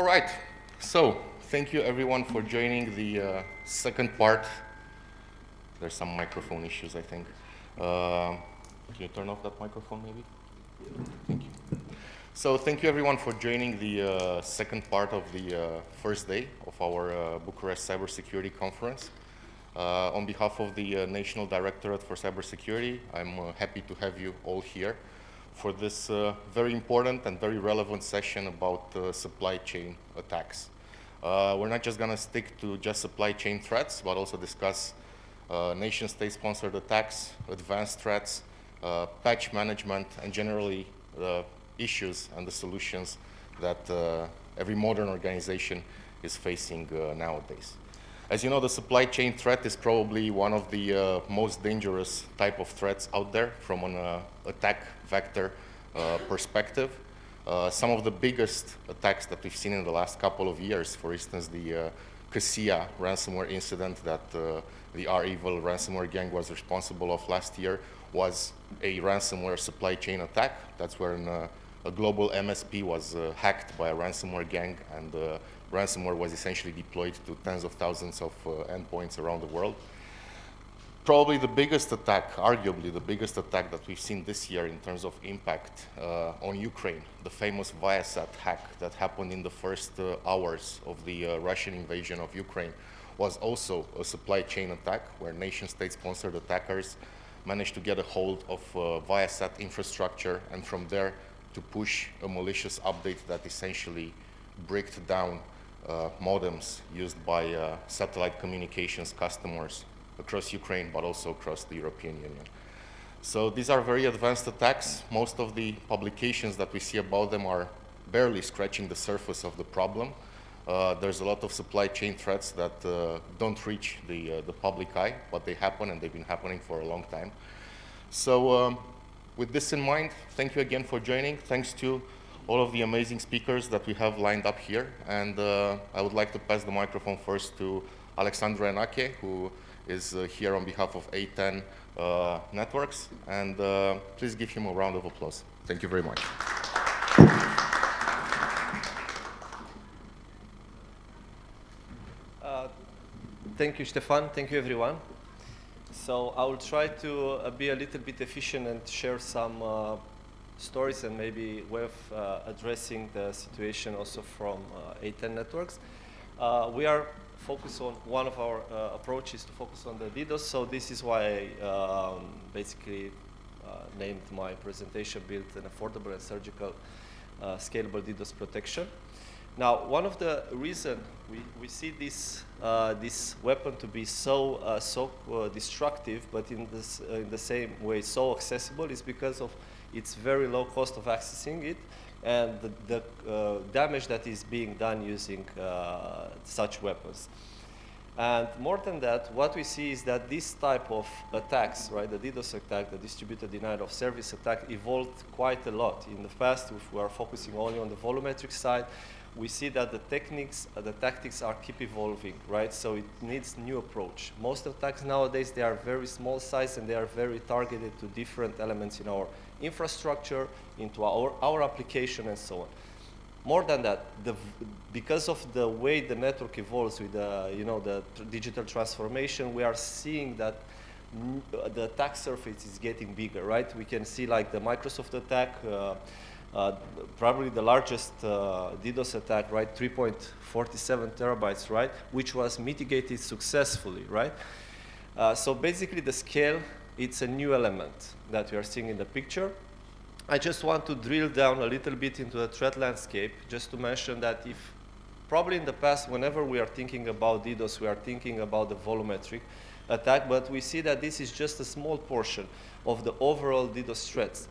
All right, so thank you everyone for joining the second part. There's some microphone issues, I think. Can you turn off that microphone maybe? Thank you. So thank you everyone for joining the second part of the first day of our Bucharest Cybersecurity Conference. On behalf of the National Directorate for Cybersecurity, I'm happy to have you all here for this very important and very relevant session about supply chain attacks. We're not just going to stick to just supply chain threats, but also discuss nation-state sponsored attacks, advanced threats, patch management, and generally the issues and the solutions that every modern organization is facing nowadays. As you know, the supply chain threat is probably one of the most dangerous type of threats out there from an attack vector perspective. Some of the biggest attacks that we've seen in the last couple of years, for instance, the Cassia ransomware incident that the REvil ransomware gang was responsible of last year, was a ransomware supply chain attack. That's where a global MSP was hacked by a ransomware gang, and ransomware was essentially deployed to tens of thousands of endpoints around the world. Probably the biggest attack, arguably the biggest attack that we've seen this year in terms of impact on Ukraine, the famous Viasat hack that happened in the first hours of the Russian invasion of Ukraine, was also a supply chain attack where nation-state sponsored attackers managed to get a hold of Viasat infrastructure, and from there to push a malicious update that essentially bricked down modems used by satellite communications customers across Ukraine, but also across the European Union. So these are very advanced attacks. Most of the publications that we see about them are barely scratching the surface of the problem. There's a lot of supply chain threats that don't reach the public eye, but they happen, and they've been happening for a long time. So with this in mind, thank you again for joining. Thanks to all of the amazing speakers that we have lined up here. And I would like to pass the microphone first to Alexandru Enache, who is here on behalf of A10 Networks. And please give him a round of applause. Thank you very much. Thank you, Stefan. Thank you, everyone. So I will try to be a little bit efficient and share some stories and maybe way of addressing the situation also from A10 Networks. We are focused on, one of our approaches to focus on the DDoS, so this is why I basically named my presentation Build an Affordable and Surgical Scalable DDoS Protection. Now, one of the reasons we see this weapon to be so destructive, but in the same way so accessible, is because of its very low cost of accessing it and the damage that is being done using such weapons. And more than that, what we see is that this type of attacks, right, the DDoS attack, the distributed denial of service attack, evolved quite a lot. In the past, if we are focusing only on the volumetric side, we see that the techniques, the tactics are keep evolving, right? So it needs new approach. Most attacks nowadays, they are very small size and they are very targeted to different elements in our infrastructure, into our application and so on. More than that, because of the way the network evolves with the digital transformation, we are seeing that the attack surface is getting bigger, right? We can see like the Microsoft attack, probably the largest DDoS attack, right? 3.47 terabytes, right? Which was mitigated successfully, right? So basically the scale, it's a new element that we are seeing in the picture. I just want to drill down a little bit into the threat landscape, just to mention that if probably in the past, whenever we are thinking about DDoS, we are thinking about the volumetric attack, but we see that this is just a small portion of the overall DDoS threats.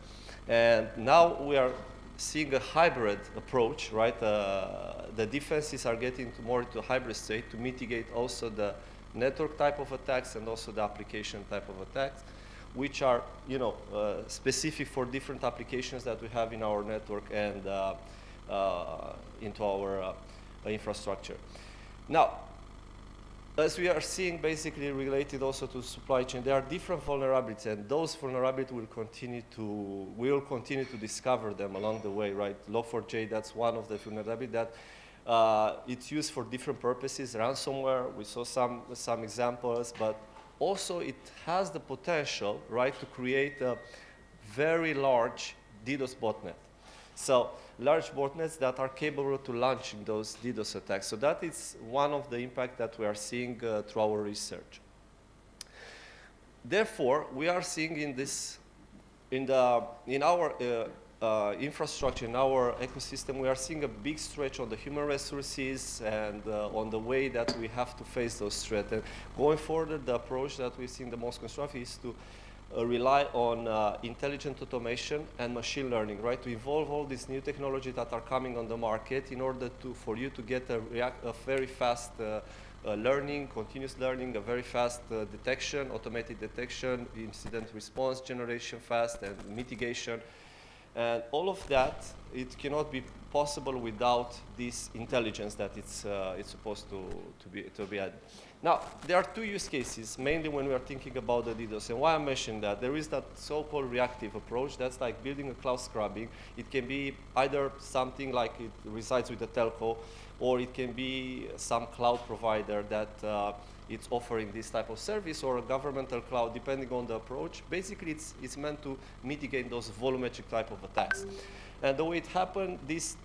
And now we are seeing a hybrid approach, right? The defenses are getting more into a hybrid state to mitigate also the network type of attacks and also the application type of attacks, which are, specific for different applications that we have in our network and into our infrastructure. Now, as we are seeing, basically related also to supply chain, there are different vulnerabilities, and those vulnerabilities we will continue to discover them along the way, right? Log4j, that's one of the vulnerabilities that It's used for different purposes, ransomware, we saw some examples, but also it has the potential, right, to create a very large DDoS botnet. So large botnets that are capable to launching those DDoS attacks. So that is one of the impact that we are seeing through our research. Therefore, we are seeing in our infrastructure, in our ecosystem, we are seeing a big stretch on the human resources and on the way that we have to face those threats. And going forward, the approach that we see the most constructive is to rely on intelligent automation and machine learning, right? To involve all these new technologies that are coming on the market in order for you to get a very fast learning, continuous learning, a very fast detection, automated detection, incident response generation fast, and mitigation. And all of that, it cannot be possible without this intelligence that it's supposed to be added. Now, there are two use cases, mainly when we are thinking about the DDoS. And why I'm mentioning that, there is that so-called reactive approach. That's like building a cloud scrubbing. It can be either something like it resides with the telco, or it can be some cloud provider that it's offering this type of service, or a governmental cloud, depending on the approach. Basically, it's meant to mitigate those volumetric type of attacks. And the way it happened, this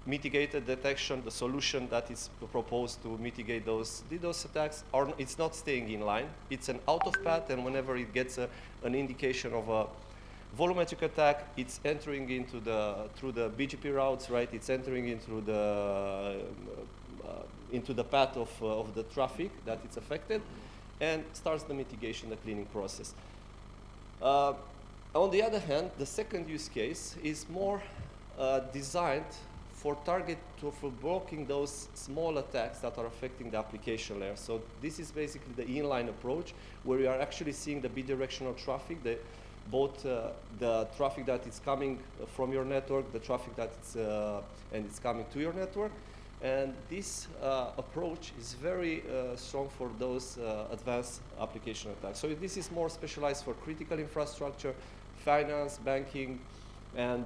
mitigated detection, the solution that is proposed to mitigate those DDoS attacks, it's not staying in line. It's an out of path, and whenever it gets an indication of a volumetric attack, it's entering into through the BGP routes, right? It's entering into the path of the traffic that it's affected, and starts the mitigation, the cleaning process. On the other hand, the second use case is more designed for blocking those small attacks that are affecting the application layer. So this is basically the inline approach, where we are actually seeing the bidirectional traffic, both the traffic that is coming from your network, the traffic that it's coming to your network. And this approach is very strong for those advanced application attacks. So this is more specialized for critical infrastructure, finance, banking, and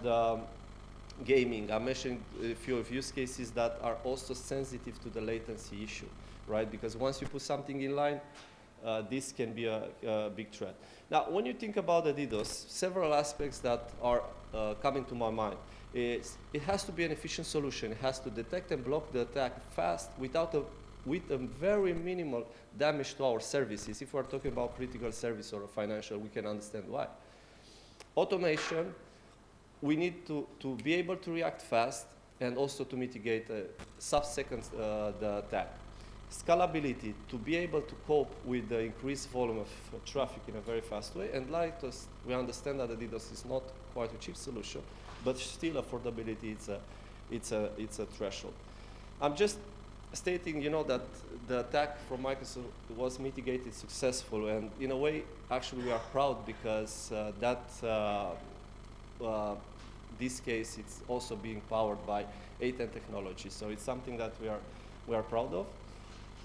gaming. I mentioned a few of use cases that are also sensitive to the latency issue, right? Because once you put something in line, this can be a big threat. Now, when you think about the DDoS, several aspects that are coming to my mind is it has to be an efficient solution. It has to detect and block the attack fast with a very minimal damage to our services. If we're talking about critical service or a financial, we can understand why. Automation, we need to be able to react fast and also to mitigate sub-seconds the attack. Scalability, to be able to cope with the increased volume of traffic in a very fast way. And like us, we understand that the DDoS is not quite a cheap solution, but still affordability, it's a threshold. I'm just stating, that the attack from Microsoft was mitigated successful, and in a way, actually, we are proud because this case, it's also being powered by A10 technology. So it's something that we are proud of.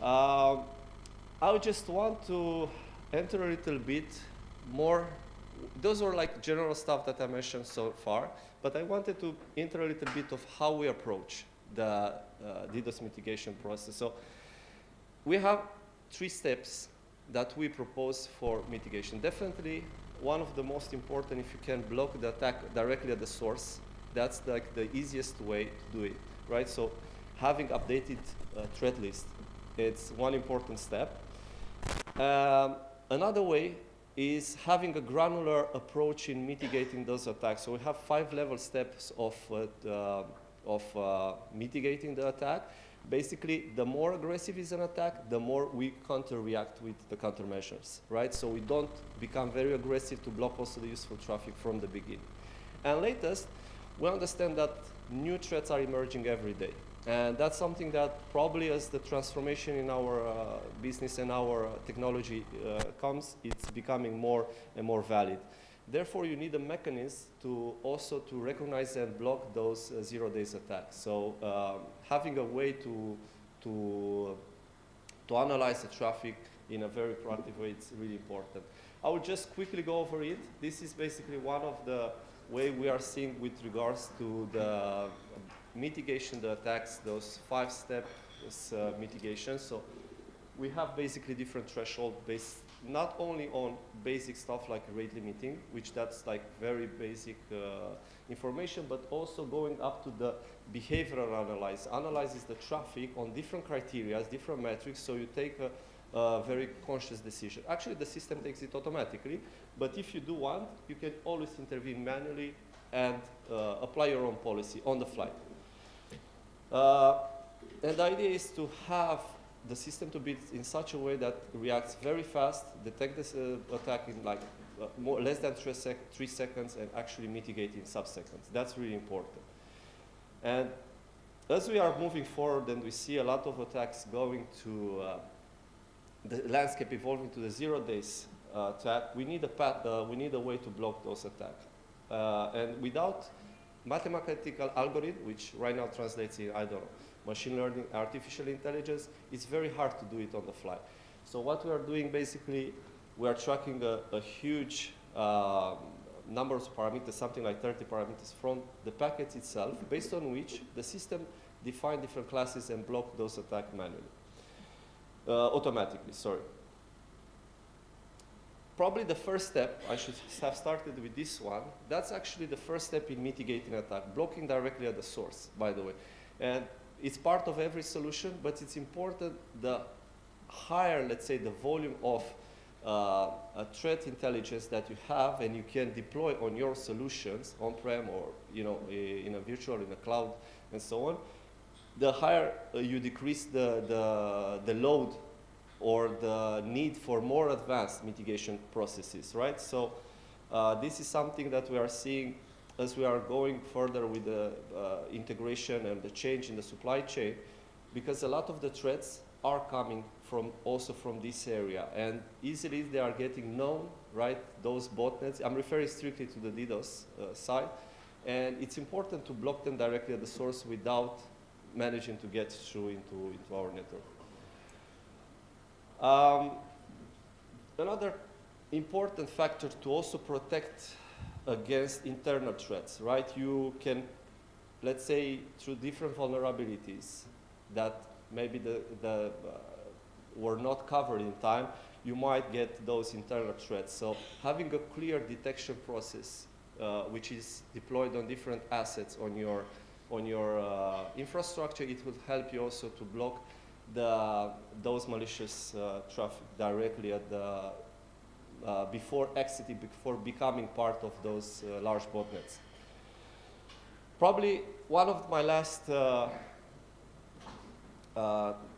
I just want to enter a little bit more. Those are like general stuff that I mentioned so far, but I wanted to enter a little bit of how we approach the DDoS mitigation process. So we have 3 steps that we propose for mitigation. Definitely, one of the most important, if you can block the attack directly at the source, that's like the easiest way to do it, right? So having updated threat list, it's one important step. Another way is having a granular approach in mitigating those attacks. So we have 5-level steps of mitigating the attack. Basically, the more aggressive is an attack, the more we counter-react with the countermeasures, right? So we don't become very aggressive to block also the useful traffic from the beginning. And latest, we understand that new threats are emerging every day. And that's something that probably as the transformation in our business and our technology comes, it's becoming more and more valid. Therefore, you need a mechanism to also to recognize and block those 0-day attacks. So having a way to analyze the traffic in a very proactive way, it's really important. I will just quickly go over it. This is basically one of the way we are seeing with regards to the mitigation the attacks, those 5-steps mitigation. So we have basically different thresholds based not only on basic stuff like rate limiting, which that's like very basic information, but also going up to the behavioral analysis. Analyzes the traffic on different criteria, different metrics, so you take a very conscious decision. Actually, the system takes it automatically, but if you do want, you can always intervene manually and apply your own policy on the fly. And the idea is to have the system to be in such a way that reacts very fast, detect this attack in like less than 3 seconds, and actually mitigate in sub-seconds. That's really important. And as we are moving forward and we see a lot of attacks going to the landscape evolving to the 0 days attack, we need a way to block those attacks. And without mathematical algorithm, which right now translates in, I don't know, machine learning, artificial intelligence, it's very hard to do it on the fly. So what we are doing basically, we are tracking a huge number of parameters, something like 30 parameters from the packet itself, based on which the system defines different classes and block those attacks manually. Automatically, sorry. Probably the first step, I should have started with this one. That's actually the first step in mitigating attack, blocking directly at the source, by the way. And it's part of every solution, but it's important the higher, let's say, the volume of a threat intelligence that you have and you can deploy on your solutions, on-prem or in a virtual, in a cloud, and so on, the higher you decrease the load or the need for more advanced mitigation processes, right? So this is something that we are seeing as we are going further with the integration and the change in the supply chain, because a lot of the threats are coming also from this area, and easily they are getting known, right? Those botnets, I'm referring strictly to the DDoS side, and it's important to block them directly at the source without managing to get through into our network. Another important factor to also protect against internal threats, right? You can, let's say, through different vulnerabilities that maybe were not covered in time, you might get those internal threats. So having a clear detection process, which is deployed on different assets on your infrastructure, it will help you also to block those malicious traffic directly at the before becoming part of those large botnets. Probably one of my last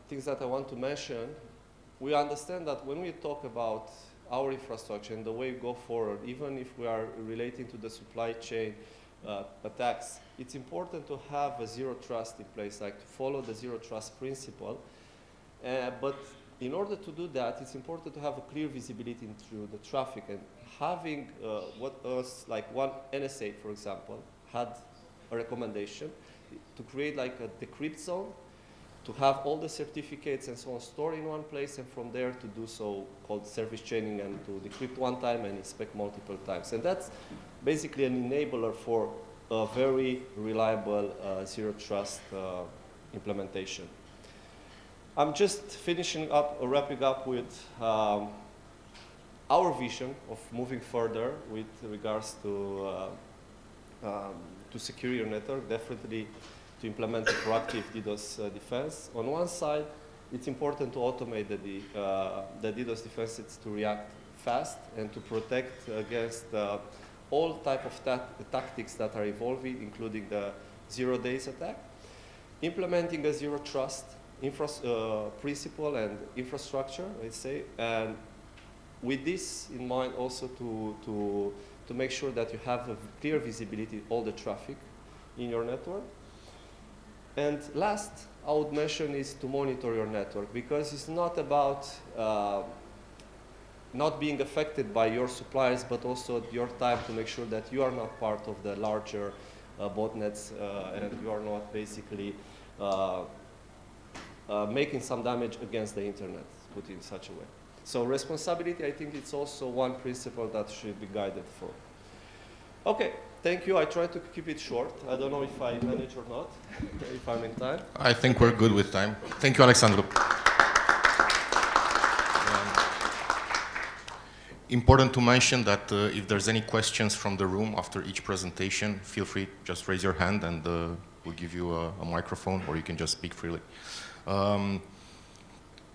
things that I want to mention, we understand that when we talk about our infrastructure and the way we go forward, even if we are relating to the supply chain attacks, it's important to have a zero trust in place, like to follow the zero trust principle. But in order to do that, it's important to have a clear visibility into the traffic, and having what was like one NSA, for example, had a recommendation to create like a decrypt zone, to have all the certificates and so on stored in one place, and from there to do so called service chaining and to decrypt one time and inspect multiple times. And that's basically an enabler for a very reliable zero trust implementation. I'm just finishing up or wrapping up with our vision of moving further with regards to secure your network, definitely to implement a proactive DDoS defense. On one side, it's important to automate the DDoS defenses to react fast and to protect against all type of tactics that are evolving, including the 0 days attack. Implementing a zero trust principle and infrastructure, let's say, and with this in mind also to make sure that you have a clear visibility of all the traffic in your network. And last, I would mention is to monitor your network, because it's not about not being affected by your suppliers, but also at your time to make sure that you are not part of the larger botnets and you are not basically making some damage against the internet, put in such a way. So responsibility, I think it's also one principle that should be guided for. Okay, thank you. I try to keep it short. I don't know if I manage or not, if I'm in time. I think we're good with time. Thank you, Alexandru. Important to mention that if there's any questions from the room after each presentation, feel free, just raise your hand and we'll give you a microphone, or you can just speak freely.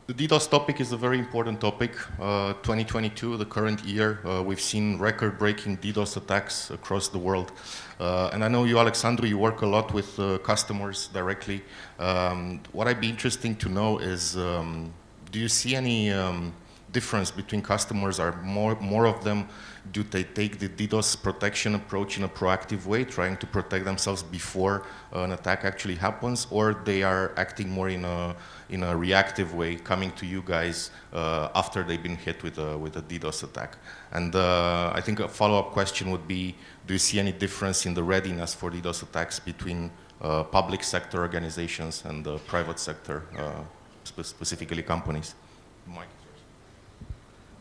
The DDoS topic is a very important topic. 2022, the current year, we've seen record-breaking DDoS attacks across the world. And I know you, Alexandru, you work a lot with customers directly. What I'd be interesting to know is, do you see any difference between customers? Are more of them, do they take the DDoS protection approach in a proactive way, trying to protect themselves before an attack actually happens, or they are acting more in a reactive way, coming to you guys after they've been hit with a DDoS attack? And I think a follow-up question would be, do you see any difference in the readiness for DDoS attacks between public sector organizations and the private sector, specifically companies? Mike.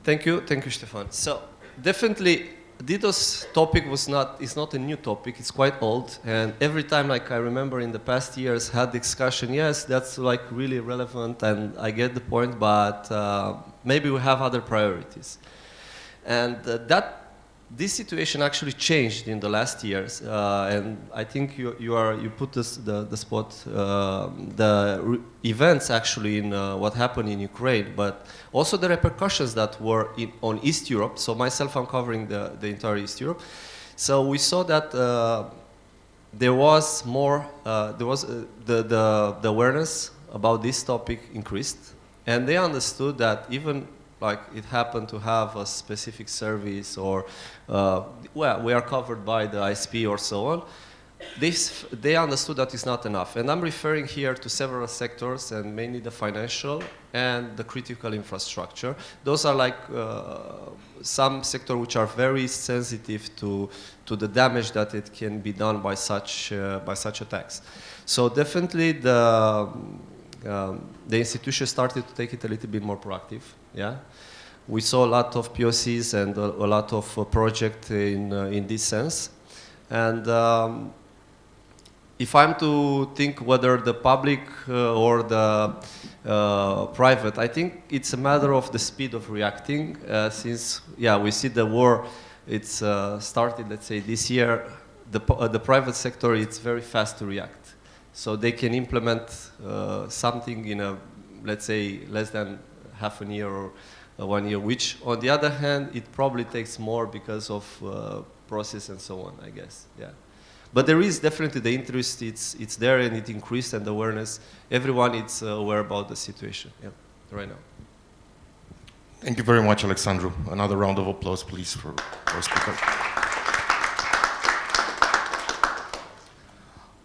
Thank you, Stefan. So definitely, DDoS topic is not a new topic. It's quite old, and every time, like I remember in the past years, had discussion. Yes, that's like really relevant, and I get the point, but maybe we have other priorities. And this situation actually changed in the last years, and I think you put the spot, events actually in what happened in Ukraine, but also the repercussions that were on East Europe. So myself, I'm covering the entire East Europe. So we saw that there was the awareness about this topic increased, and they understood that even like it happened to have a specific service, or well, we are covered by the ISP or so on. They understood that it's not enough, and I'm referring here to several sectors, and mainly the financial and the critical infrastructure. Those are like some sectors which are very sensitive to the damage that it can be done by such attacks. So definitely the institution started to take it a little bit more proactive. Yeah, we saw a lot of POCs and a lot of projects in this sense. And if I'm to think whether the public or the private, I think it's a matter of the speed of reacting. Since we see the war, it's started, let's say, this year. The private sector, it's very fast to react, so they can implement something in a, let's say, less than half a year or 1 year, which on the other hand, it probably takes more because of process and so on, I guess. Yeah, but there is definitely the interest. It's there, and it increased, and the awareness. Everyone is aware about the situation. Yeah, right now. Thank you very much, Alexandru. Another round of applause, please, for our speaker.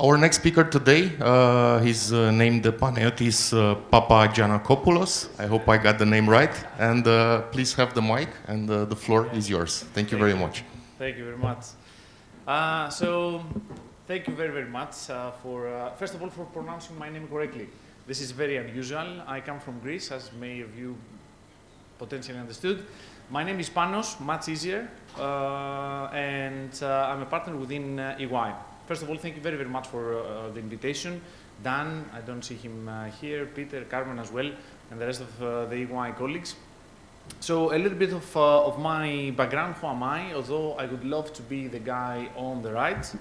Our next speaker today, he's named Panayotis Papagiannakopoulos. I hope I got the name right. And please have the mic, and the floor is yours. Thank you very much. Thank you very much. So, thank you very, very much first of all, for pronouncing my name correctly. This is very unusual. I come from Greece, as many of you potentially understood. My name is Panos, much easier, and I'm a partner within EY. First of all, thank you very, very much for the invitation. Dan, I don't see him here, Peter, Carmen as well, and the rest of the EY colleagues. So a little bit of my background, who am I, although I would love to be the guy on the right.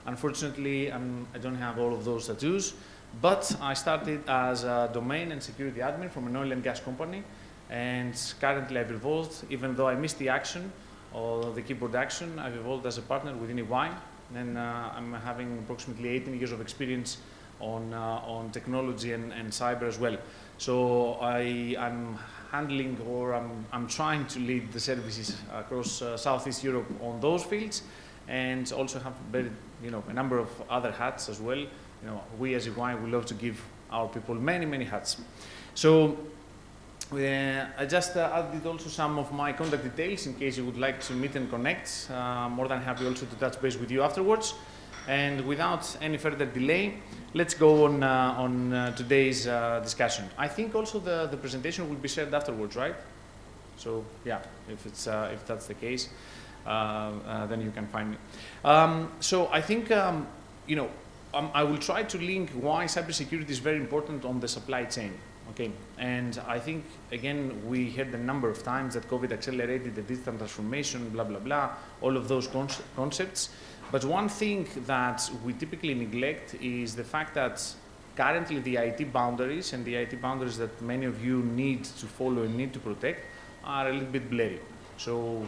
Unfortunately, I don't have all of those tattoos, but I started as a domain and security admin from an oil and gas company, and currently I've evolved, even though I missed the action, or the keyboard action, I've evolved as a partner within EY. And I'm having approximately 18 years of experience on technology and cyber as well. So I'm handling, or I'm trying to lead the services across Southeast Europe on those fields, and also have a number of other hats as well. We as EY, we love to give our people many, many hats. So I just added also some of my contact details in case you would like to meet and connect. More than happy also to touch base with you afterwards. And without any further delay, let's go on today's discussion. I think also the presentation will be shared afterwards, right? So yeah, if that's the case. then you can find me. So I think, you know, I will try to link why cybersecurity is very important on the supply chain. Okay, and I think, again, we heard a number of times that COVID accelerated the digital transformation, blah, blah, blah, all of those concepts. But one thing that we typically neglect is the fact that currently the IT boundaries and the IT boundaries that many of you need to follow and need to protect are a little bit blurry. So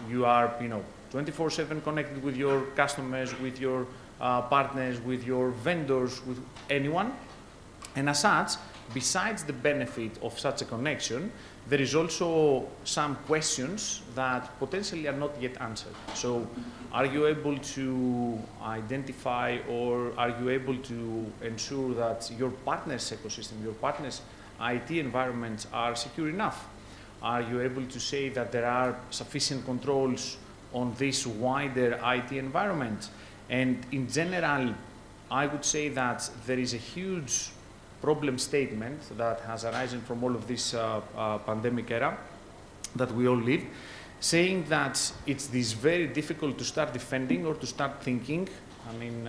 you are, you know, 24/7 connected with your customers, with your partners, with your vendors, with anyone. And as such, besides the benefit of such a connection, there is also some questions that potentially are not yet answered. So are you able to identify, or are you able to ensure that your partner's ecosystem, your partner's IT environments are secure enough? Are you able to say that there are sufficient controls on this wider IT environment? And in general, I would say that there is a huge problem statement that has arisen from all of this pandemic era that we all live, saying that it's this very difficult to start defending or to start thinking. I mean,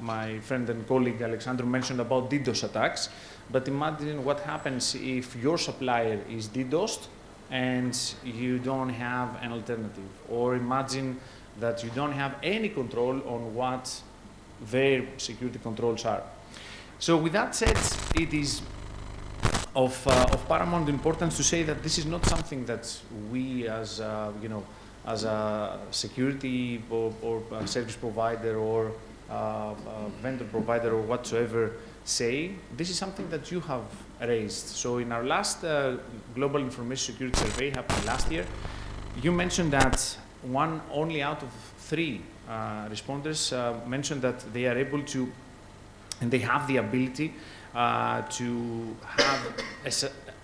my friend and colleague Alexander mentioned about DDoS attacks, but imagine what happens if your supplier is DDoSed and you don't have an alternative, or imagine that you don't have any control on what their security controls are. So with that said, it is of paramount importance to say that this is not something that we as, you know, as a security or a service provider or vendor provider or whatsoever say. This is something that you have raised. So in our last Global Information Security Survey happened last year, you mentioned that only out of 3 responders mentioned that they are able to, and they have the ability to have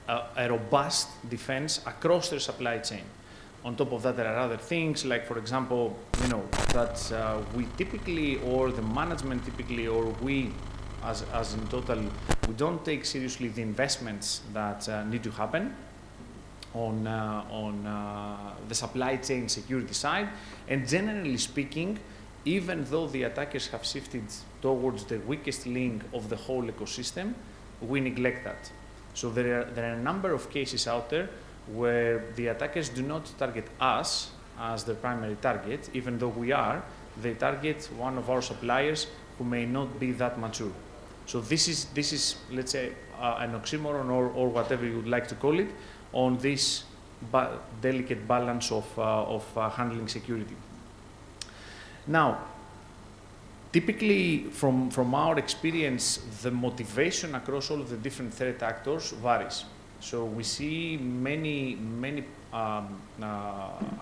a robust defense across their supply chain. On top of that, there are other things like, for example, you know, that we typically, or the management typically, or we as in total, we don't take seriously the investments that need to happen on the supply chain security side. And generally speaking, even though the attackers have shifted towards the weakest link of the whole ecosystem, we neglect that. So there are a number of cases out there where the attackers do not target us as their primary target, even though we are. They target one of our suppliers who may not be that mature. So this is let's say, an oxymoron or whatever you would like to call it, on this delicate balance of handling security. Now, typically from our experience, the motivation across all of the different threat actors varies. So we see many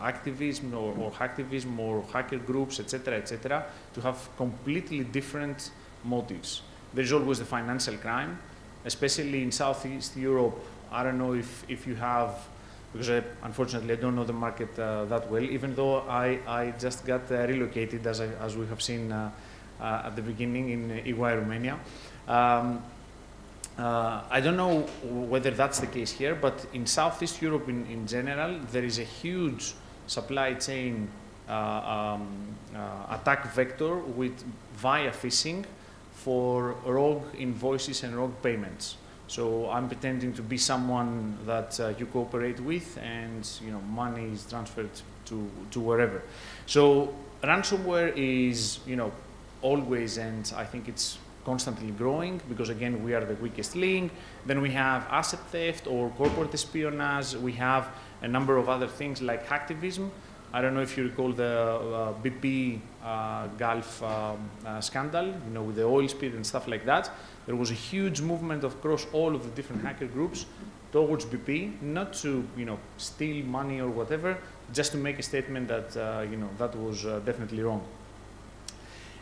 activism or hacktivism or hacker groups, etc., to have completely different motives. There's always the financial crime, especially in Southeast Europe. I don't know if you have, because unfortunately I don't know the market that well, even though I just got relocated, as we have seen at the beginning, in EY Romania. I don't know whether that's the case here, but in Southeast Europe in general, there is a huge supply chain attack vector via phishing for rogue invoices and rogue payments. So I'm pretending to be someone that you cooperate with, and money is transferred to wherever. So ransomware is always, and I think it's constantly growing, because again we are the weakest link. Then we have asset theft or corporate espionage. We have a number of other things like hacktivism. I don't know if you recall the BP Gulf scandal, with the oil spill and stuff like that. There was a huge movement across all of the different hacker groups towards BP, not to steal money or whatever, just to make a statement that that was definitely wrong.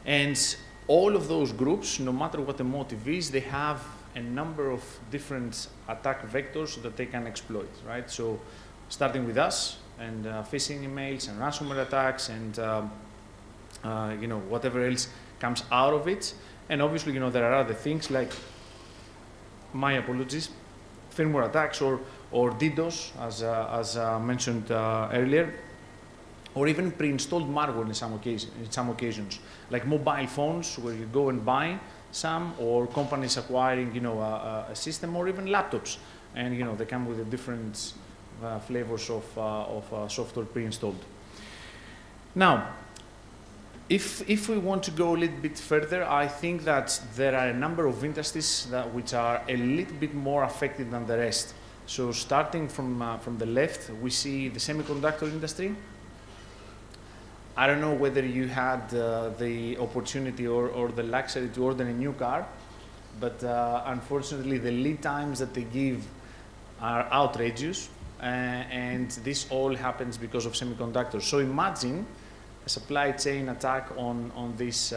And all of those groups, no matter what the motive is, they have a number of different attack vectors that they can exploit, right? So starting with us, and phishing emails and ransomware attacks, and whatever else comes out of it. And obviously, there are other things like, my apologies, firmware attacks or DDoS, as mentioned earlier. or even pre-installed malware in some occasions, like mobile phones where you go and buy some, or companies acquiring, a system, or even laptops, and they come with a different flavors of software pre-installed. Now, if we want to go a little bit further, I think that there are a number of industries which are a little bit more affected than the rest. So starting from the left, we see the semiconductor industry. I don't know whether you had the opportunity or the luxury to order a new car, but unfortunately the lead times that they give are outrageous, and this all happens because of semiconductors. So imagine a supply chain attack on this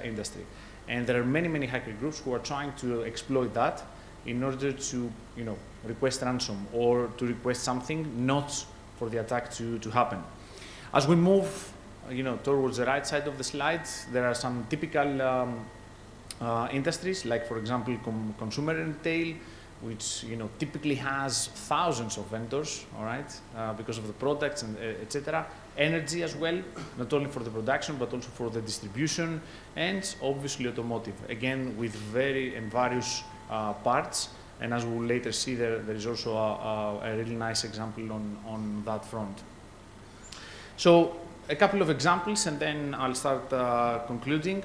industry, and there are many hacker groups who are trying to exploit that in order to request ransom or to request something not for the attack to happen. As we move towards the right side of the slide, there are some typical industries, like for example consumer retail, which typically has thousands of vendors, all right, because of the products and etc. Energy as well, not only for the production but also for the distribution, and obviously automotive, again with various parts. And as we'll later see, there is also a really nice example on that front. So a couple of examples, and then I'll start concluding.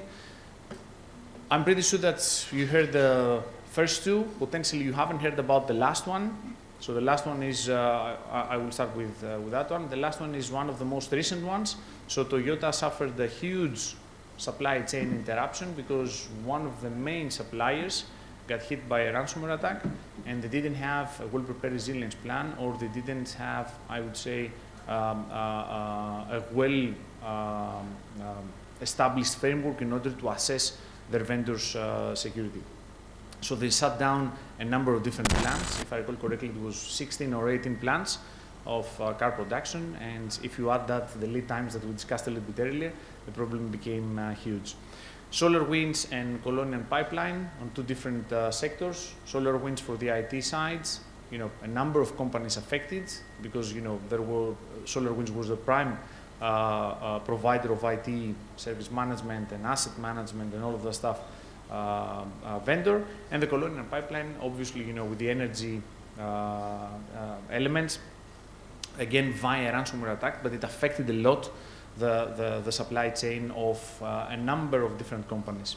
I'm pretty sure that you heard the first two. Potentially you haven't heard about the last one. So the last one is, I will start with that one. The last one is one of the most recent ones. So Toyota suffered a huge supply chain interruption because one of the main suppliers got hit by a ransomware attack, and they didn't have a well-prepared resilience plan, or they didn't have, I would say, a well-established framework in order to assess their vendors' security. So they shut down a number of different plants. If I recall correctly, it was 16 or 18 plants of car production, and if you add that to the lead times that we discussed a little bit earlier, the problem became huge. SolarWinds and Colonial Pipeline on two different sectors. SolarWinds for the IT sides, a number of companies affected because SolarWinds was the prime provider of IT service management and asset management and all of that stuff vendor, and the Colonial Pipeline, obviously, with the energy elements, again via ransomware attack, but it affected a lot the supply chain of a number of different companies.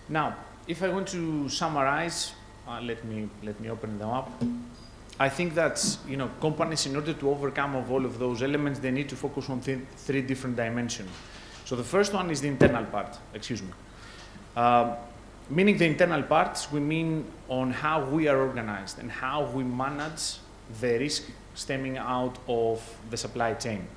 Now, if I want to summarize, let me open them up. I think that companies, in order to overcome all of those elements, they need to focus on three different dimensions. So the first one is the internal part. Meaning the internal parts, we mean on how we are organized and how we manage the risk stemming out of the supply chain.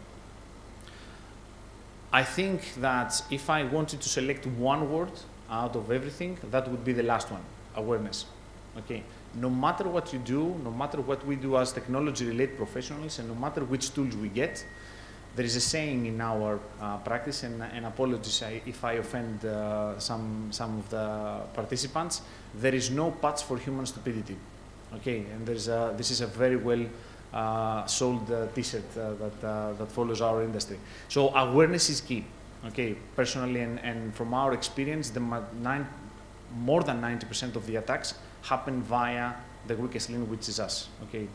I think that if I wanted to select one word out of everything, that would be the last one, awareness. Okay. No matter what you do, no matter what we do as technology-related professionals, and no matter which tools we get, there is a saying in our practice, and apologies if I offend some of the participants, there is no patch for human stupidity. Okay, and this is a very well sold t-shirt that follows our industry. So awareness is key. Okay, personally and from our experience, more than 90% of the attacks happen via the weakest link, which is us. Okay,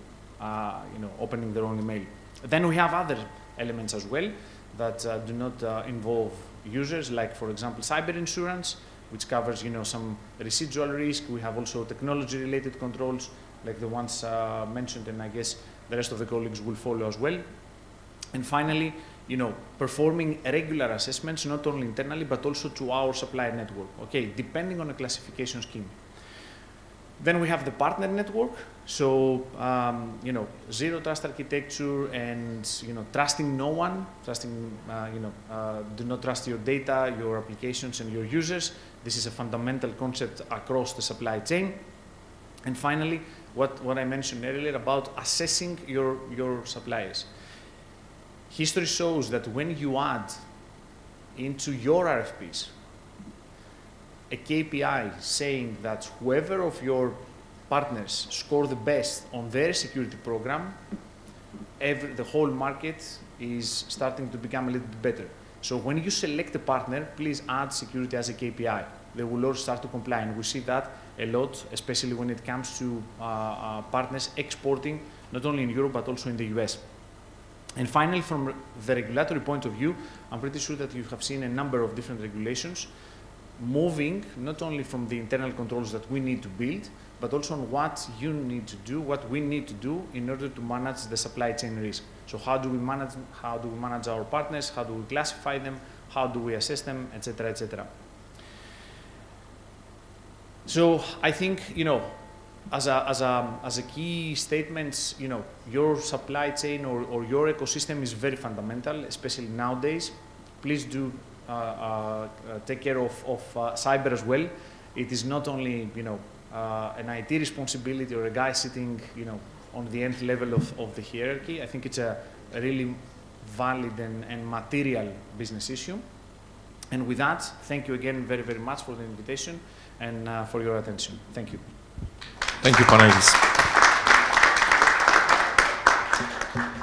opening their own email. Then we have other elements as well that do not involve users, like for example cyber insurance, which covers some residual risk. We have also technology-related controls, like the ones mentioned, and I guess the rest of the colleagues will follow as well. And finally, performing regular assessments, not only internally but also to our supplier network. Okay, depending on a classification scheme. Then we have the partner network. So, zero trust architecture and, trusting no one, do not trust your data, your applications and your users. This is a fundamental concept across the supply chain. And finally, what I mentioned earlier about assessing your suppliers. History shows that when you add into your RFPs a KPI saying that whoever of your partners score the best on their security program, the whole market is starting to become a little bit better. So when you select a partner, please add security as a KPI. They will all start to comply, and we see that a lot, especially when it comes to partners exporting, not only in Europe, but also in the US. And finally, from the regulatory point of view, I'm pretty sure that you have seen a number of different regulations moving not only from the internal controls that we need to build, but also on what you need to do, what we need to do in order to manage the supply chain risk. So how do we manage our partners, how do we classify them, how do we assess them, etc., etc. So I think, as a key statement, your supply chain or your ecosystem is very fundamental, especially nowadays. Please do take care of cyber as well. It is not only an IT responsibility or a guy sitting on the end level of the hierarchy. I think it's a really valid and material business issue. And with that, thank you again very, very much for the invitation and for your attention. Thank you. Thank you, Panagis.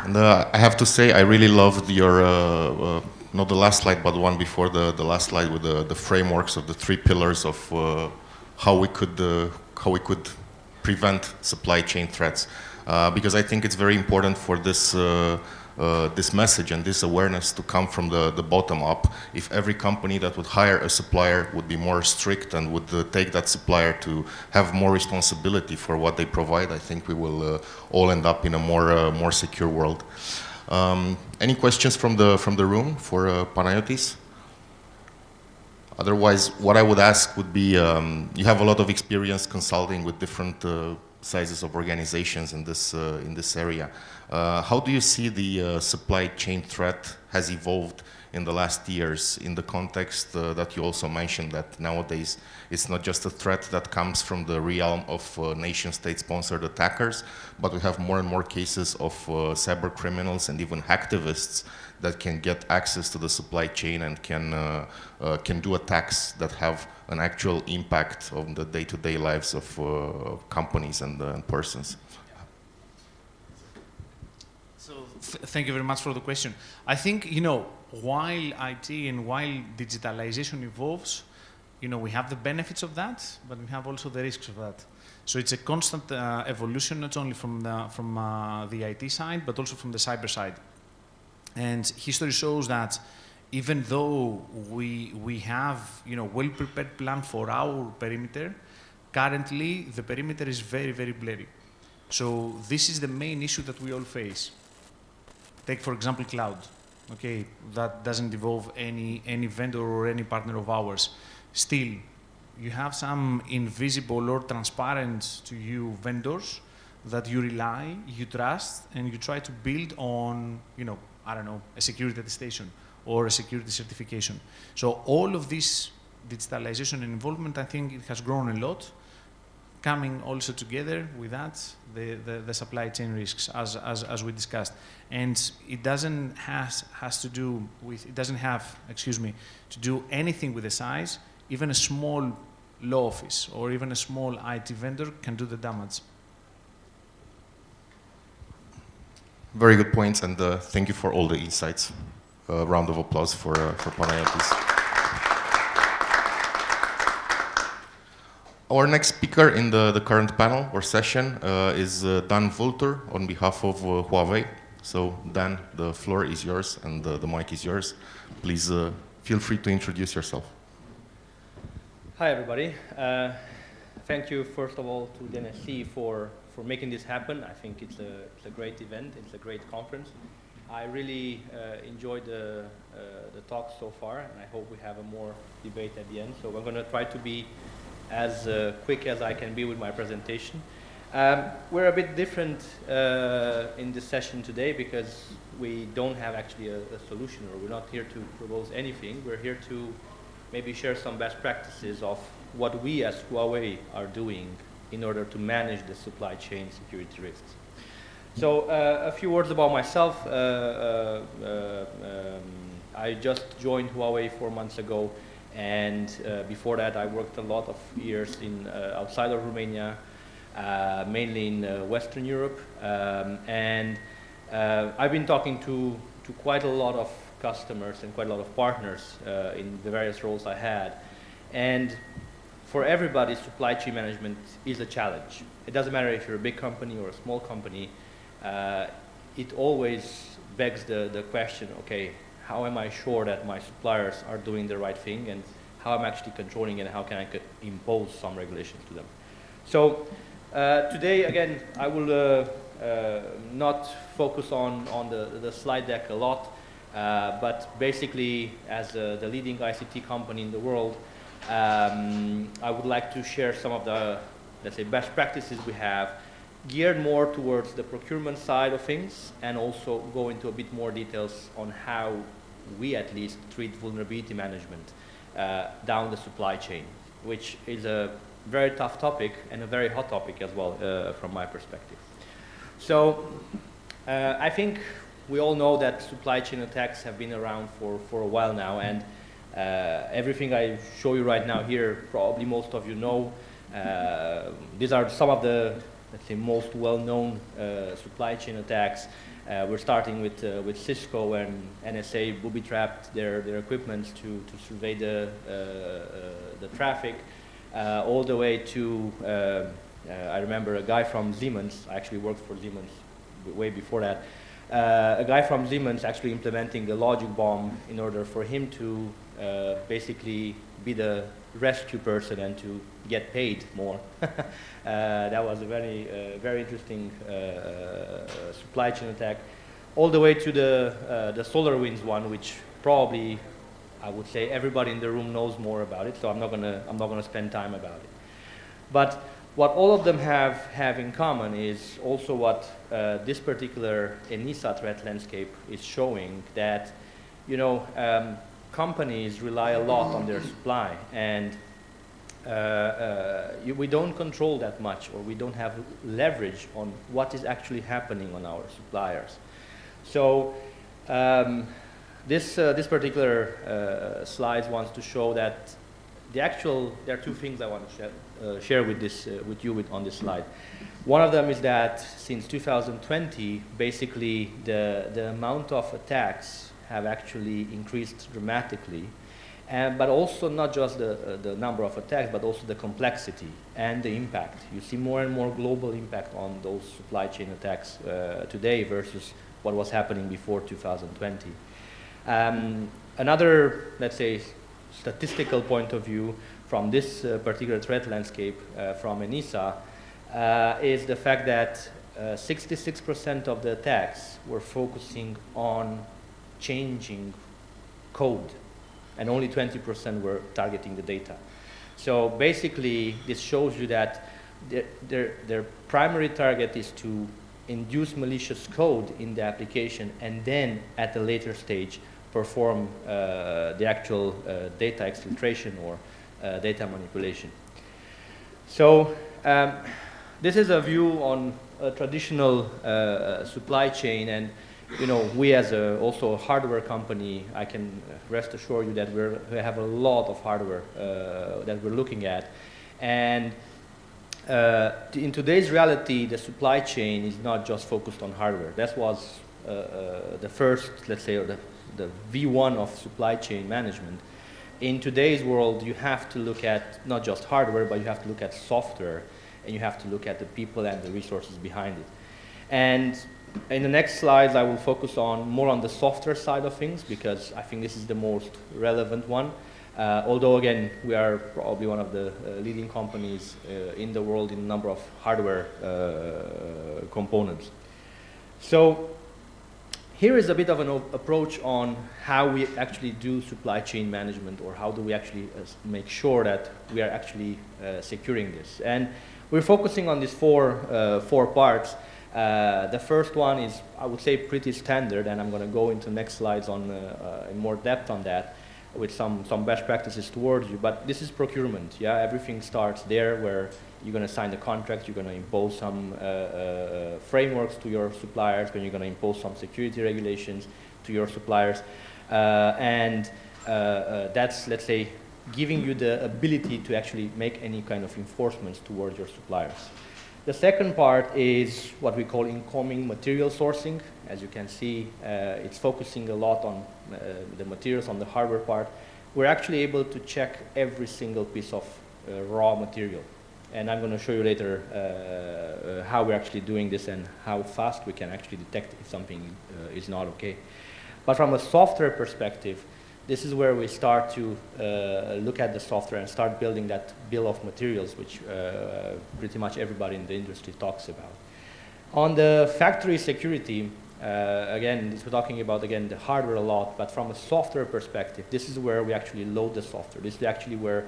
And I have to say, I really loved your, not the last slide, but the one before the last slide with the frameworks of the 3 pillars of how we could prevent supply chain threats. Because I think it's very important for this this message and this awareness to come from the bottom up. If every company that would hire a supplier would be more strict and would take that supplier to have more responsibility for what they provide, I think we will all end up in a more secure world. Any questions from the room for Panayotis? Otherwise, what I would ask would be, you have a lot of experience consulting with different sizes of organizations in this area. How do you see the supply chain threat has evolved in the last years in the context that you also mentioned, that nowadays it's not just a threat that comes from the realm of nation-state sponsored attackers, but we have more and more cases of cyber criminals and even hacktivists that can get access to the supply chain and can do attacks that have an actual impact on the day-to-day lives of companies and persons. So thank you very much for the question. I think, while IT and while digitalization evolves, we have the benefits of that, but we have also the risks of that. So it's a constant evolution, not only from the IT side, but also from the cyber side. And history shows that even though we have well-prepared plan for our perimeter, currently the perimeter is very, very blurry. So this is the main issue that we all face. Take, for example, cloud. Okay, that doesn't involve any vendor or any partner of ours. Still, you have some invisible or transparent to you vendors that you rely, you trust, and you try to build on, I don't know, a security attestation or a security certification. So all of this digitalization and involvement, I think it has grown a lot, coming also together with that, the supply chain risks, as we discussed. And it doesn't have to do anything with the size. Even a small law office or even a small IT vendor can do the damage. Very good points, and thank you for all the insights. Round of applause for Panayotis. Our next speaker in the current panel or session is Dan Vultur on behalf of Huawei. So Dan, the floor is yours and the mic is yours. Please feel free to introduce yourself. Hi everybody. Thank you first of all to the NSC for making this happen. I think it's a great event, it's a great conference. I really enjoyed the talk so far, and I hope we have a more debate at the end. So I'm going to try to be as quick as I can be with my presentation. We're a bit different in this session today because we don't have actually a solution, or we're not here to propose anything. We're here to maybe share some best practices of what we as Huawei are doing in order to manage the supply chain security risks. So a few words about myself. I just joined Huawei 4 months ago, and before that I worked a lot of years in outside of Romania, mainly in Western Europe, and I've been talking to to quite a lot of customers and quite a lot of partners in the various roles I had. And for everybody, supply chain management is a challenge. It doesn't matter if you're a big company or a small company. It always begs the question, okay, how am I sure that my suppliers are doing the right thing, and how I'm actually controlling it, and how can I impose some regulations to them? So today, again, I will not focus on the slide deck a lot, but basically, as the leading ICT company in the world, I would like to share some of the, let's say, best practices we have, geared more towards the procurement side of things, and also go into a bit more details on how we at least treat vulnerability management down the supply chain, which is a very tough topic and a very hot topic as well from my perspective. So I think we all know that supply chain attacks have been around for a while now, and everything I show you right now here, probably most of you know. These are some of the, let's say, most well-known supply chain attacks. We're starting with Cisco and NSA booby-trapped their equipment to survey the traffic, all the way to, I remember a guy from Siemens, I actually worked for Siemens way before that, a guy from Siemens actually implementing the logic bomb in order for him to basically be the rescue person and to get paid more. That was a very interesting supply chain attack, all the way to the SolarWinds one, which probably I would say everybody in the room knows more about it, so I'm not gonna spend time about it. But what all of them have in common is also what this particular ENISA threat landscape is showing, that, you know, companies rely a lot on their supply, and we don't control that much, or we don't have leverage on what is actually happening on our suppliers. So this particular slide wants to show that there are two things I want to share with you on this slide. One of them is that since 2020, basically the amount of attacks have actually increased dramatically, but also not just the number of attacks, but also the complexity and the impact. You see more and more global impact on those supply chain attacks today versus what was happening before 2020. Another, let's say, statistical point of view from this particular threat landscape from ENISA is the fact that 66% of the attacks were focusing on changing code, and only 20% were targeting the data. So basically, this shows you that their primary target is to induce malicious code in the application, and then at a later stage perform the actual data exfiltration or data manipulation. So this is a view on a traditional supply chain, and you know, we as also a hardware company, I can rest assure you that we have a lot of hardware that we're looking at. And in today's reality, the supply chain is not just focused on hardware. That was the first, let's say, or the V1 of supply chain management. In today's world, you have to look at not just hardware, but you have to look at software, and you have to look at the people and the resources behind it. And in the next slides, I will focus more on the software side of things, because I think this is the most relevant one. Although, again, we are probably one of the leading companies in the world in a number of hardware components. So here is a bit of an approach on how we actually do supply chain management, or how do we actually make sure that we are actually securing this. And we're focusing on these four parts. The first one is, I would say, pretty standard, and I'm going to go into next slides on in more depth on that, with some best practices towards you. But this is procurement. Yeah, everything starts there, where you're going to sign the contract, you're going to impose some frameworks to your suppliers, when you're going to impose some security regulations to your suppliers, and that's, let's say, giving you the ability to actually make any kind of enforcements towards your suppliers. The second part is what we call incoming material sourcing, As you can see, it's focusing a lot on the materials, on the hardware part. We're actually able to check every single piece of raw material. And I'm going to show you later how we're actually doing this and how fast we can actually detect if something is not okay. But from a software perspective, this is where we start to look at the software and start building that bill of materials, which pretty much everybody in the industry talks about. On the factory security, again, we're talking about, again, the hardware a lot, but from a software perspective, this is where we actually load the software. This is actually where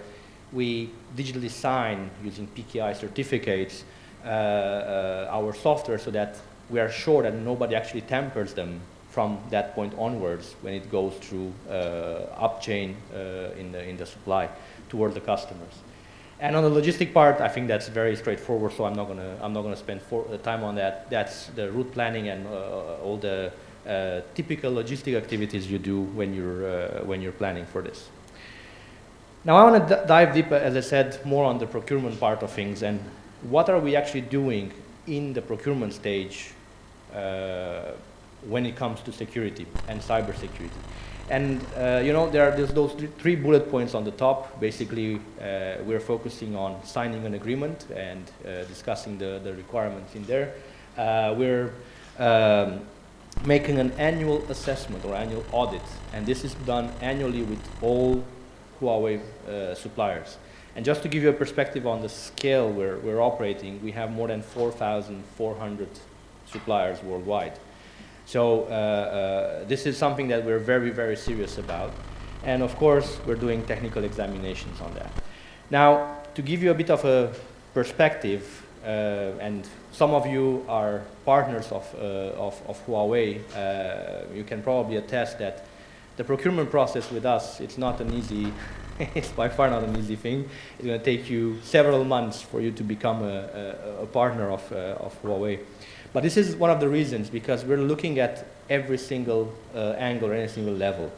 we digitally sign, using PKI certificates, our software so that we are sure that nobody actually tampers them from that point onwards when it goes through upchain in the supply towards the customers. And on the logistic part, I think that's very straightforward, so I'm not gonna spend time on that. That's the route planning and all the typical logistic activities you do when you're planning for this. Now I want to dive deeper, as I said, more on the procurement part of things and what are we actually doing in the procurement stage when it comes to security and cybersecurity. And you know, there's those three bullet points on the top. Basically, we're focusing on signing an agreement and discussing the requirements in there. We're making an annual assessment or annual audit, and this is done annually with all Huawei suppliers. And just to give you a perspective on the scale we're operating, we have more than 4,400 suppliers worldwide. So this is something that we're very, very serious about. And of course, we're doing technical examinations on that. Now, to give you a bit of a perspective, and some of you are partners of Huawei, you can probably attest that the procurement process with us, it's not an easy, it's by far not an easy thing. It's going to take you several months for you to become a partner of Huawei. But this is one of the reasons, because we're looking at every single angle or any single level.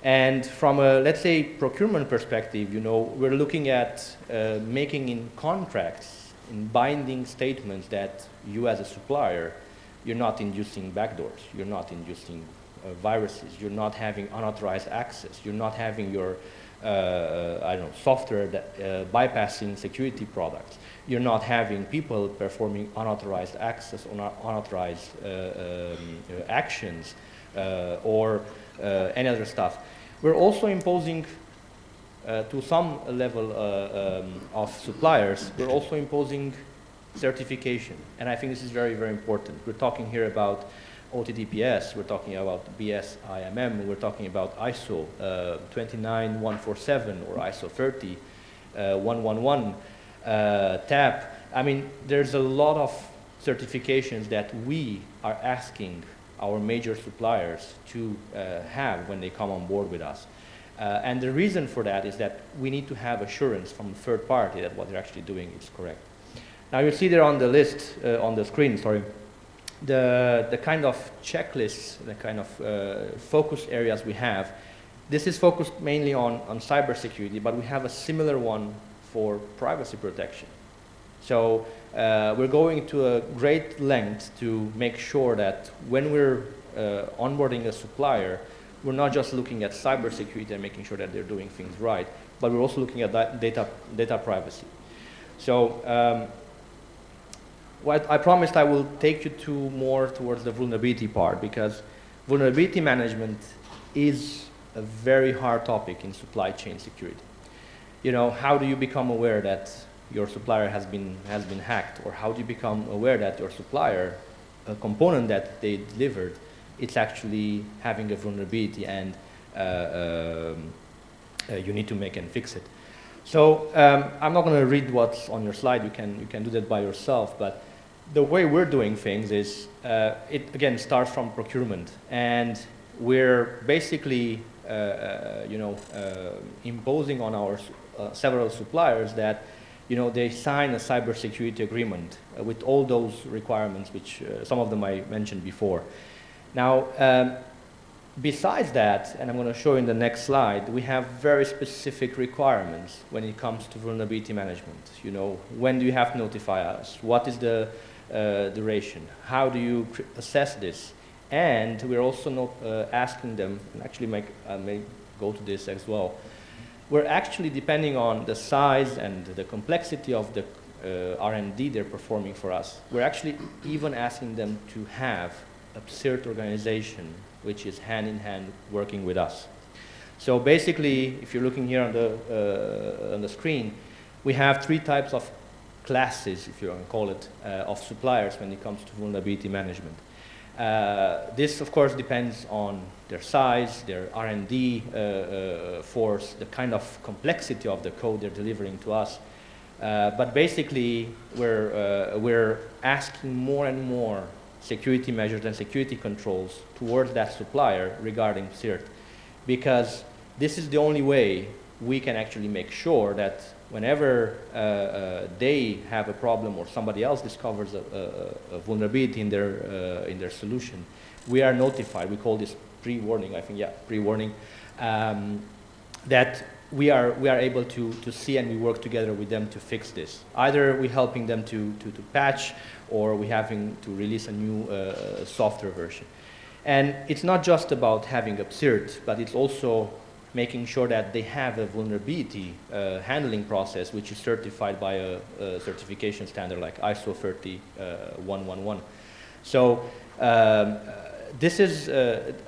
And from a, let's say, procurement perspective, you know, we're looking at making in contracts, in binding statements that you as a supplier, you're not inducing backdoors, you're not inducing viruses, you're not having unauthorized access, you're not having your, I don't know, software that bypassing security products. You're not having people performing unauthorized access or unauthorized actions or any other stuff. We're also imposing, to some level of suppliers, we're also imposing certification. And I think this is very, very important. We're talking here about OTTPS, we're talking about BSIMM, we're talking about ISO 29147 or ISO 30111. TAP. I mean, there's a lot of certifications that we are asking our major suppliers to have when they come on board with us. And the reason for that is that we need to have assurance from a third party that what they're actually doing is correct. Now you see there on the list, on the screen, sorry, the kind of checklists, the kind of focus areas we have. This is focused mainly on cybersecurity, but we have a similar one for privacy protection. So we're going to a great length to make sure that when we're onboarding a supplier, we're not just looking at cybersecurity and making sure that they're doing things right, but we're also looking at data privacy. So what I promised I will take you more towards the vulnerability part, because vulnerability management is a very hard topic in supply chain security. You know, how do you become aware that your supplier has been hacked, or how do you become aware that your supplier, a component that they delivered, it's actually having a vulnerability and you need to make and fix it. So I'm not going to read what's on your slide. You can do that by yourself. But the way we're doing things is it again starts from procurement, and we're basically imposing on our several suppliers that they sign a cybersecurity agreement with all those requirements, which some of them I mentioned before. Now, besides that, and I'm going to show in the next slide, we have very specific requirements when it comes to vulnerability management. When do you have to notify us? What is the duration? How do you assess this? And we're also not asking them, and actually I may go to this as well, we're actually, depending on the size and the complexity of the R&D they're performing for us, we're actually even asking them to have a CERT organization which is hand in hand working with us. So basically, if you're looking here on the screen, we have 3 types of classes, if you want to call it, of suppliers when it comes to vulnerability management. This, of course, depends on their size, their R&D force, the kind of complexity of the code they're delivering to us. But basically, we're asking more and more security measures and security controls towards that supplier regarding CERT, because this is the only way we can actually make sure that whenever they have a problem or somebody else discovers a vulnerability in their solution, we are notified. We call this pre-warning, I think, yeah, pre-warning, that we are able to see, and we work together with them to fix this. Either we're helping them to patch, or we're having to release a new software version. And it's not just about having a CERT, but it's also making sure that they have a vulnerability handling process which is certified by a certification standard like ISO 30111. So this is,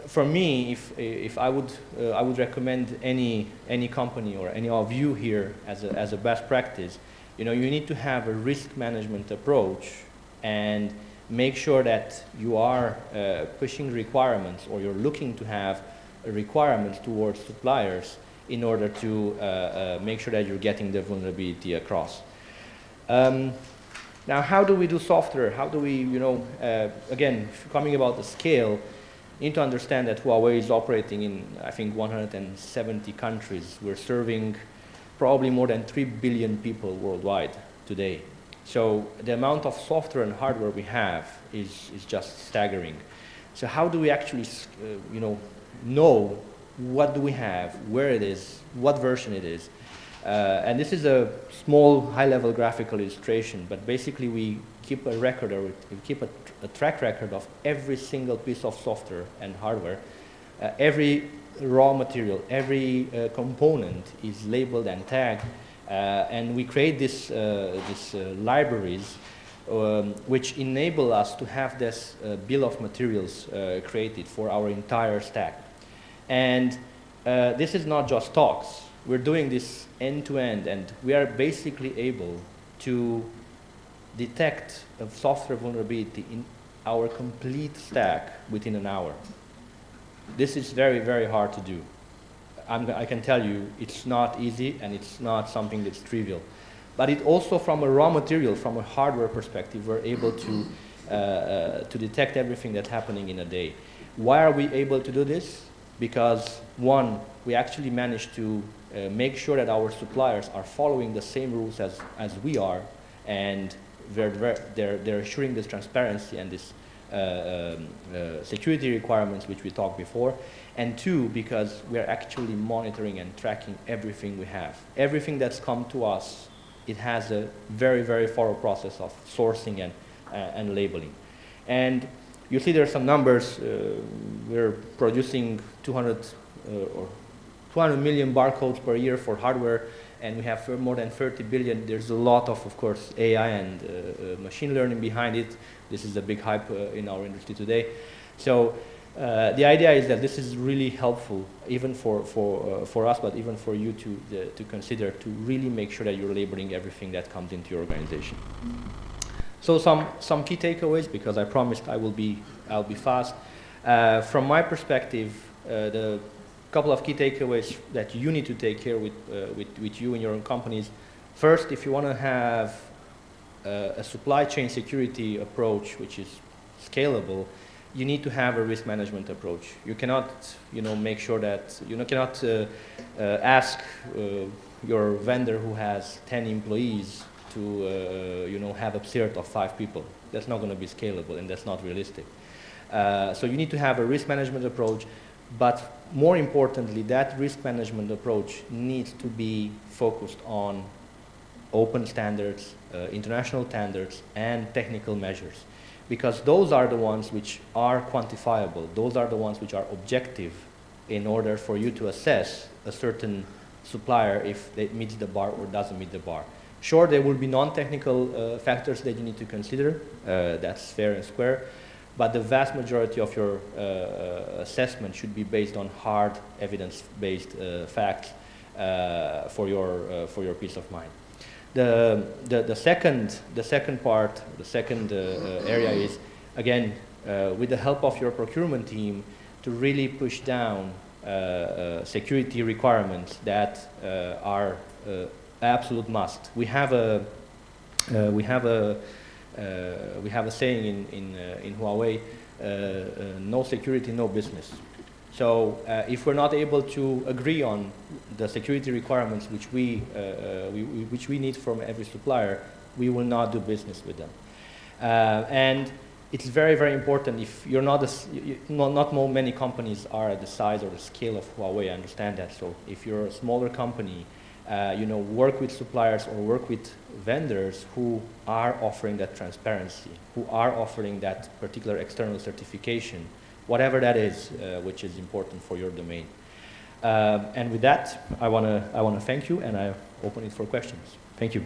for me, if I would recommend any company or any of you here as a best practice, you need to have a risk management approach and make sure that you are pushing requirements, or you're looking to have requirements towards suppliers in order to make sure that you're getting the vulnerability across. Now, how do we do software? How do we, again, coming about the scale, you need to understand that Huawei is operating in, I think, 170 countries. We're serving probably more than 3 billion people worldwide today. So the amount of software and hardware we have is just staggering. So how do we actually, know what do we have, where it is, what version it is? And this is a small, high-level graphical illustration, but basically we keep a record, or we keep a track record of every single piece of software and hardware. Every raw material, every component is labeled and tagged, and we create these libraries which enable us to have this bill of materials created for our entire stack. And this is not just talks. We're doing this end-to-end, and we are basically able to detect a software vulnerability in our complete stack within an hour. This is very, very hard to do. I can tell you it's not easy, and it's not something that's trivial. But it also, from a raw material, from a hardware perspective, we're able to detect everything that's happening in a day. Why are we able to do this? Because, one, we actually managed to make sure that our suppliers are following the same rules as we are, and they're assuring this transparency and this security requirements which we talked before. And two, because we're actually monitoring and tracking everything we have. Everything that's come to us, it has a very, very thorough process of sourcing and labeling. And you see there are some numbers. We're producing 200 million barcodes per year for hardware, and we have more than 30 billion. There's a lot of course, AI and machine learning behind it. This is a big hype in our industry today. So the idea is that this is really helpful, even for us, but even for you to consider, to really make sure that you're labeling everything that comes into your organization. So some key takeaways, because I promised I'll be fast. From my perspective, the couple of key takeaways that you need to take care with you and your own companies. First, if you want to have a supply chain security approach which is scalable, you need to have a risk management approach. You cannot, make sure that cannot ask your vendor who has 10 employees to have a CERT of 5 people. That's not going to be scalable, and that's not realistic. So you need to have a risk management approach, but more importantly, that risk management approach needs to be focused on open standards, international standards, and technical measures. because those are the ones which are quantifiable. Those are the ones which are objective in order for you to assess a certain supplier if it meets the bar or doesn't meet the bar. Sure, there will be non-technical factors that you need to consider. That's fair and square. But the vast majority of your assessment should be based on hard evidence-based facts for your peace of mind. The second part, the second area is, again, with the help of your procurement team, to really push down security requirements that are absolute must. We have a saying in Huawei, no security, no business. So if we're not able to agree on the security requirements which we need from every supplier, we will not do business with them. And it's very, very important. If you're not, not many companies are at the size or the scale of Huawei, I understand that. So if you're a smaller company, work with suppliers or work with vendors who are offering that transparency, who are offering that particular external certification, whatever that is, which is important for your domain. And with that, I want to thank you, and I open it for questions. Thank you.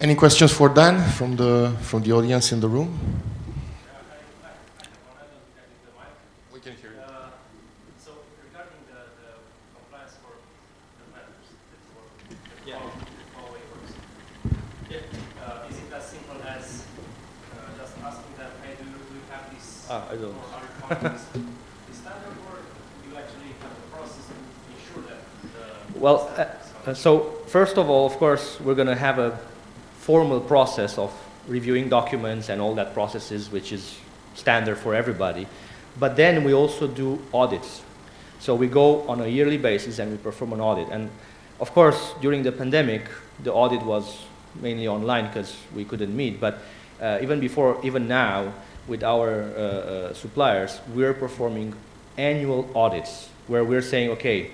Any questions for Dan from the audience in the room? We can hear you. So regarding the compliance for the vendors, Yeah. Huawei works. Is it as simple as just asking them, hey, do you have this? I don't. Or are you following this standard, or do you actually have a process to ensure that the Well, so first of all, of course, we're going to have a formal process of reviewing documents and all that processes, which is standard for everybody. But then we also do audits. So we go on a yearly basis and we perform an audit. And of course, during the pandemic, the audit was mainly online because we couldn't meet. But even now, with our suppliers, we're performing annual audits where we're saying, okay,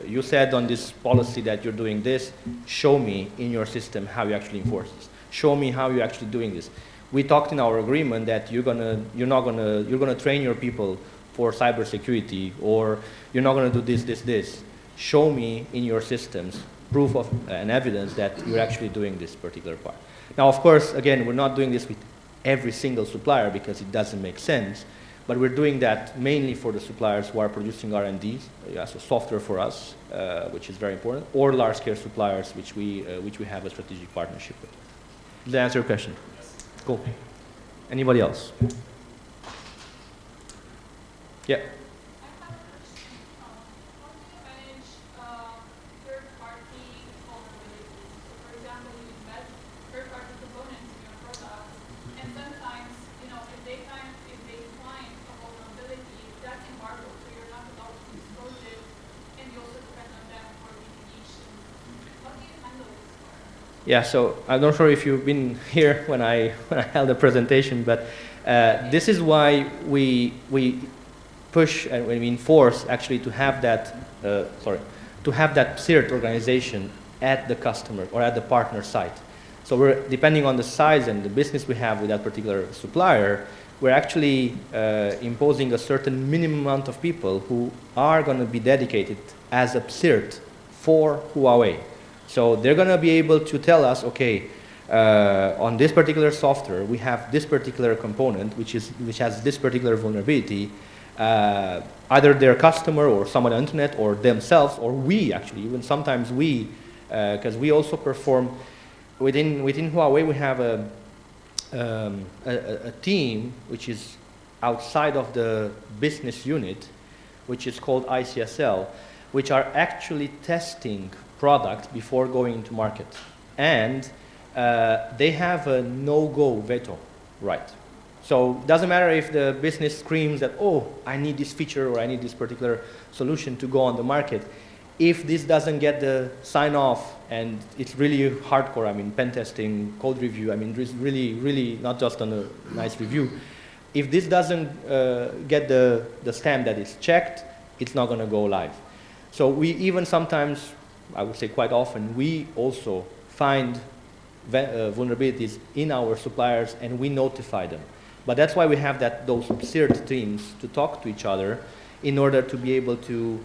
you said on this policy that you're doing this, show me in your system how you actually enforce this. Show me how you're actually doing this. We talked in our agreement that you're gonna train your people for cybersecurity, or you're not gonna do this. Show me in your systems proof of and evidence that you're actually doing this particular part. Now, of course, again, we're not doing this with every single supplier because it doesn't make sense. But we're doing that mainly for the suppliers who are producing R&Ds, so software for us, which is very important, or large-scale suppliers, which we have a strategic partnership with. Does that answer your question? Yes. Cool. Anybody else? Yeah. Yeah, so I'm not sure if you've been here when I held the presentation, but this is why we push and we enforce actually to have that CERT organization at the customer or at the partner site. So we're depending on the size and the business we have with that particular supplier, we're actually imposing a certain minimum amount of people who are going to be dedicated as a CERT for Huawei. So they're going to be able to tell us, okay, on this particular software, we have this particular component, which has this particular vulnerability. Either their customer or someone on the internet or themselves, or we actually, even sometimes we, because we also perform, within Huawei, we have a team which is outside of the business unit, which is called ICSL, which are actually testing product before going into market. And they have a no-go veto right. So it doesn't matter if the business screams that, oh, I need this feature or I need this particular solution to go on the market. If this doesn't get the sign-off, and it's really hardcore, I mean, pen testing, code review, I mean, there's really not just on a nice review. If this doesn't get the stamp that it's checked, it's not going to go live. So we even sometimes I would say quite often, we also find vulnerabilities in our suppliers and we notify them. But that's why we have those CERT teams to talk to each other in order to be able to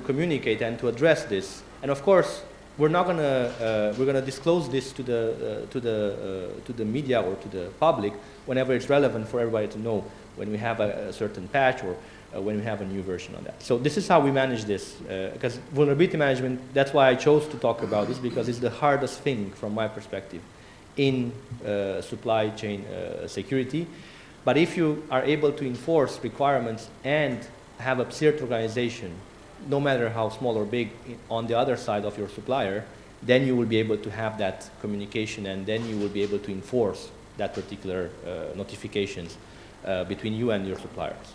communicate and to address this. And of course, we're gonna disclose this to the media or to the public whenever it's relevant for everybody to know, when we have a certain patch or when we have a new version on that. So this is how we manage this, because vulnerability management, that's why I chose to talk about this, because it's the hardest thing from my perspective in supply chain security. But if you are able to enforce requirements and have a CERT organization, no matter how small or big, on the other side of your supplier, then you will be able to have that communication, and then you will be able to enforce that particular notifications between you and your suppliers.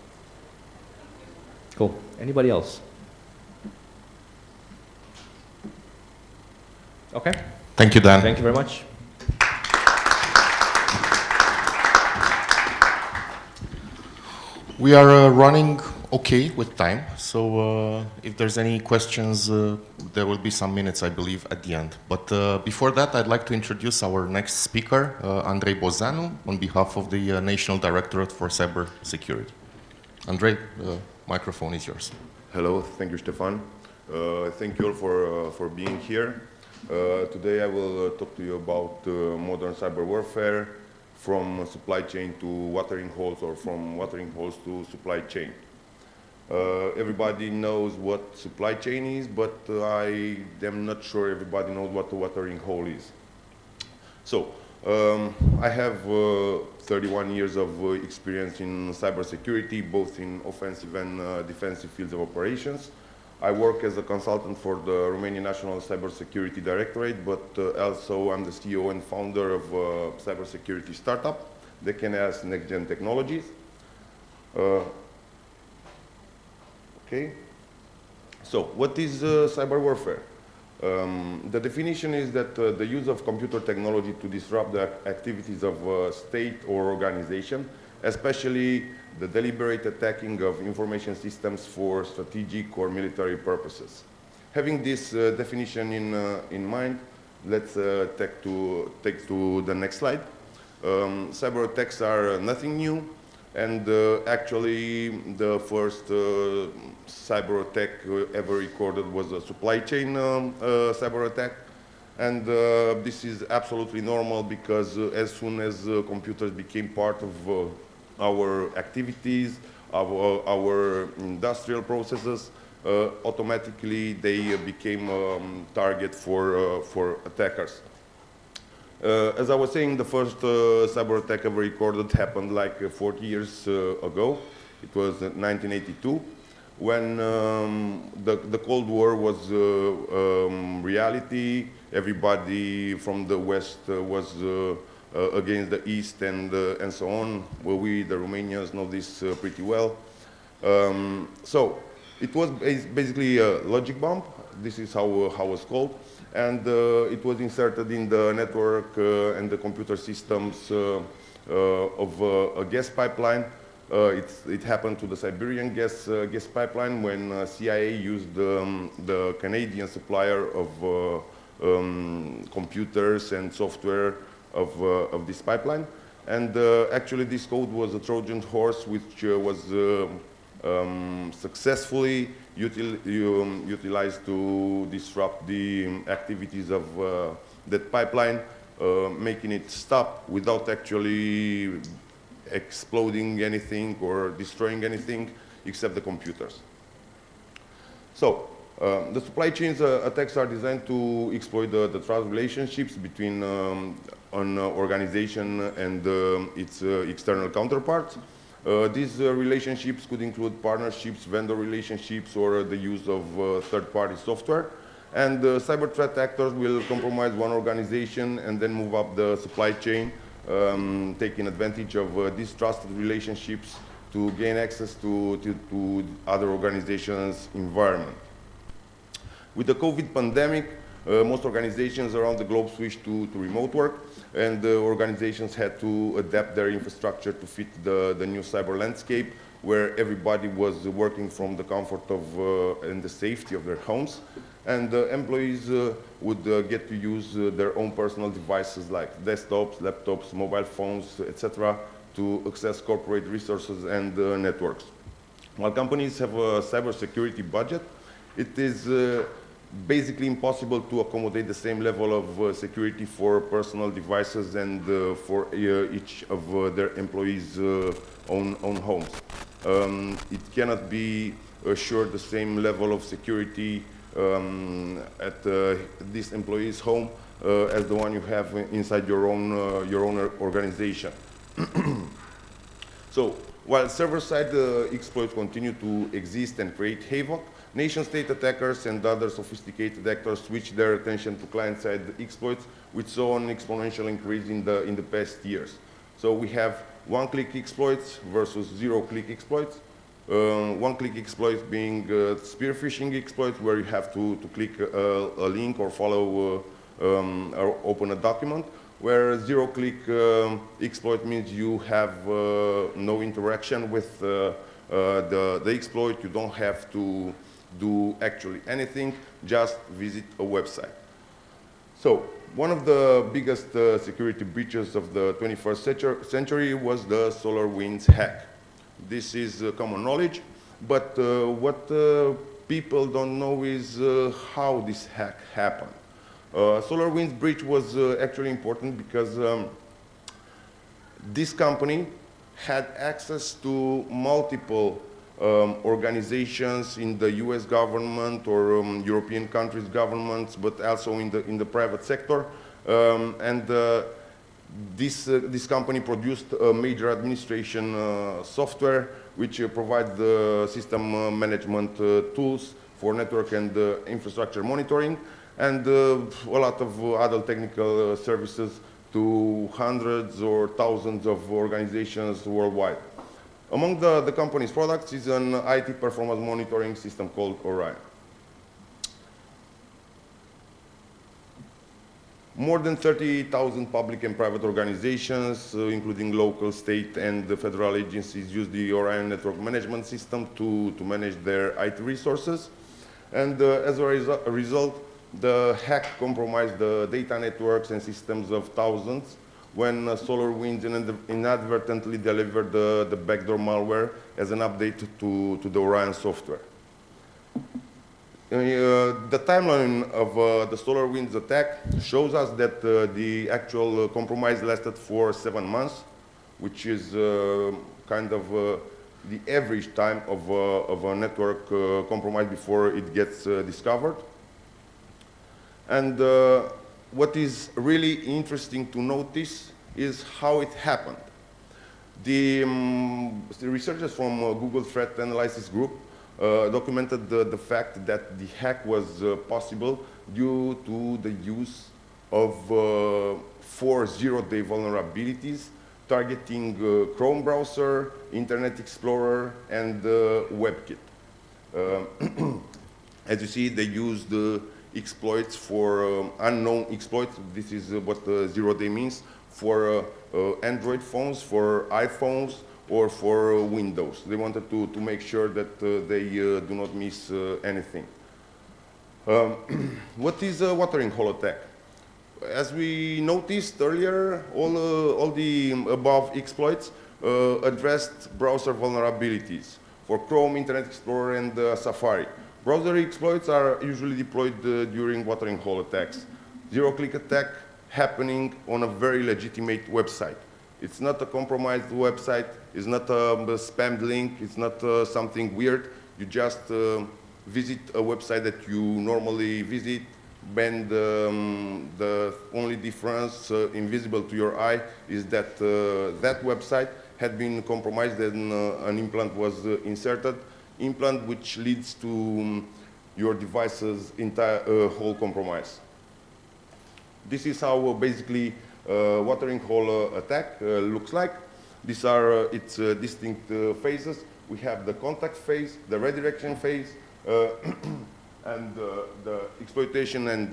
Cool. Anybody else? Okay. Thank you, Dan. Thank you very much. We are running okay with time, so if there's any questions, there will be some minutes, I believe, at the end. But before that, I'd like to introduce our next speaker, Andrei Bozanu, on behalf of the National Directorate for Cyber Security. Andrei, the microphone is yours. Hello, thank you, Stefan. Thank you all for being here. Today I will talk to you about modern cyber warfare, from supply chain to watering holes, or from watering holes to supply chain. Everybody knows what supply chain is, but I am not sure everybody knows what a watering hole is. So, I have 31 years of experience in cybersecurity, both in offensive and defensive fields of operations. I work as a consultant for the Romanian National Cybersecurity Directorate, but also I'm the CEO and founder of a cybersecurity startup, the KNS Next Gen Technologies. Okay. So, what is cyber warfare? The definition is that the use of computer technology to disrupt the activities of a state or organization, especially the deliberate attacking of information systems for strategic or military purposes. Having this definition in mind, let's take to the next slide. Cyber attacks are nothing new, and actually the first cyber attack ever recorded was a supply chain cyber attack. And this is absolutely normal, because as soon as computers became part of our activities, our industrial processes, automatically they became target for attackers. As I was saying, the first cyber attack ever recorded happened like 40 years ago. It was 1982, when the Cold War was reality. Everybody from the West was against the East, and so on. Well, we, the Romanians, know this pretty well. So it was basically a logic bomb. This is how it was called. And it was inserted in the network and the computer systems of a gas pipeline. It happened to the Siberian gas pipeline, when CIA used the Canadian supplier of computers and software of this pipeline. And actually this code was a Trojan horse, which was successfully utilized to disrupt the activities of that pipeline, making it stop without actually exploding anything or destroying anything except the computers. So the supply chain attacks are designed to exploit the trust relationships between an organization and its external counterparts. These relationships could include partnerships, vendor relationships, or the use of third-party software. And cyber threat actors will compromise one organization and then move up the supply chain, taking advantage of these trusted relationships to gain access to other organizations' environment. With the COVID pandemic, most organizations around the globe switched to remote work, and the organizations had to adapt their infrastructure to fit the new cyber landscape, where everybody was working from the comfort of and the safety of their homes. and employees would get to use their own personal devices like desktops, laptops, mobile phones, etc. to access corporate resources and networks. While companies have a cybersecurity budget, it is basically impossible to accommodate the same level of security for personal devices and for each of their employees' own homes. It cannot be assured the same level of security at this employee's home as the one you have inside your own organization. So, while server-side exploits continue to exist and create havoc, nation-state attackers and other sophisticated actors switch their attention to client-side exploits, which saw an exponential increase in the past years. So we have one-click exploits versus zero-click exploits. One-click exploits being spear phishing exploits, where you have to click a link or follow or open a document, where zero-click exploit means you have no interaction with the exploit. You don't have to do actually anything, just visit a website. So one of the biggest security breaches of the 21st century was the SolarWinds hack. This is common knowledge, but what people don't know is how this hack happened. SolarWinds breach was actually important because this company had access to multiple organizations in the US government or European countries' governments, but also in the private sector. This company produced a major administration software which provides the system management tools for network and infrastructure monitoring, and a lot of other technical services to hundreds or thousands of organizations worldwide. Among the company's products is an IT performance monitoring system called Orion. More than 30,000 public and private organizations, including local, state, and the federal agencies, use the Orion network management system to manage their IT resources. And as a result, the hack compromised the data networks and systems of thousands when SolarWinds inadvertently delivered the backdoor malware as an update to the Orion software. The timeline of the SolarWinds attack shows us that the actual compromise lasted for 7 months, which is kind of the average time of a network compromise before it gets discovered. And what is really interesting to notice is how it happened. The researchers from Google Threat Analysis Group documented the fact that the hack was possible due to the use of 4 zero-day vulnerabilities targeting Chrome browser, Internet Explorer, and WebKit. As you see, they used exploits for unknown exploits. This is what zero-day means for Android phones, for iPhones, or for Windows. They wanted to make sure that they do not miss anything. What is a watering hole attack? As we noticed earlier, all the above exploits addressed browser vulnerabilities for Chrome, Internet Explorer, and Safari. Browser exploits are usually deployed during watering hole attacks. Zero-click attack happening on a very legitimate website. It's not a compromised website, it's not a spammed link, it's not something weird. You just visit a website that you normally visit, and the only difference invisible to your eye is that that website had been compromised and an implant was inserted. Implant which leads to your device's entire whole compromise. This is how basically watering hole attack looks like. These are its distinct phases. We have the contact phase, the redirection phase, and the exploitation, and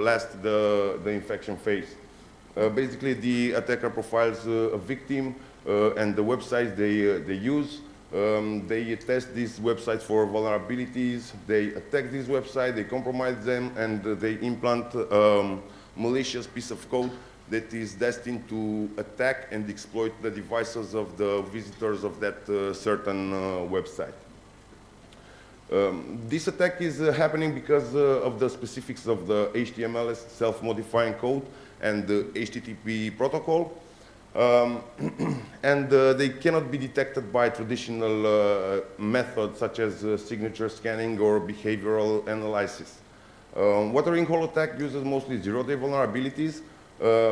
last the infection phase. Basically, the attacker profiles a victim and the websites they use. They test these websites for vulnerabilities, they attack this website, they compromise them, and they implant malicious piece of code that is destined to attack and exploit the devices of the visitors of that certain website. This attack is happening because of the specifics of the HTML self-modifying code and the HTTP protocol. They cannot be detected by traditional methods such as signature scanning or behavioral analysis. Watering hole attack uses mostly zero-day vulnerabilities,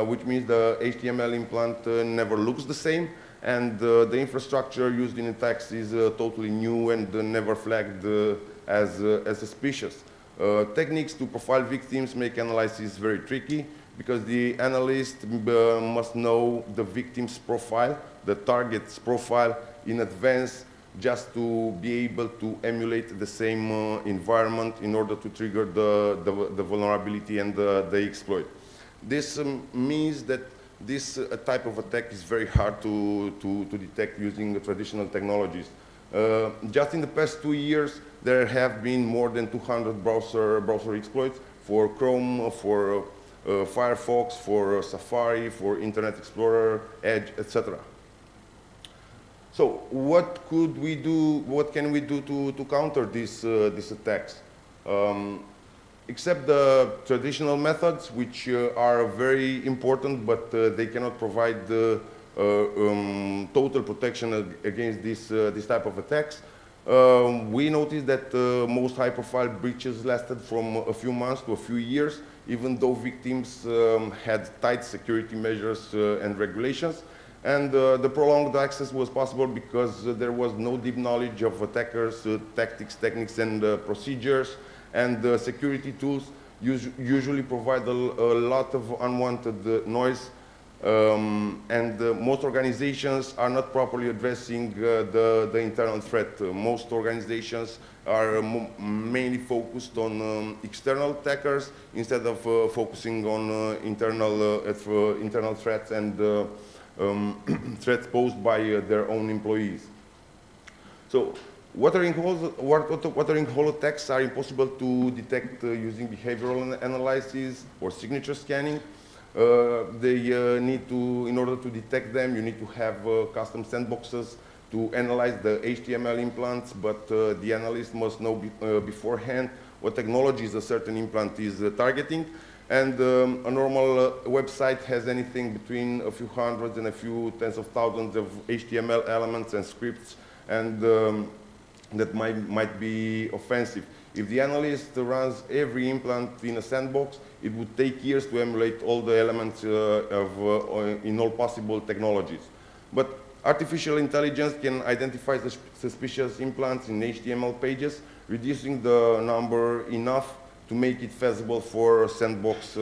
which means the HTML implant never looks the same, and the infrastructure used in attacks is totally new and never flagged as suspicious. Techniques to profile victims make analysis very tricky, because the analyst must know the victim's profile, the target's profile in advance, just to be able to emulate the same environment in order to trigger the vulnerability and the exploit. This means that this type of attack is very hard to detect using the traditional technologies. Just in the past 2 years, there have been more than 200 browser exploits for Chrome, for Firefox, for Safari, for Internet Explorer, Edge, etc. So what could we do, what can we do to counter these attacks? Except the traditional methods, which are very important, but they cannot provide total protection against this type of attacks. We noticed that most high-profile breaches lasted from a few months to a few years, even though victims had tight security measures and regulations. And the prolonged access was possible because there was no deep knowledge of attackers' tactics, techniques, and procedures. And security tools usually provide a lot of unwanted noise. Most organizations are not properly addressing the internal threat. Most organizations are mainly focused on external attackers instead of focusing on internal threats and threats posed by their own employees. So watering hole attacks are impossible to detect using behavioral analysis or signature scanning. In order to detect them, you need to have custom sandboxes to analyze the HTML implants, but the analyst must know beforehand what technologies a certain implant is targeting. And a normal website has anything between a few hundreds and a few tens of thousands of HTML elements and scripts, and that might be offensive. If the analyst runs every implant in a sandbox, it would take years to emulate all the elements in all possible technologies. But artificial intelligence can identify the suspicious implants in HTML pages, reducing the number enough to make it feasible for sandbox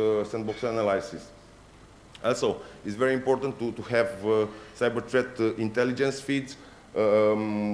analysis. Also, it's very important to have cyber threat intelligence feeds,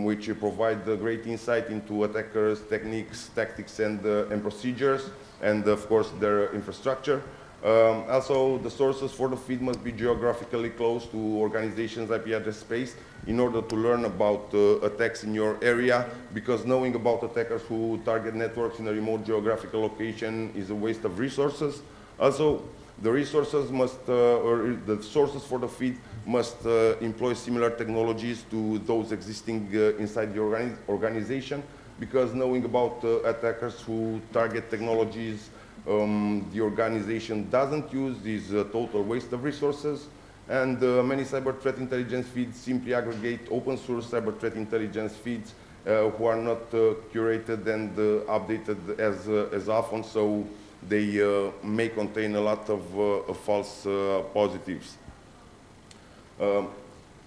which provide great insight into attackers' techniques, tactics, and procedures, and of course their infrastructure. Also, the sources for the feed must be geographically close to organizations' IP address space in order to learn about attacks in your area, because knowing about attackers who target networks in a remote geographical location is a waste of resources. Also, the resources must, or the sources for the feed must employ similar technologies to those existing inside the organization, because knowing about attackers who target technologies the organization doesn't use is a total waste of resources. And many cyber threat intelligence feeds simply aggregate open source cyber threat intelligence feeds who are not curated and updated as often, so they may contain a lot of false positives.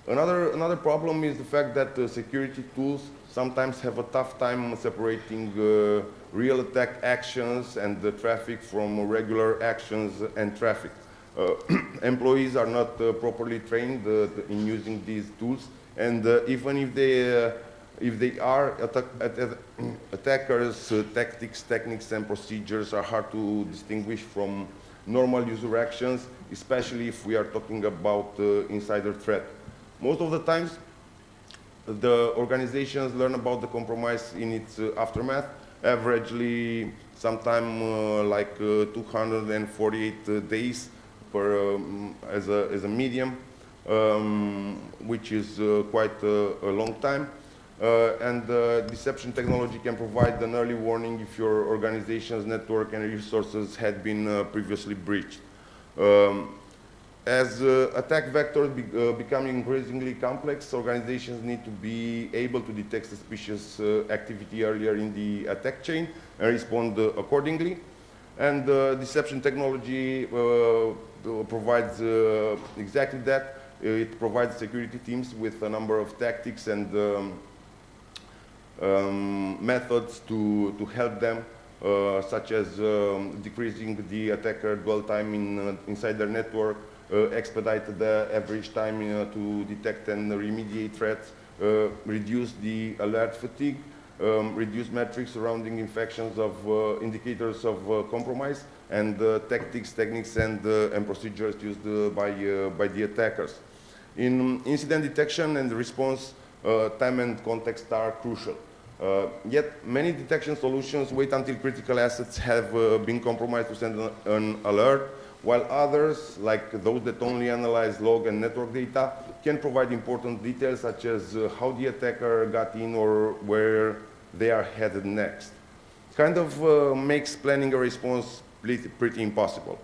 Another problem is the fact that security tools sometimes have a tough time separating real attack actions and the traffic from regular actions and traffic. Employees are not properly trained in using these tools, and even if they are attackers, tactics, techniques, and procedures are hard to distinguish from normal user actions, especially if we are talking about insider threat. Most of the times, the organizations learn about the compromise in its aftermath, averagely sometime like 248 days per, as a medium, which is quite a long time. And deception technology can provide an early warning if your organization's network and resources had been previously breached. As attack vectors become increasingly complex, organizations need to be able to detect suspicious activity earlier in the attack chain and respond accordingly. And deception technology provides exactly that. It provides security teams with a number of tactics and methods to help them, such as decreasing the attacker dwell time inside their network, expedite the average time to detect and remediate threats, reduce the alert fatigue, reduce metrics surrounding infections of indicators of compromise, and tactics, techniques, and procedures used by the attackers. In incident detection and response, time and context are crucial. Yet many detection solutions wait until critical assets have been compromised to send an alert, while others, like those that only analyze log and network data, can provide important details such as how the attacker got in or where they are headed next. Kind of makes planning a response pretty impossible.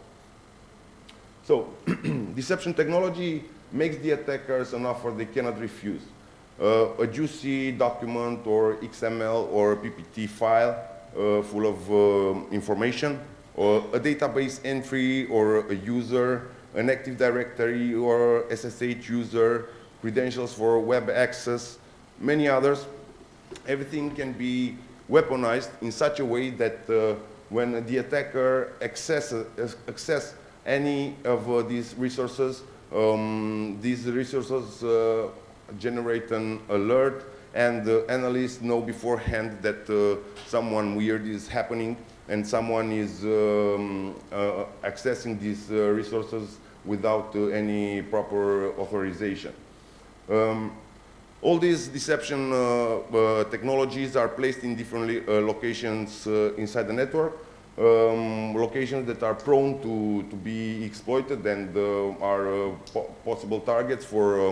So, deception technology makes the attackers an offer they cannot refuse. A juicy document or XML or PPT file full of information, or a database entry or a user, an Active Directory or SSH user, credentials for web access, many others. Everything can be weaponized in such a way that when the attacker access any of these resources generate an alert, and analysts know beforehand that someone weird is happening and someone is accessing these resources without any proper authorization. All these deception technologies are placed in different locations inside the network, locations that are prone to be exploited and are possible targets for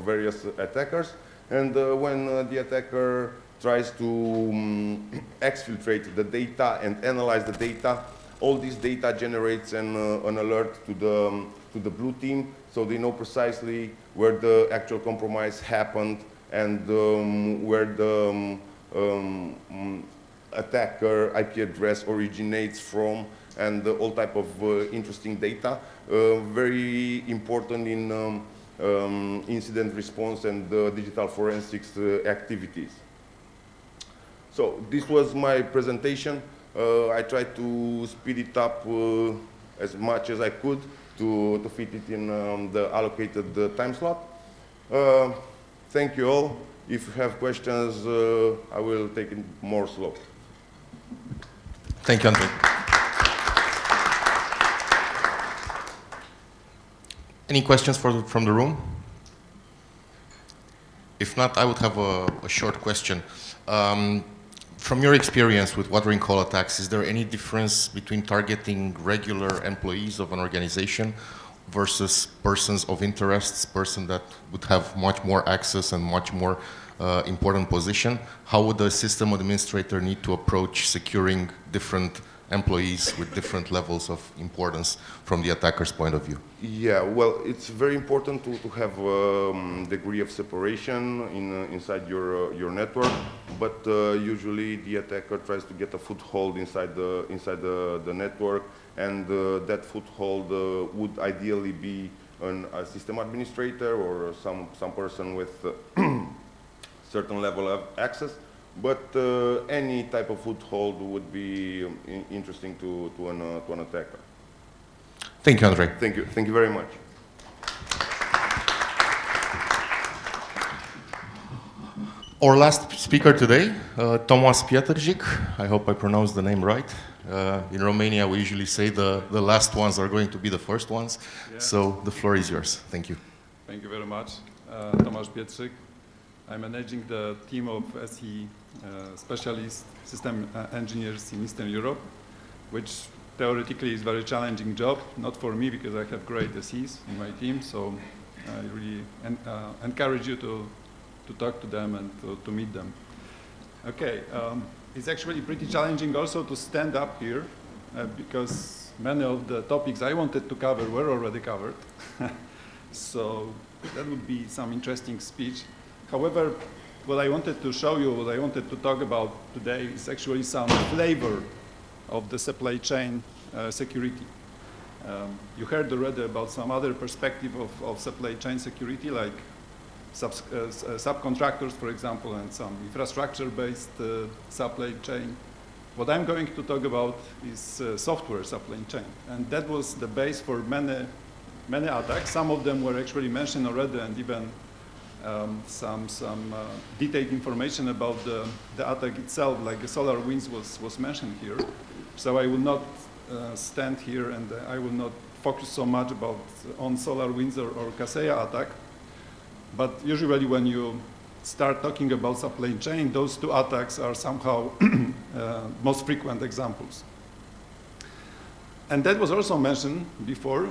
various attackers. And when the attacker tries to exfiltrate the data and analyze the data, all this data generates an alert to the blue team, so they know precisely where the actual compromise happened and where the attacker IP address originates from, and all type of interesting data. Very important in incident response and digital forensics activities. So this was my presentation. I tried to speed it up as much as I could to fit it in the allocated time slot. Thank you all. If you have questions, I will take it more slow. Thank you, Andrei. Any questions from the room? If not, I would have a short question. From your experience with watering hole attacks, is there any difference between targeting regular employees of an organization versus persons of interest, person that would have much more access and much more important position? How would the system administrator need to approach securing different employees with different levels of importance from the attacker's point of view? Yeah, well, it's very important to have a degree of separation inside your network, but usually the attacker tries to get a foothold inside the network, and that foothold would ideally be a system administrator or some person with certain level of access. But any type of foothold would be interesting to an attacker. Thank you, Andrei. Thank you. Thank you very much. Our last speaker today, Tomas Pietrzic. I hope I pronounced the name right. In Romania, we usually say the last ones are going to be the first ones. Yeah. So the floor is yours. Thank you. Thank you very much. Tomas Pietrzic. I'm managing the team of SE specialist system engineers in Eastern Europe, which theoretically is a very challenging job, not for me because I have great SEs in my team, so I really encourage you to talk to them and to meet them. Okay, it's actually pretty challenging also to stand up here because many of the topics I wanted to cover were already covered. So that would be some interesting speech. However, what I wanted to show you, what I wanted to talk about today is actually some flavor of the supply chain security. You heard already about some other perspective of supply chain security, like subcontractors, for example, and some infrastructure-based supply chain. What I'm going to talk about is software supply chain, and that was the base for many attacks. Some of them were actually mentioned already, and even some detailed information about the attack itself, like the SolarWinds was mentioned here. So I will not stand here and I will not focus so much on SolarWinds or Kaseya attack. But usually when you start talking about supply chain, those two attacks are somehow most frequent examples. And that was also mentioned before.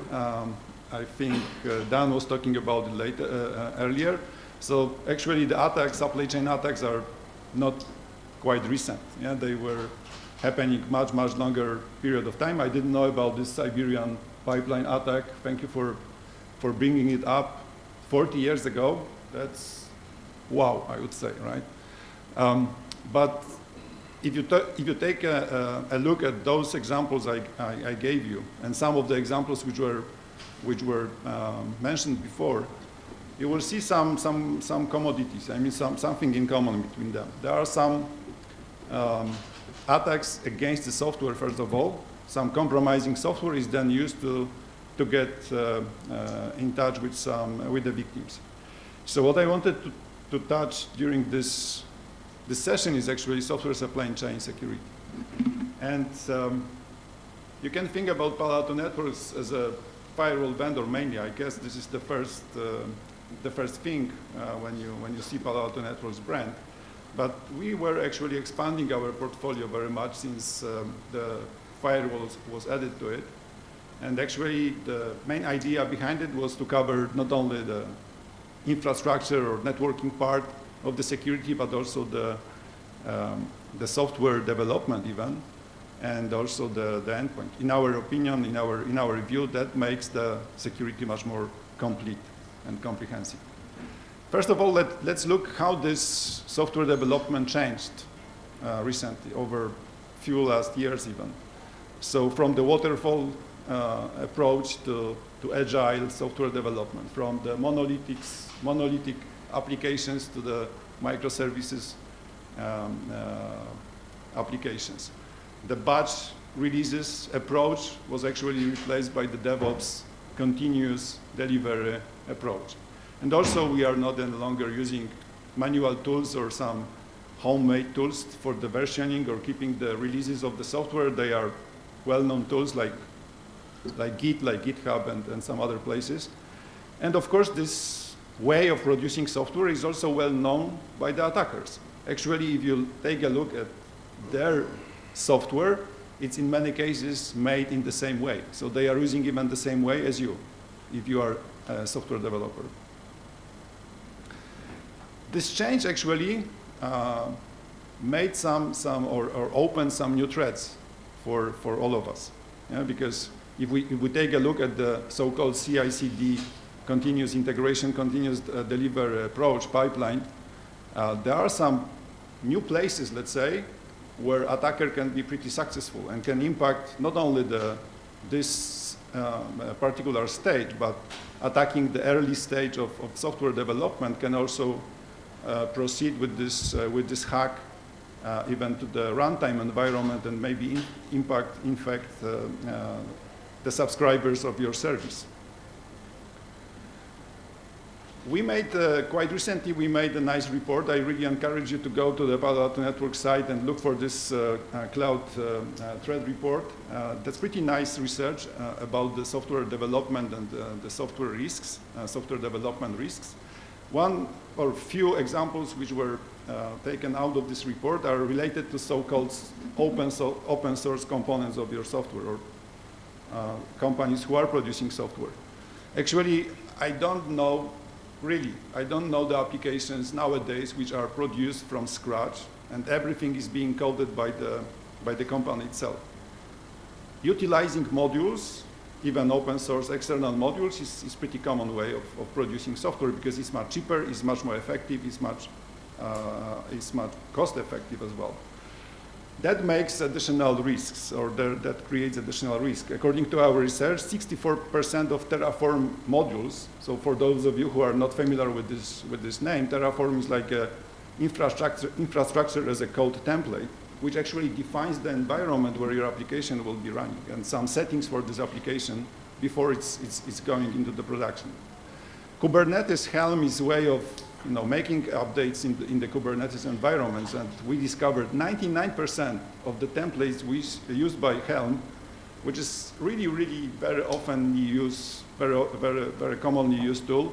I think Dan was talking about it earlier. So actually the attacks, supply chain attacks, are not quite recent. Yeah, they were happening much longer period of time. I didn't know about this Siberian pipeline attack. Thank you for bringing it up 40 years ago. That's wow, I would say, right? But if you take a look at those examples I gave you, and some of the examples which were mentioned before, you will see some commodities. I mean, something in common between them. There are some attacks against the software, first of all. Some compromising software is then used to get in touch with the victims. So what I wanted to touch during this session is actually software supply chain security. And you can think about Palo Alto Networks as a firewall vendor mainly. I guess this is the first thing when you see Palo Alto Networks brand. But we were actually expanding our portfolio very much since the firewall was added to it. And actually, the main idea behind it was to cover not only the infrastructure or networking part of the security, but also the software development even, and also the endpoint. In our opinion, in our review, that makes the security much more complete and comprehensive. First of all, let's look how this software development changed recently, over few last years even. So from the waterfall approach to agile software development, from the monolithic applications to the microservices applications. The batch releases approach was actually replaced by the DevOps continuous delivery approach. And also we are no longer using manual tools or some homemade tools for the versioning or keeping the releases of the software. They are well-known tools like Git, like GitHub, and some other places. And of course, this way of producing software is also well known by the attackers. Actually, if you take a look at their software, it's in many cases made in the same way. So they are using even the same way as you, if you are a software developer. This change actually made or opened some new threats for all of us. Yeah, because if we take a look at the so-called CI/CD, continuous integration, continuous delivery approach pipeline, there are some new places, let's say, where attacker can be pretty successful and can impact not only this particular stage, but attacking the early stage of software development can also proceed with this hack even to the runtime environment and maybe infect the subscribers of your service. We made, quite recently, we made a nice report. I really encourage you to go to the Palo Alto Networks site and look for this cloud threat report. That's pretty nice research about the software development and the software risks, software development risks. One or few examples which were taken out of this report are related to so-called open source components of your software, or companies who are producing software. Actually, I don't know the applications nowadays which are produced from scratch and everything is being coded by the company itself. Utilizing modules, even open source external modules, is pretty common way of producing software because it's much cheaper, it's much more effective, it's much cost effective as well. That makes additional risks, or that creates additional risk. According to our research, 64% of Terraform modules, so for those of you who are not familiar with this name, Terraform is like a infrastructure as a code template, which actually defines the environment where your application will be running and some settings for this application before it's going into the production. Kubernetes Helm is a way of making updates in the Kubernetes environments, and we discovered 99% of the templates used by Helm, which is really very often used, very commonly used tool.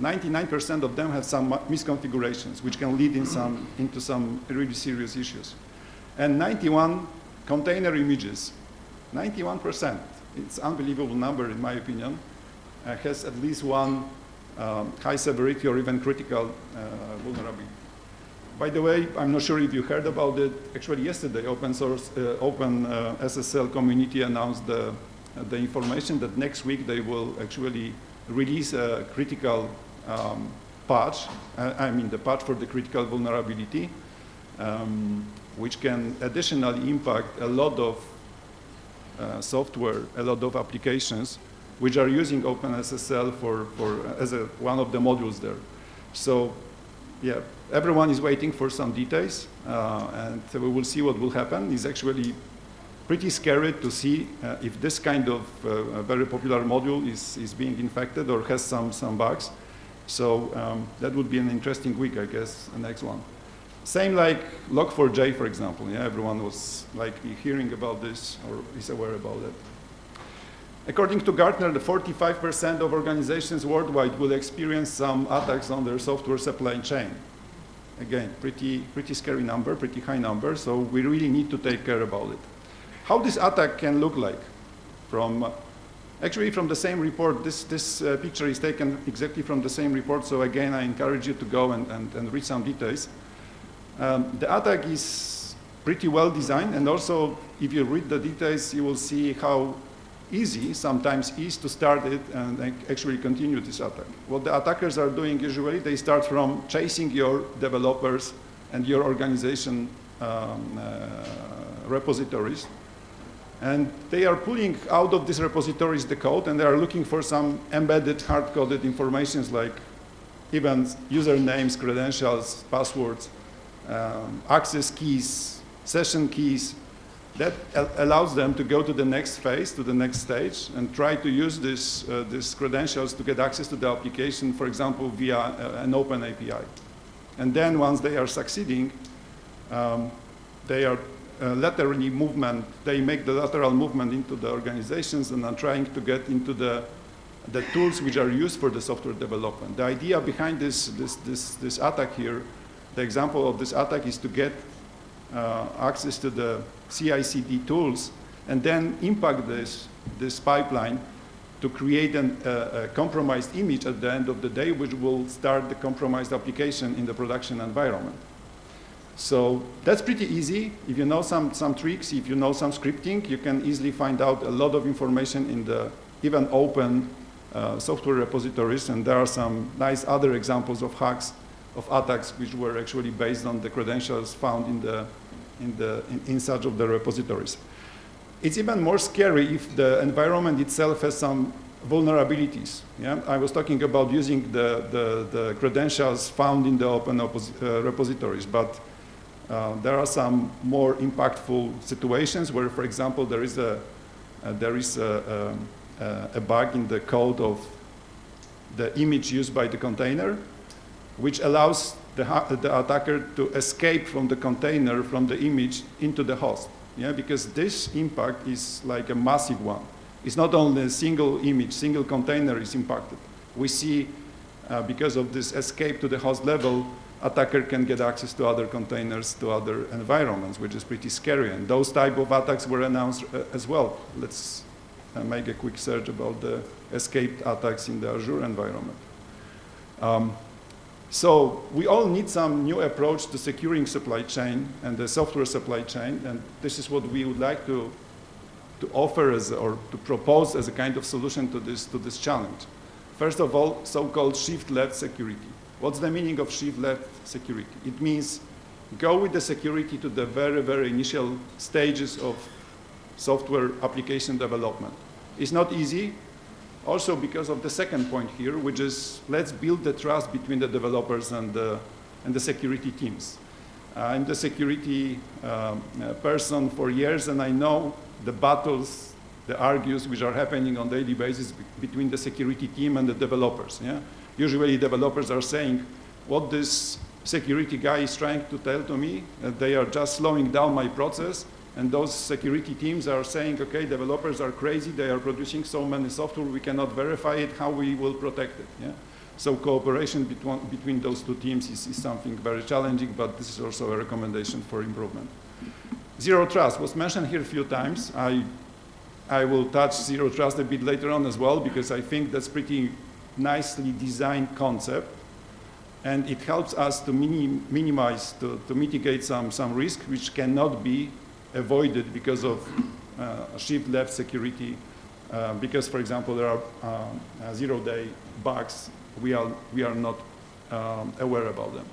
99% of them have some misconfigurations, which can lead into some really serious issues. And 91 container images, 91%, it's an unbelievable number in my opinion, has at least one high severity or even critical vulnerability. By the way, I'm not sure if you heard about it. Actually, yesterday, OpenSSL community announced the information that next week they will actually release a critical patch. The patch for the critical vulnerability, which can additionally impact a lot of software, a lot of applications, which are using OpenSSL as one of the modules there. So, yeah, everyone is waiting for some details, and we will see what will happen. It's actually pretty scary to see if this kind of very popular module is being infected or has some bugs. So that would be an interesting week, I guess, the next one. Same like Log4j, for example. Yeah, everyone was likely hearing about this or is aware about it. According to Gartner, the 45% of organizations worldwide will experience some attacks on their software supply chain. Again, pretty scary number, pretty high number, so we really need to take care about it. How this attack can look like? Actually, from the same report, this picture is taken exactly from the same report, so again, I encourage you to go and read some details. The attack is pretty well designed, and also, if you read the details, you will see how easy sometimes is to start it and actually continue this attack. What the attackers are doing usually, they start from chasing your developers and your organization repositories, and they are pulling out of these repositories the code, and they are looking for some embedded hard-coded informations like even usernames, credentials, passwords, access keys, session keys. That allows them to go to the next phase, to the next stage, and try to use these credentials to get access to the application, for example, via an open API. And then once they are succeeding, they are they make the lateral movement into the organizations and are trying to get into the tools which are used for the software development. The idea behind this attack here, the example of this attack is to get access to the CI/CD tools and then impact this pipeline to create a compromised image at the end of the day, which will start the compromised application in the production environment. So that's pretty easy. If you know some tricks, if you know some scripting, you can easily find out a lot of information in the even open software repositories, and there are some nice other examples of hacks, of attacks which were actually based on the credentials found in such of the repositories. It's even more scary if the environment itself has some vulnerabilities. Yeah? I was talking about using the credentials found in the open repositories, but there are some more impactful situations where, for example, there is a bug in the code of the image used by the container, which allows the attacker to escape from the container, from the image, into the host. Yeah, because this impact is like a massive one. It's not only a single image, single container is impacted. We see because of this escape to the host level, attacker can get access to other containers, to other environments, which is pretty scary. And those type of attacks were announced as well. Let's make a quick search about the escaped attacks in the Azure environment. So we all need some new approach to securing supply chain and the software supply chain, and this is what we would like to offer or to propose as a kind of solution to this challenge. First of all, so-called shift-left security. What's the meaning of shift-left security? It means go with the security to the very, very initial stages of software application development. It's not easy, also because of the second point here, which is let's build the trust between the developers and the security teams. I'm the security person for years, and I know the battles, the argues which are happening on a daily basis between the security team and the developers. Yeah? Usually developers are saying, what this security guy is trying to tell to me, they are just slowing down my process, and those security teams are saying, okay, developers are crazy, they are producing so many software, we cannot verify it, how we will protect it. Yeah? So cooperation between those two teams is something very challenging, but this is also a recommendation for improvement. Zero trust was mentioned here a few times. I will touch zero trust a bit later on as well, because I think that's pretty nicely designed concept, and it helps us to minimize, to mitigate some risk which cannot be avoided because of shift-left security, because, for example, there are zero-day bugs, we are not aware about them.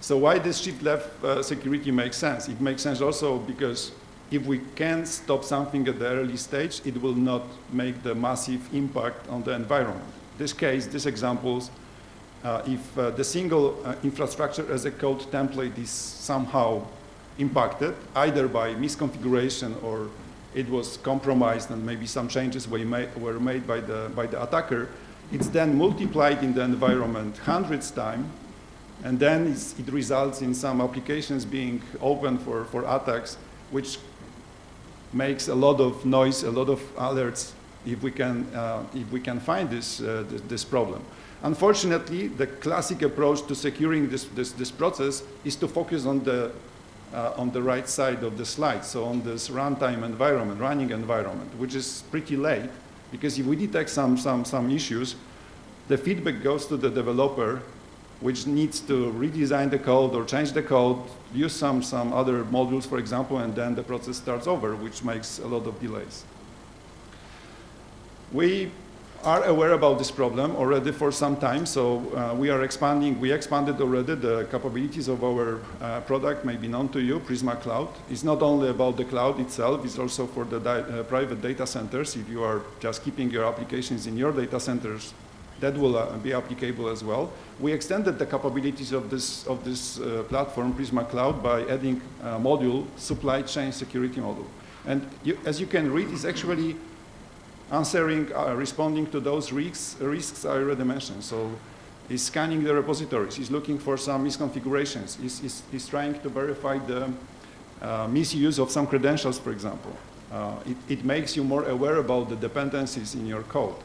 So why this shift-left security makes sense? It makes sense also because if we can stop something at the early stage, it will not make the massive impact on the environment. This case, these examples, if the single infrastructure as a code template is somehow impacted, either by misconfiguration or it was compromised and maybe some changes were made by the attacker, it's then multiplied in the environment hundreds times, and then it results in some applications being open for attacks, which makes a lot of noise, a lot of alerts if we can find this problem. Unfortunately, the classic approach to securing this process is to focus on the right side of the slide, so on this runtime environment, running environment, which is pretty late, because if we detect some issues, the feedback goes to the developer, which needs to redesign the code or change the code, use some other modules, for example, and then the process starts over, which makes a lot of delays. We are aware about this problem already for some time, so we are expanding. We expanded already the capabilities of our product, maybe known to you, Prisma Cloud. It's not only about the cloud itself, it's also for the private data centers. If you are just keeping your applications in your data centers, that will be applicable as well. We extended the capabilities of this platform, Prisma Cloud, by adding a module, supply chain security module. And as you can read, it's actually answering, responding to those risks I already mentioned. So it's scanning the repositories, it's looking for some misconfigurations, it's trying to verify the misuse of some credentials, for example. It makes you more aware about the dependencies in your code.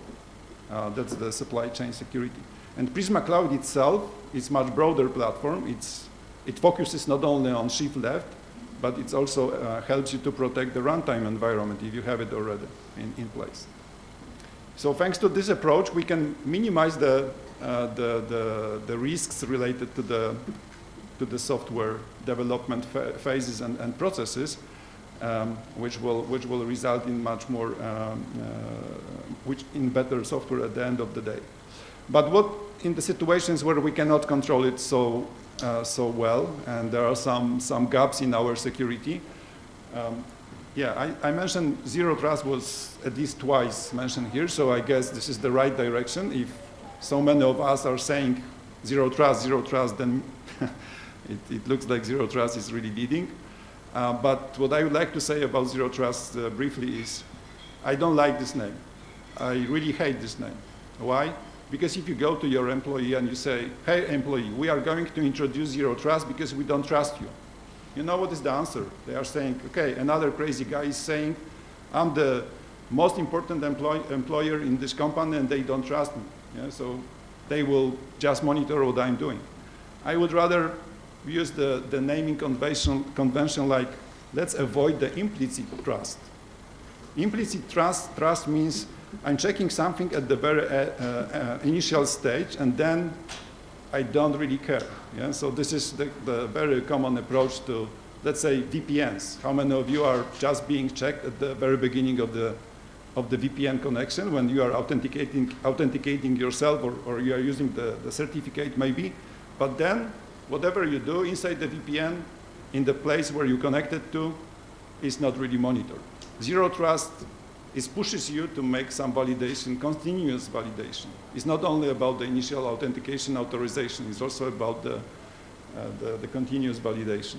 That's the supply chain security. And Prisma Cloud itself is much broader platform. It focuses not only on shift left, but it also helps you to protect the runtime environment if you have it already in place. So thanks to this approach, we can minimize the risks related to the software development phases and processes, which will result in much more, in better software at the end of the day. But what in the situations where we cannot control it so well, and there are some gaps in our security. Yeah, I mentioned zero trust was at least twice mentioned here, so I guess this is the right direction. If so many of us are saying zero trust, then it looks like zero trust is really leading. But what I would like to say about zero trust briefly is, I don't like this name. I really hate this name. Why? Because if you go to your employee and you say, hey employee, we are going to introduce zero trust because we don't trust you. You know what is the answer? They are saying, okay, another crazy guy is saying, I'm the most important employer in this company and they don't trust me. Yeah, so they will just monitor what I'm doing. I would rather use the naming convention like, let's avoid the implicit trust. Implicit trust means I'm checking something at the very initial stage, and then I don't really care. Yeah? So this is the very common approach to, let's say, VPNs. How many of you are just being checked at the very beginning of the VPN connection when you are authenticating yourself, or you are using the certificate maybe? But then, whatever you do inside the VPN, in the place where you connected to, is not really monitored. Zero trust pushes you to make some validation, continuous validation. It's not only about the initial authentication authorization, it's also about the continuous validation.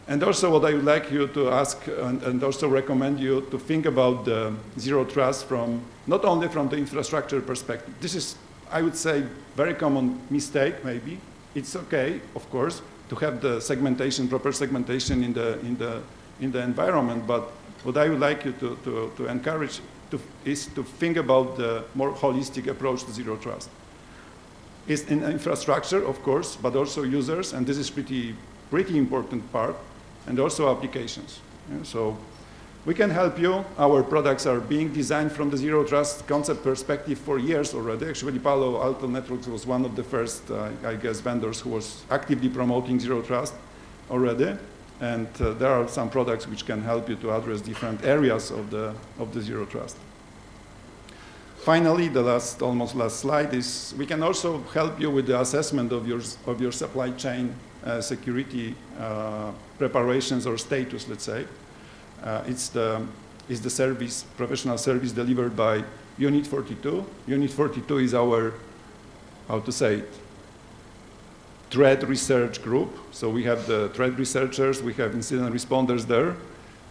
And also what I would like you to ask and also recommend you to think about the zero trust from, not only from the infrastructure perspective. This is, I would say, very common mistake maybe. It's okay, of course, to have the segmentation, proper segmentation in the environment, but what I would like you to encourage is to think about the more holistic approach to zero trust. It's in infrastructure, of course, but also users, and this is pretty important part, and also applications. Yeah, so we can help you. Our products are being designed from the zero trust concept perspective for years already. Actually, Palo Alto Networks was one of the first, I guess, vendors who was actively promoting zero trust already. And there are some products which can help you to address different areas of the zero trust. Finally, the almost last slide is we can also help you with the assessment of your supply chain security preparations or status, let's say. It's the service, professional service delivered by Unit 42. Unit 42 is our, how to say it, threat research group. So we have the threat researchers, we have incident responders there,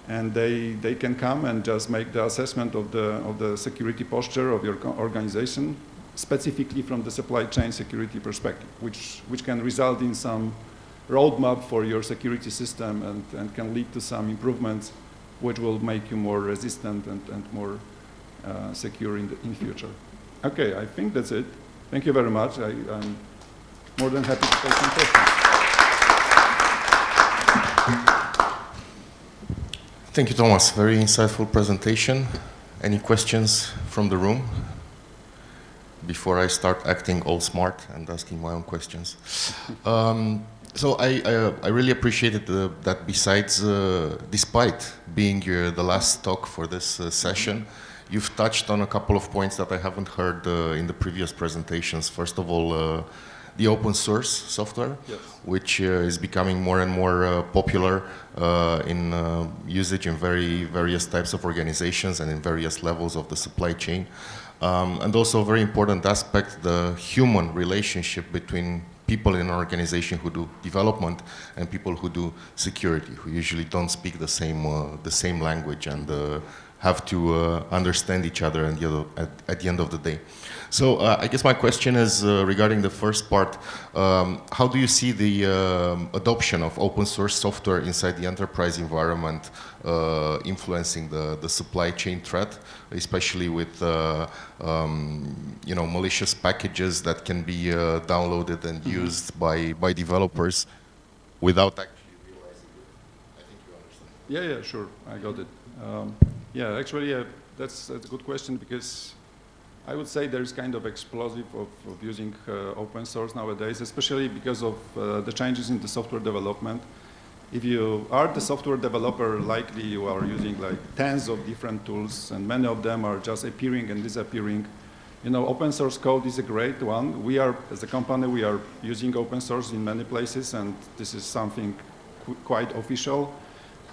and they can come and just make the assessment of the security posture of your organization, specifically from the supply chain security perspective, which can result in some roadmap for your security system and can lead to some improvements which will make you more resistant and more secure in the future. Okay, I think that's it. Thank you very much. I'm more than happy to take some questions. Thank you, Thomas. Very insightful presentation. Any questions from the room before I start acting all smart and asking my own questions? So I really appreciated that besides, despite being the last talk for this session, you've touched on a couple of points that I haven't heard in the previous presentations. First of all, the open source software, yes, which is becoming more and more popular in usage in various types of organizations and in various levels of the supply chain. And also a very important aspect, the human relationship between people in an organization who do development and people who do security, who usually don't speak the same language and have to understand each other at the end of the day. So I guess my question is regarding the first part. How do you see the adoption of open source software inside the enterprise environment influencing the supply chain threat, especially with malicious packages that can be downloaded and used by developers without actually realizing it? I think you understand. Yeah, sure, I got it. Yeah, actually, that's a good question, because I would say there is kind of explosive of using open source nowadays, especially because of the changes in the software development. If you are the software developer, likely you are using like tens of different tools, and many of them are just appearing and disappearing. You know, open source code is a great one. We are, as a company, we are using open source in many places, and this is something quite official.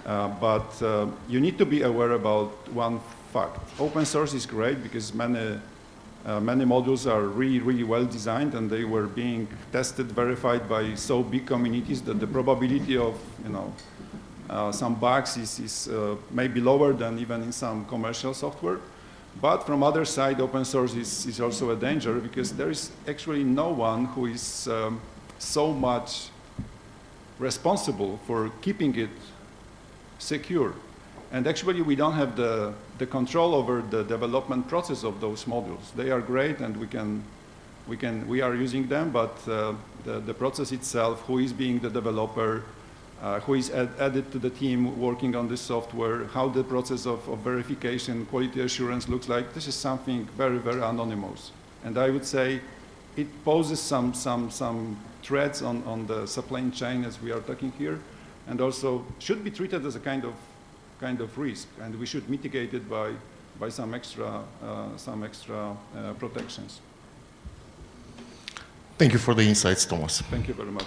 But you need to be aware about one fact. Open source is great because many modules are really well designed, and they were being tested, verified by so big communities that the probability of some bugs is maybe lower than even in some commercial software. But from other side, open source is also a danger, because there is actually no one who is so much responsible for keeping it secure. And actually, we don't have the control over the development process of those modules. They are great, and we can we are using them, but the process itself, who is being the developer, who is added to the team working on this software, how the process of verification, quality assurance looks like, this is something very, very anonymous. And I would say it poses some threats on the supply chain as we are talking here, and also should be treated as a kind of risk, and we should mitigate it by some extra protections. Thank you for the insights, Thomas. Thank you very much.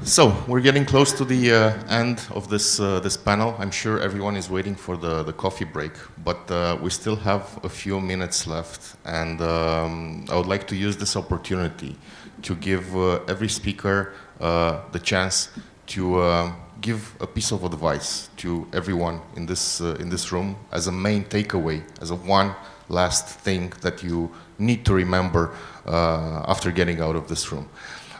So we're getting close to the end of this panel. I'm sure everyone is waiting for the coffee break, but we still have a few minutes left, and I would like to use this opportunity to give every speaker the chance to give a piece of advice to everyone in this room as a main takeaway, as a one last thing that you need to remember after getting out of this room.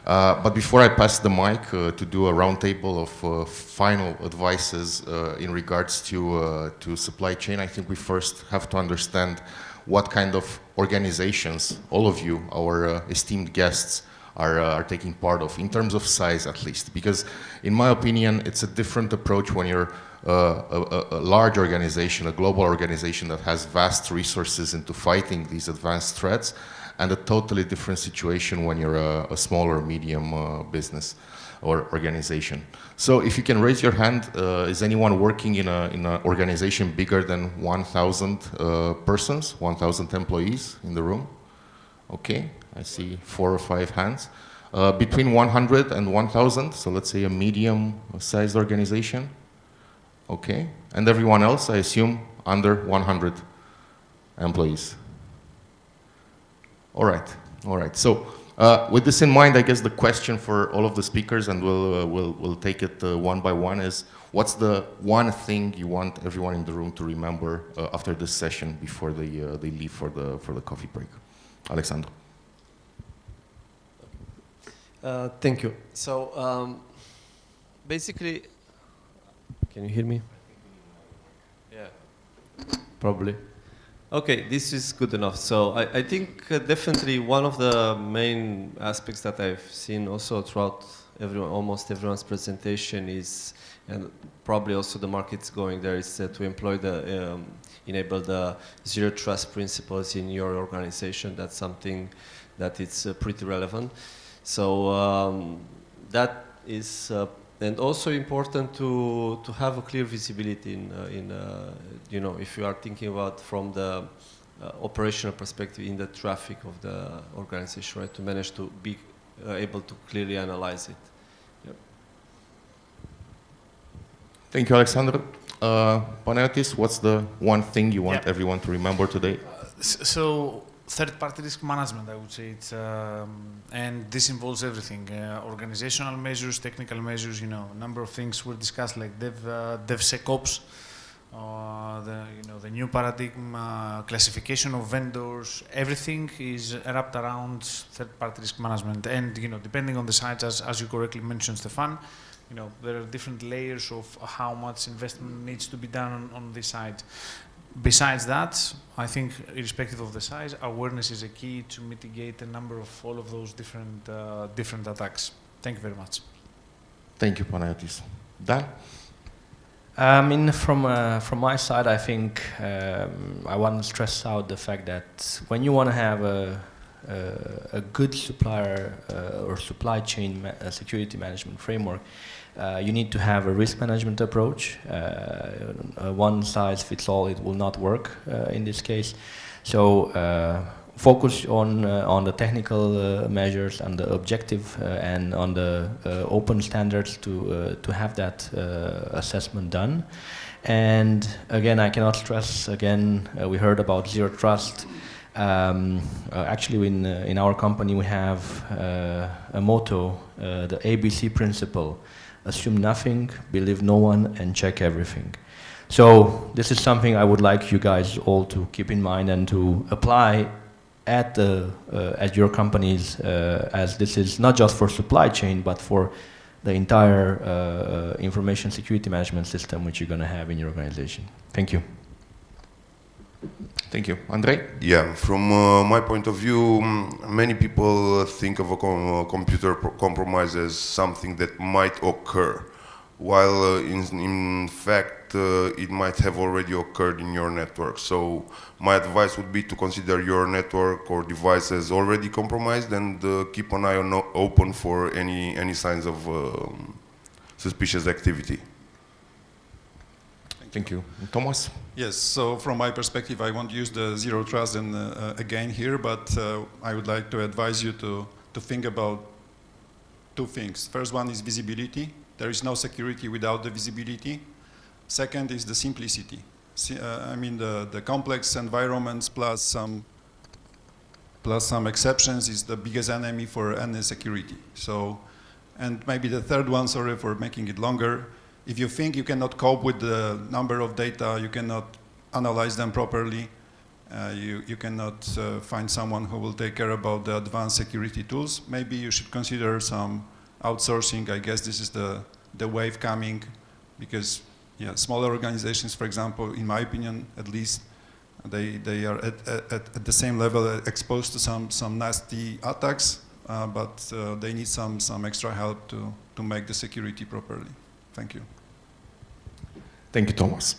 But before I pass the mic to do a roundtable of final advices in regards to supply chain, I think we first have to understand what kind of organizations all of you, our esteemed guests, are taking part of, in terms of size at least. Because in my opinion, it's a different approach when you're a large organization, a global organization that has vast resources into fighting these advanced threats, and a totally different situation when you're a small or medium business or organization. So if you can raise your hand, is anyone working in an organization bigger than 1,000 persons, 1,000 employees in the room? Okay, I see 4 or 5 hands. Between 100 and 1,000, so let's say a medium-sized organization. Okay, and everyone else, I assume, under 100 employees. All right. So with this in mind, I guess the question for all of the speakers, and we'll take it one by one, is what's the one thing you want everyone in the room to remember after this session before they leave for the coffee break? Alexandru. Thank you. So basically, can you hear me? Yeah, probably. Okay, this is good enough. So I think definitely one of the main aspects that I've seen also throughout almost everyone's presentation is, and probably also the market's going there, is to employ enable the zero trust principles in your organization. That's something that is pretty relevant. So that is, and also important to have a clear visibility in you know, if you are thinking about from the operational perspective in the traffic of the organization, right, to manage to be able to clearly analyze it. Yep. Thank you, Alexandru. Panayotis, what's the one thing you want everyone to remember today? So third-party risk management, I would say, it's, and this involves everything: organizational measures, technical measures. You know, a number of things were discussed, like DevSecOps, the new paradigm, classification of vendors. Everything is wrapped around third-party risk management, and you know, depending on the sites, as you correctly mentioned, Stefan, you know, there are different layers of how much investment needs to be done on this side. Besides that, I think, irrespective of the size, awareness is a key to mitigate a number of all of those different attacks. Thank you very much. Thank you, Panayotis. Dan? From my side, I think I want to stress out the fact that when you want to have a good supplier or supply chain security management framework, you need to have a risk management approach. One size fits all, it will not work in this case. So focus on the technical measures and the objective and on the open standards to have that assessment done. And again, I cannot stress again, we heard about zero trust. Actually, in our company, we have a motto, the ABC principle: assume nothing, believe no one, and check everything. So this is something I would like you guys all to keep in mind and to apply at your companies, as this is not just for supply chain, but for the entire information security management system which you're going to have in your organization. Thank you. Thank you. Andrei? Yeah, from my point of view, many people think of a computer compromise as something that might occur, while in fact it might have already occurred in your network. So my advice would be to consider your network or device as already compromised and keep an eye open for any signs of suspicious activity. Thank you. Thomas? Yes, so from my perspective, I won't use the zero trust again here, but I would like to advise you to think about two things. First one is visibility. There is no security without the visibility. Second is the simplicity. I mean, the complex environments plus some exceptions is the biggest enemy for any security. So, and maybe the third one, sorry for making it longer, if you think you cannot cope with the number of data, you cannot analyze them properly, you cannot find someone who will take care about the advanced security tools, maybe you should consider some outsourcing. I guess this is the wave coming, because yeah, smaller organizations, for example, in my opinion at least, they are at the same level exposed to some nasty attacks, but they need some extra help to make the security properly. Thank you. Thank you, Thomas.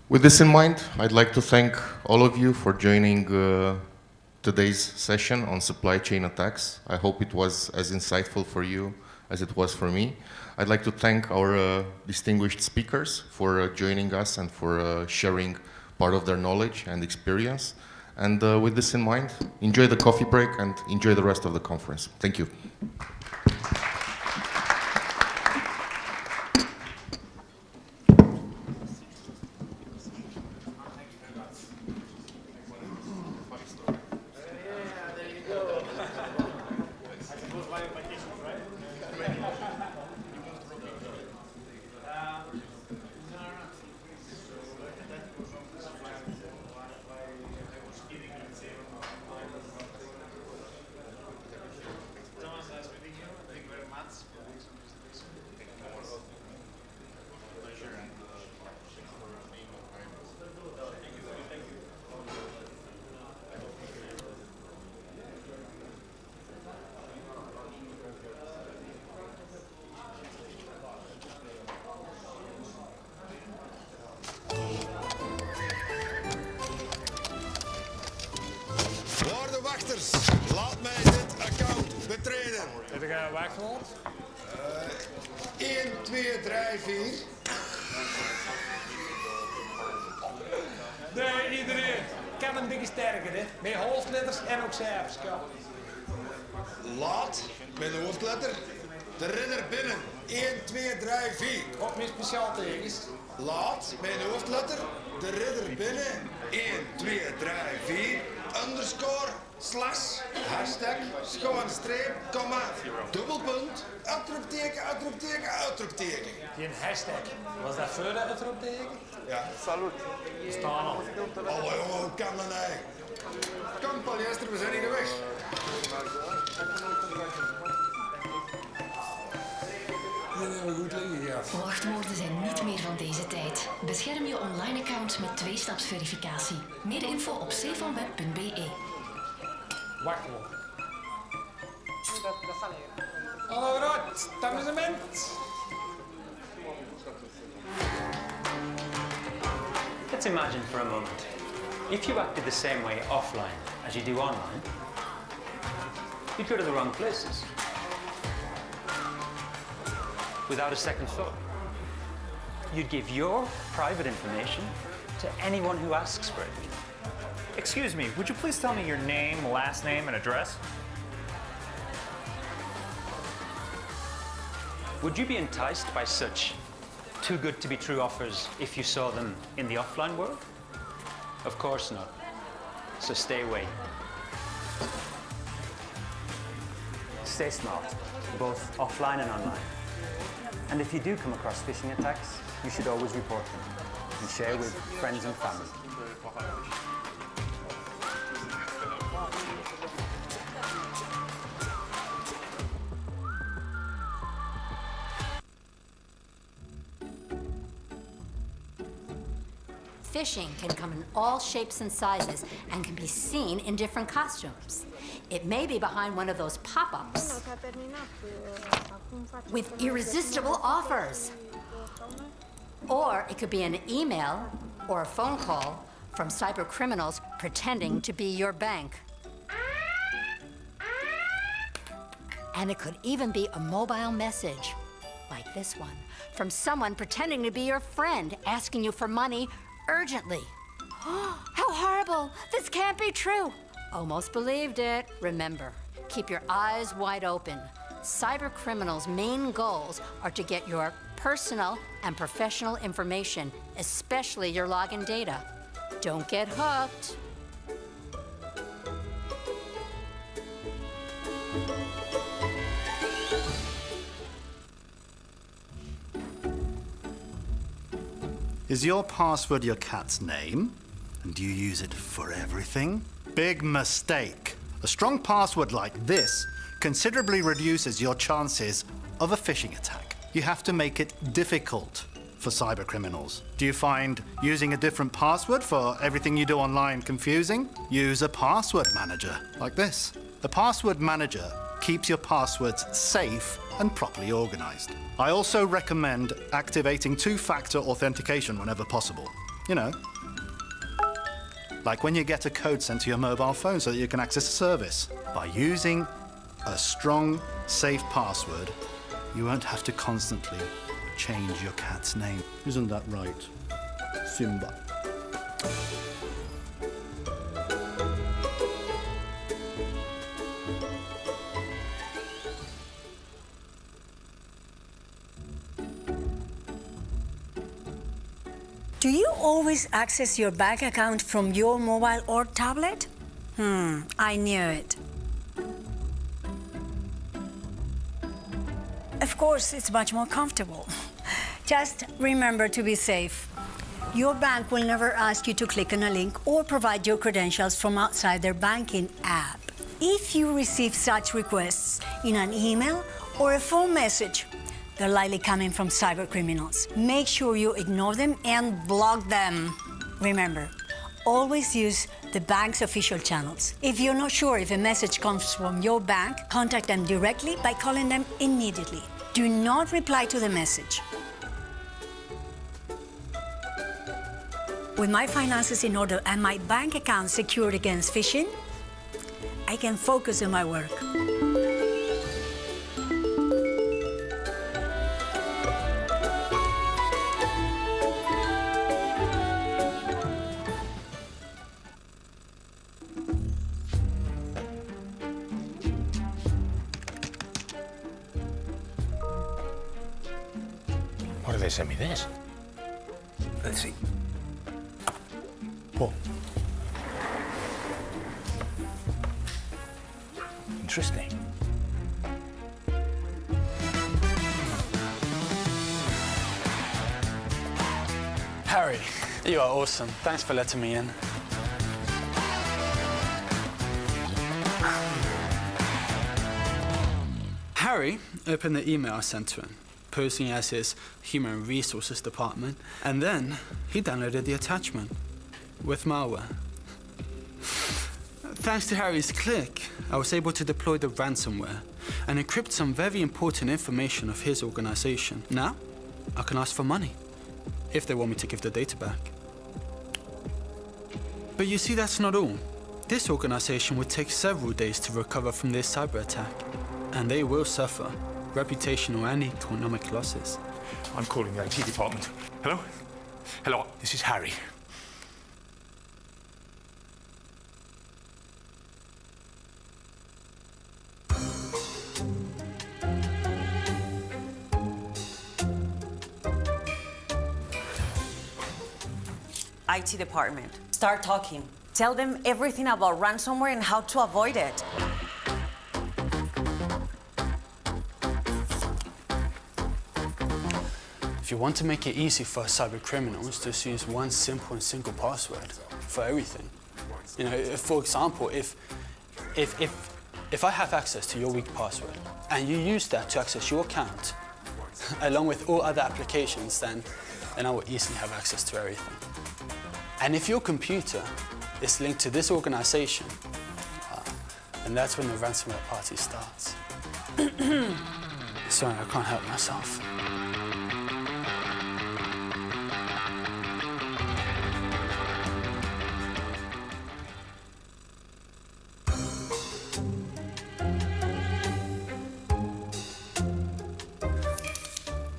With this in mind, I'd like to thank all of you for joining today's session on supply chain attacks. I hope it was as insightful for you as it was for me. I'd like to thank our distinguished speakers for joining us and for sharing part of their knowledge and experience. And with this in mind, enjoy the coffee break and enjoy the rest of the conference. Thank you. Laat mij dit account betreden. Heb ik een wachtwoord? 1, 2, 3, 4. Nee, iedereen. Kan een beetje sterker, hè? Met hoofdletters en ook cijfers. Laat, met de hoofdletter, de renner binnen. 1, 2, 3, 4. Wat meer speciaal tekens? Laat, met de hoofdletter, de ridder binnen. 1, 2, 3, 4. Underscore, slash, hashtag, schuine streep, komma, dubbelpunt, uitroepteken, uitroepteken, uitroepteken. Geen hashtag. Was dat voor de uitroepteken? Ja. Salut. We staan al. Allee jongen, hoe kan dat nou? Kom polyester, we zijn hier de weg. Wachtwoorden zijn niet meer van deze tijd. Bescherm je online account met tweestapsverificatie. Meer info op cvanweb.be. Wachtwoord. Hallo Rod, amusement. Let's imagine for a moment, if you acted the same way offline as you do online, you'd go to the wrong places. Without a second thought. You'd give your private information to anyone who asks for it. Excuse me, would you please tell me your name, last name, and address? Would you be enticed by such too good to be true offers if you saw them in the offline world? Of course not. So stay away. Stay smart, both offline and online. And if you do come across phishing attacks, you should always report them and share with friends and family. Phishing can come in all shapes and sizes and can be seen in different costumes. It may be behind one of those pop-ups with irresistible offers. Or it could be an email or a phone call from cyber criminals pretending to be your bank. And it could even be a mobile message, like this one, from someone pretending to be your friend, asking you for money urgently. How horrible! This can't be true! Almost believed it. Remember, keep your eyes wide open. Cyber criminals' main goals are to get your personal and professional information, especially your login data. Don't get hooked. Is your password your cat's name? And do you use it for everything? Big mistake. A strong password like this considerably reduces your chances of a phishing attack. You have to make it difficult for cyber criminals. Do you find using a different password for everything you do online confusing? Use a password manager like this. A password manager keeps your passwords safe and properly organized. I also recommend activating two-factor authentication whenever possible. You know, like when you get a code sent to your mobile phone so that you can access a service. By using a strong, safe password, you won't have to constantly change your cat's name. Isn't that right, Simba? Do you always access your bank account from your mobile or tablet? I knew it. Of course, it's much more comfortable. Just remember to be safe. Your bank will never ask you to click on a link or provide your credentials from outside their banking app. If you receive such requests in an email or a phone message, they're likely coming from cyber criminals. Make sure you ignore them and block them. Remember, always use the bank's official channels. If you're not sure if a message comes from your bank, contact them directly by calling them immediately. Do not reply to the message. With my finances in order and my bank account secured against phishing, I can focus on my work. Why do they send me this? Let's see. Oh. Interesting. Harry, you are awesome. Thanks for letting me in. Harry opened the email I sent to him, posing as his human resources department, and then he downloaded the attachment with malware. Thanks to Harry's click, I was able to deploy the ransomware and encrypt some very important information of his organization. Now, I can ask for money if they want me to give the data back. But you see, that's not all. This organization would take several days to recover from this cyber attack, and they will suffer reputational and economic losses. I'm calling the IT department. Hello? Hello, this is Harry. IT department. Start talking. Tell them everything about ransomware and how to avoid it. If you want to make it easy for cyber criminals, just use one simple and single password for everything. You know, for example, if I have access to your weak password and you use that to access your account, along with all other applications, then I will easily have access to everything. And if your computer is linked to this organization, and that's when the ransomware party starts. Sorry, I can't help myself.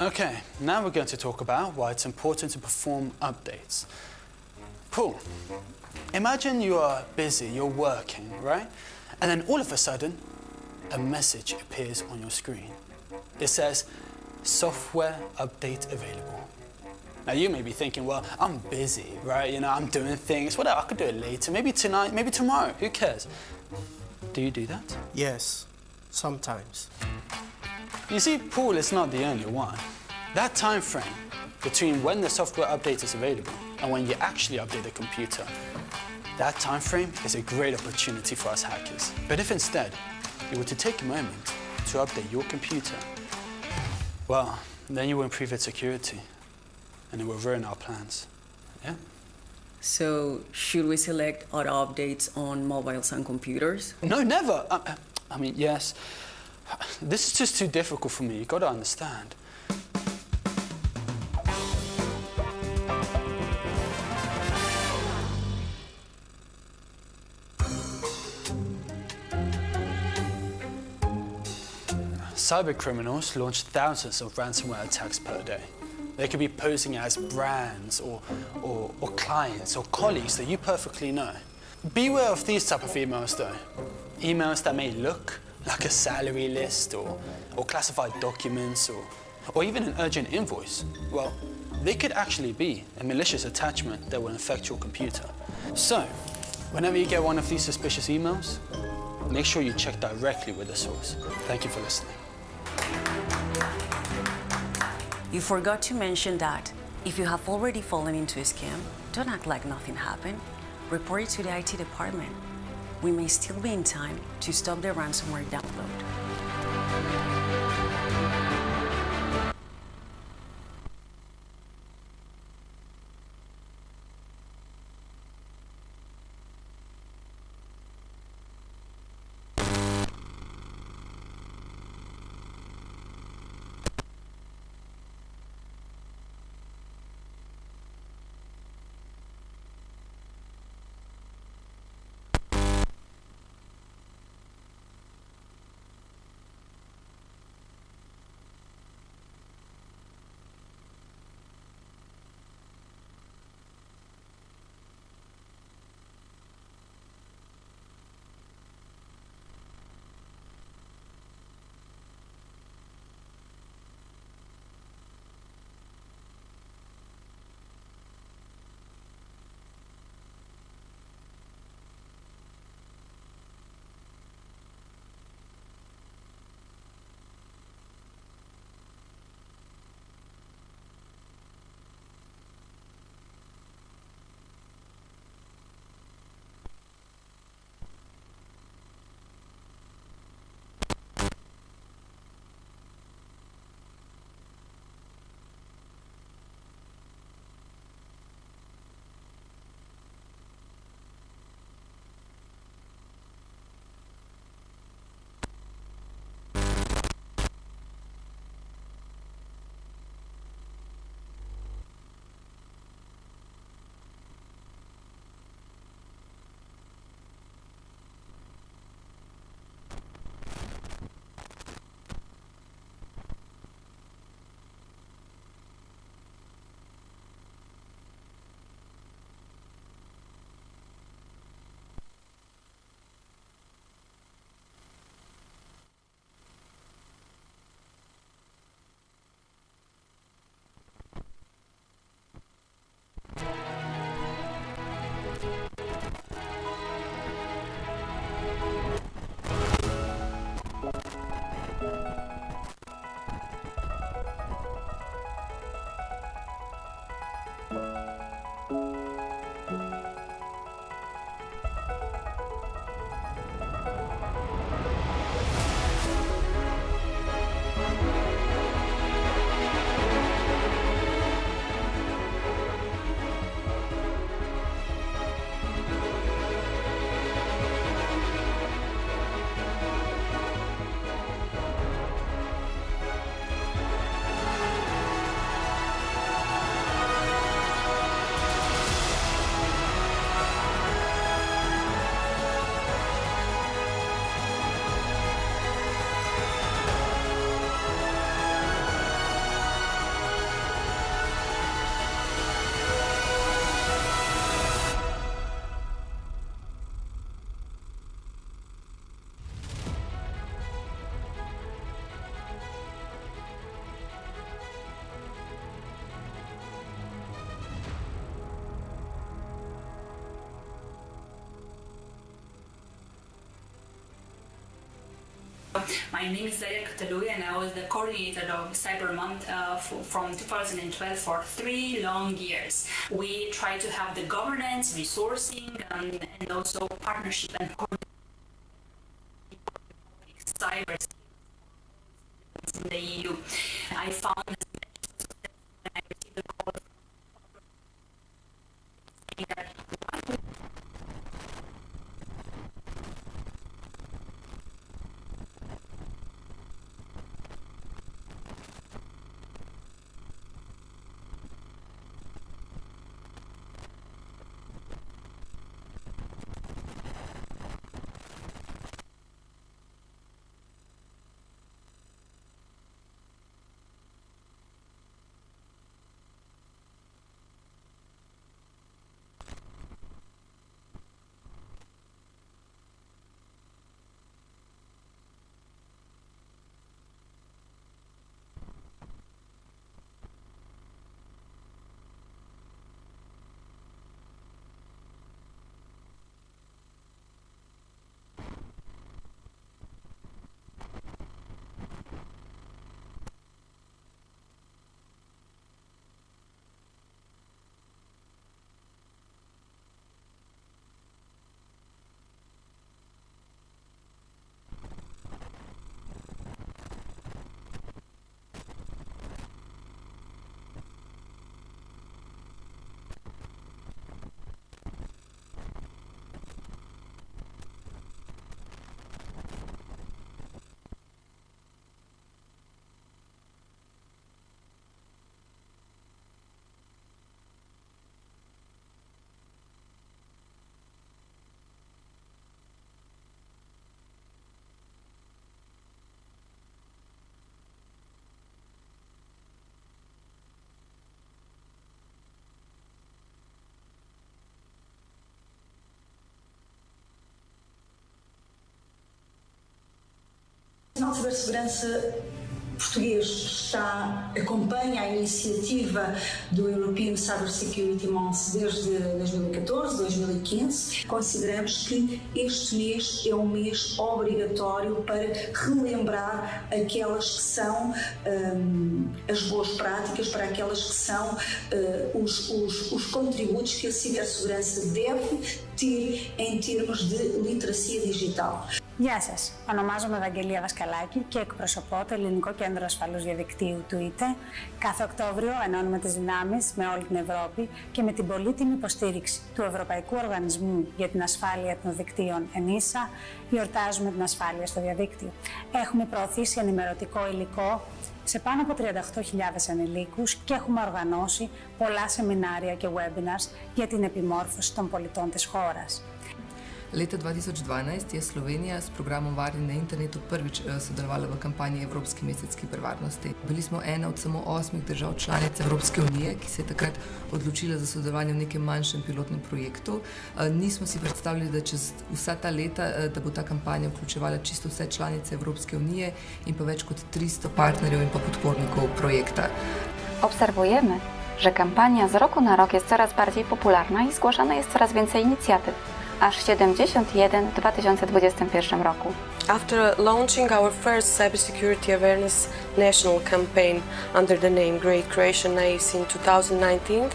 Okay, now we're going to talk about why it's important to perform updates. Paul, imagine you are busy, you're working, right? And then all of a sudden, a message appears on your screen. It says, software update available. Now you may be thinking, well, I'm busy, right? You know, I'm doing things, whatever, I could do it later, maybe tonight, maybe tomorrow, who cares? Do you do that? Yes, sometimes. You see, Paul is not the only one. That time frame between when the software update is available and when you actually update the computer, that time frame is a great opportunity for us hackers. But if instead you were to take a moment to update your computer, well, then you will improve its security and it will ruin our plans. Yeah? So, should we select auto updates on mobiles and computers? No, never. I mean, yes. This is just too difficult for me. You got to understand. Cybercriminals launch thousands of ransomware attacks per day. They could be posing as brands or clients or colleagues that you perfectly know. Beware of these type of emails though. Emails that may look like a salary list or classified documents or even an urgent invoice. Well, they could actually be a malicious attachment that will infect your computer. So, whenever you get one of these suspicious emails, make sure you check directly with the source. Thank you for listening. You forgot to mention that if you have already fallen into a scam, don't act like nothing happened. Report it to the IT department. We may still be in time to stop the ransomware download. My name is Zaria Katalouia, and I was the coordinator of Cyber Month from 2012 for 3 long years. We try to have the governance, resourcing, and also partnership and cyber in the EU. I found when I received the call that O Nacional de Cibersegurança português acompanha a iniciativa do European Cyber Security Month desde 2014, 2015. Consideramos que este mês é um mês obrigatório para relembrar aquelas que são as boas práticas, para aquelas que são os contributos que a cibersegurança deve ter em termos de literacia digital. Γεια σας. Ονομάζομαι Ευαγγελία Δασκαλάκη και εκπροσωπώ το Ελληνικό Κέντρο Ασφαλούς Διαδικτύου του ΙΤΕ. Κάθε Οκτώβριο ενώνουμε τις δυνάμεις με όλη την Ευρώπη και με την πολύτιμη υποστήριξη του Ευρωπαϊκού Οργανισμού για την Ασφάλεια των Δικτύων (ENISA) γιορτάζουμε την ασφάλεια στο διαδίκτυο. Έχουμε προωθήσει ενημερωτικό υλικό σε πάνω από 38.000 ανηλίκους και έχουμε οργανώσει πολλά σεμινάρια και webinars για την επιμόρφωση των πολιτών της χώρας. Leta 2012 je Slovenija s programom Varni na internetu prvič sodelovala v kampanji Evropski mesec kibervarnosti. Bili smo ena od samo 8 držav članic Evropske unije, ki se je takrat odločila za sodelovanje v nekem manjšem pilotnem projektu. Nismo si predstavljali, da čez vsa ta leta, da bo ta kampanja vključevala čisto vse članice Evropske unije in pa več kot 300 partnerjev in pa podpornikov projekta. Obserwujemy, że kampania z roku na rok jest coraz bardziej popularna i zgłaszane jest coraz więcej inicjatyw. Aż 71 w 2021 roku. After launching our first cybersecurity awareness national campaign under the name Great Croatian Naives in 2019,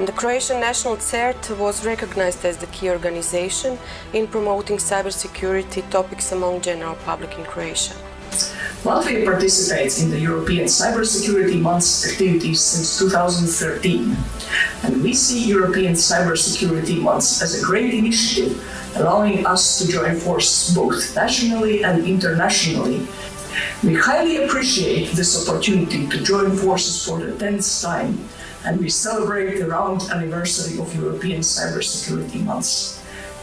the Croatian National CERT was recognized as the key organization in promoting cybersecurity topics among general public in Croatia. Latvia participates in the European Cybersecurity Month's activities since 2013, and we see European Cybersecurity Month as a great initiative, allowing us to join forces both nationally and internationally. We highly appreciate this opportunity to join forces for the 10th time, and we celebrate the round anniversary of European Cybersecurity Month.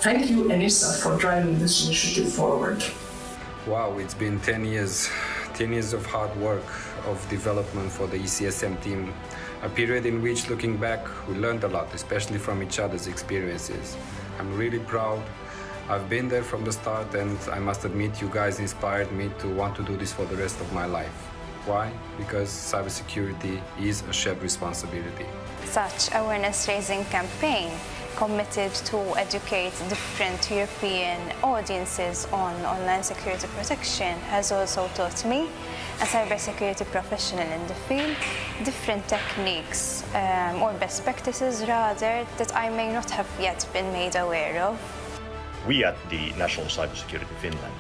Thank you, ENISA, for driving this initiative forward. Wow, it's been 10 years of hard work, of development for the ECSM team, a period in which, looking back, we learned a lot, especially from each other's experiences. I'm really proud. I've been there from the start, and I must admit you guys inspired me to want to do this for the rest of my life. Why? Because cybersecurity is a shared responsibility. Such awareness-raising campaign committed to educate different European audiences on online security protection has also taught me, a cybersecurity professional in the field, different techniques or best practices rather that I may not have yet been made aware of. We at the National Cybersecurity Finland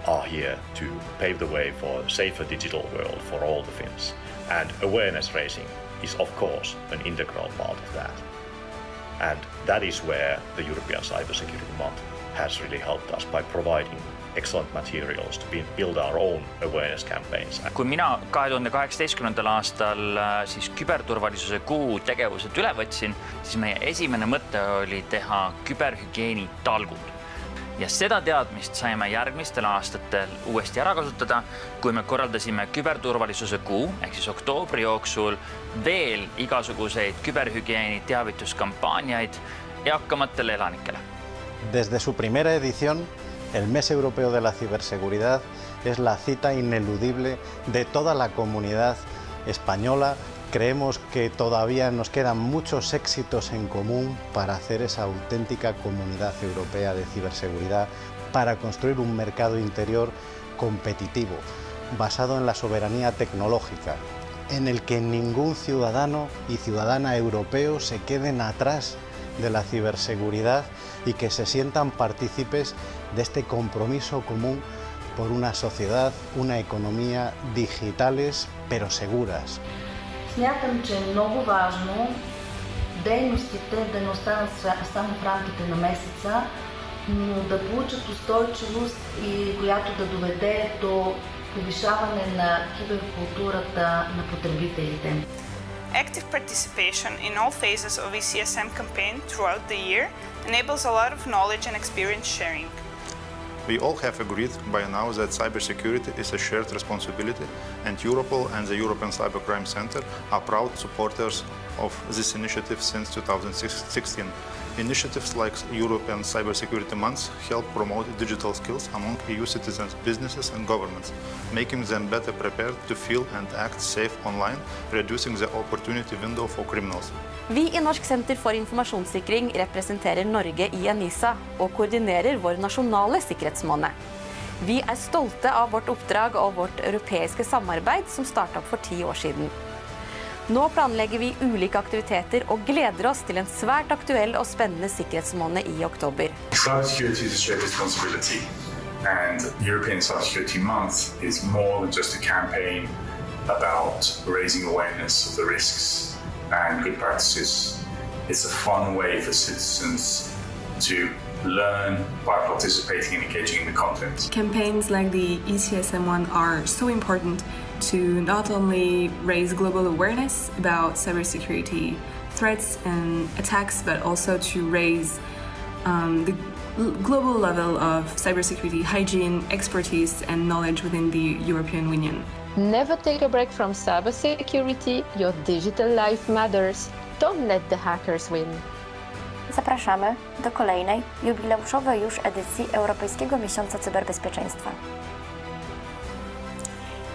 are here to pave the way for a safer digital world for all the Finns. And awareness raising is of course an integral part of that. And that is where the European Cybersecurity Month has really helped us by providing excellent materials to build our own awareness campaigns. Kui mina 2018. aastal siis küberturvalisuse kuu tegevused üle võtsin, siis meie esimene mõte oli teha küberhügieeni talgud. Ja seda teadmist saime järgmistel aastatel uuesti ära kasutada, kui me korraldasime küberturvalisuse kuu, ehk siis oktoobri jooksul veel igasuguseid küberhügieeni teavituskampaaniaid eakamatele elanikele. Desde su primera edición, el Mes Europeo de la Ciberseguridad es la cita ineludible de toda la comunidad española. Creemos que todavía nos quedan muchos éxitos en común para hacer esa auténtica comunidad europea de ciberseguridad, para construir un mercado interior competitivo, basado en la soberanía tecnológica, en el que ningún ciudadano y ciudadana europeo se queden atrás de la ciberseguridad y que se sientan partícipes de este compromiso común por una sociedad, una economía digitales pero seguras. Смятам, че е много важно дейностите да не останат само в рамките на месеца, но да получат устойчивост и която да доведе до повишаване на киберкултурата на потребителите. Active participation in all phases of ECSM campaign throughout the year enables a lot of knowledge and experience sharing. We all have agreed by now that cybersecurity is a shared responsibility, and Europol and the European Cybercrime Center are proud supporters of this initiative since 2016. Initiatives like European Cybersecurity Month help promote digital skills among EU citizens, businesses and governments, making them better prepared to feel and act safe online, reducing the opportunity window for criminals. Vi i Norsk senter for informasjonssikring representerer Norge i ENISA og koordinerer vår nasjonale sikkerhetsmåned. Vi er stolte av vårt oppdrag og vårt europeiske samarbeid som startet opp for 10 år siden. Nå planlegger vi ulike aktiviteter og gleder oss til en svært aktuell og spennende sikkerhetsmåned i oktober. Cybersecurity is a shared responsibility, and European Cybersecurity Month is more than just a campaign about raising awareness of the risks and good practices. It's a fun way for citizens to learn by participating and engaging in the content. Campaigns like the ECSM one are so important to not only raise global awareness about cybersecurity threats and attacks, but also to raise the global level of cybersecurity hygiene, expertise and knowledge within the European Union. Never take a break from cybersecurity. Your digital life matters. Don't let the hackers win. Zapraszamy do kolejnej, jubileuszowej już edycji Europejskiego Miesiąca Cyberbezpieczeństwa.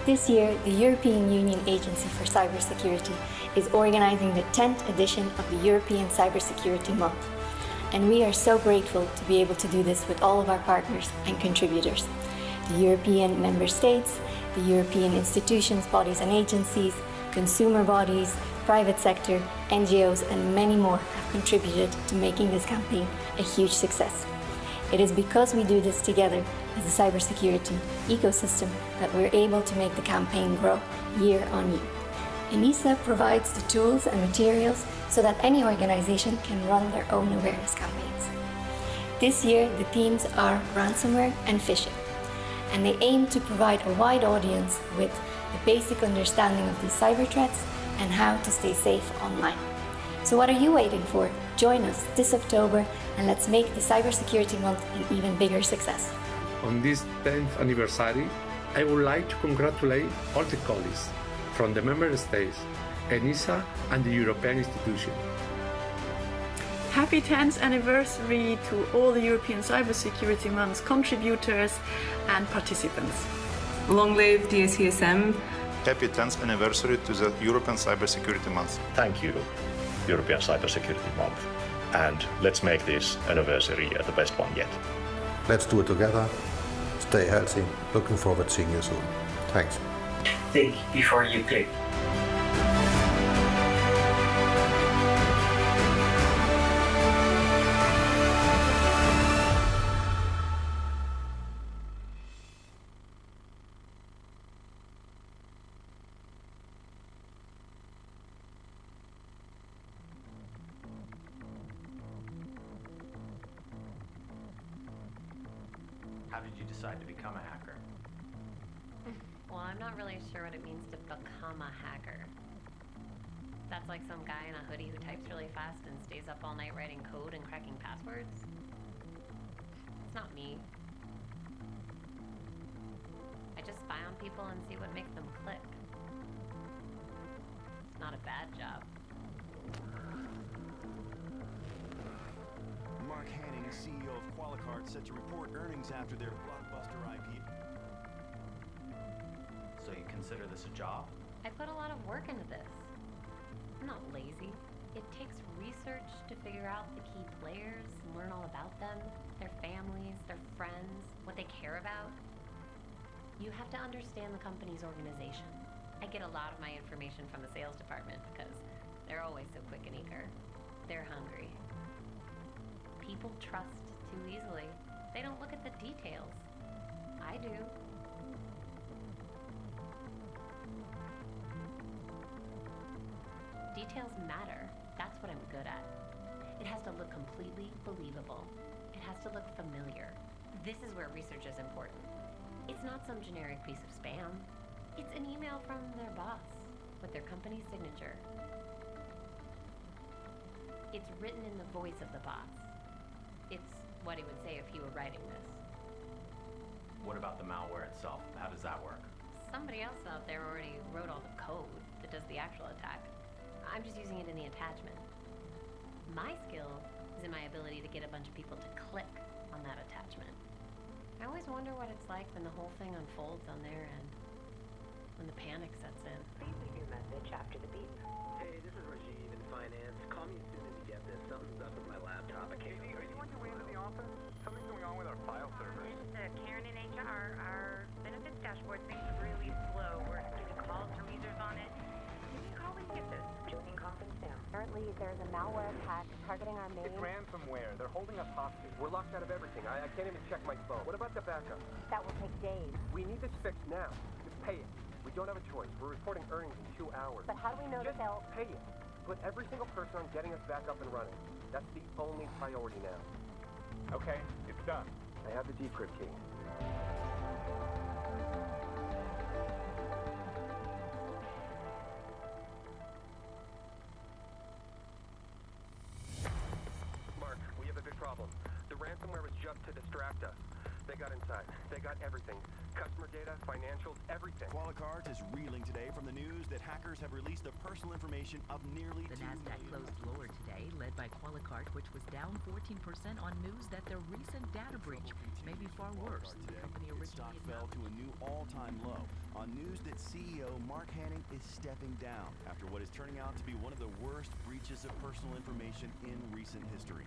This year, the European Union Agency for Cybersecurity is organizing the 10th edition of the European Cybersecurity Month. And we are so grateful to be able to do this with all of our partners and contributors. The European member states, the European institutions, bodies and agencies, consumer bodies, private sector, NGOs and many more have contributed to making this campaign a huge success. It is because we do this together as a cybersecurity ecosystem that we're able to make the campaign grow year on year. ENISA provides the tools and materials so that any organization can run their own awareness campaigns. This year, the themes are ransomware and phishing, and they aim to provide a wide audience with the basic understanding of these cyber threats and how to stay safe online. So what are you waiting for? Join us this October and let's make the Cybersecurity Month an even bigger success. On this 10th anniversary, I would like to congratulate all the colleagues from the Member States, ENISA and the European institutions. Happy 10th anniversary to all the European Cybersecurity Month's contributors and participants. Long live the ECSM. Happy 10th anniversary to the European Cybersecurity Month. Thank you, European Cybersecurity Month. And let's make this anniversary the best one yet. Let's do it together. Stay healthy. Looking forward to seeing you soon. Thanks. Think before you click. How did you decide to become a hacker? Well, I'm not really sure what it means to become a hacker. That's like some guy in a hoodie who types really fast and stays up all night writing code and cracking passwords. It's not me. I just spy on people and see what makes them click. It's not a bad job. Mark Hanning, CEO of Qualicart, set to report earnings after their blockbuster IPO. So you consider this a job? I put a lot of work into this. I'm not lazy. It takes research to figure out the key players and learn all about them, their families, their friends, what they care about. You have to understand the company's organization. I get a lot of my information from the sales department because they're always so quick and eager. They're hungry. People trust too easily. They don't look at the details. I do. Details matter. That's what I'm good at. It has to look completely believable. It has to look familiar. This is where research is important. It's not some generic piece of spam. It's an email from their boss with their company's signature. It's written in the voice of the boss. It's what he would say if he were writing this. What about the malware itself? How does that work? Somebody else out there already wrote all the code that does the actual attack. I'm just using it in the attachment. My skill is in my ability to get a bunch of people to click on that attachment. I always wonder what it's like when the whole thing unfolds on their end, when the panic sets in. Please leave your message after the beep. Hey, this is Rajiv in finance. Call me as soon as you get this. Something's up with my laptop. I can't. Are you on your way into the office? Something's going on with our file servers. Karen in HR, our benefits dashboard seems really slow. We're getting calls from users on it. Can you always get this? Joining conference now. Apparently, there's a malware attack targeting our main. It's ransomware. They're holding us hostage. We're locked out of everything. I can't even check my phone. What about the backup? That will take days. We need this fixed now. Just pay it. We don't have a choice. We're reporting earnings in 2 hours. But how do we know that they'll pay it? Put every single person on getting us back up and running. That's the only priority now. Okay, it's done. I have the decrypt key. Mark, we have a big problem. The ransomware was just to distract us. They got inside. They got everything. Customer data, financials, everything. Qualicart is reeling today from the news that hackers have released the personal information of nearly The Nasdaq closed lower today, led by Qualicart, which was down 14% on news that their recent data breach may be far worse. The company Its stock fell to a new all-time low on news that CEO Mark Hanning is stepping down after what is turning out to be one of the worst breaches of personal information in recent history.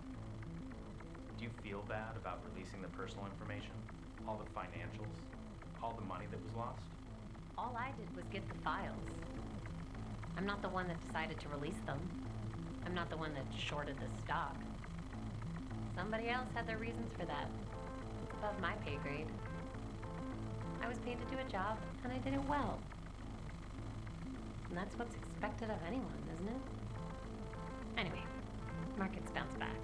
Do you feel bad about releasing the personal information? All the financials? All the money that was lost? All I did was get the files. I'm not the one that decided to release them. I'm not the one that shorted the stock. Somebody else had their reasons for that. It's above my pay grade. I was paid to do a job, and I did it well. And that's what's expected of anyone, isn't it? Anyway, markets bounce back.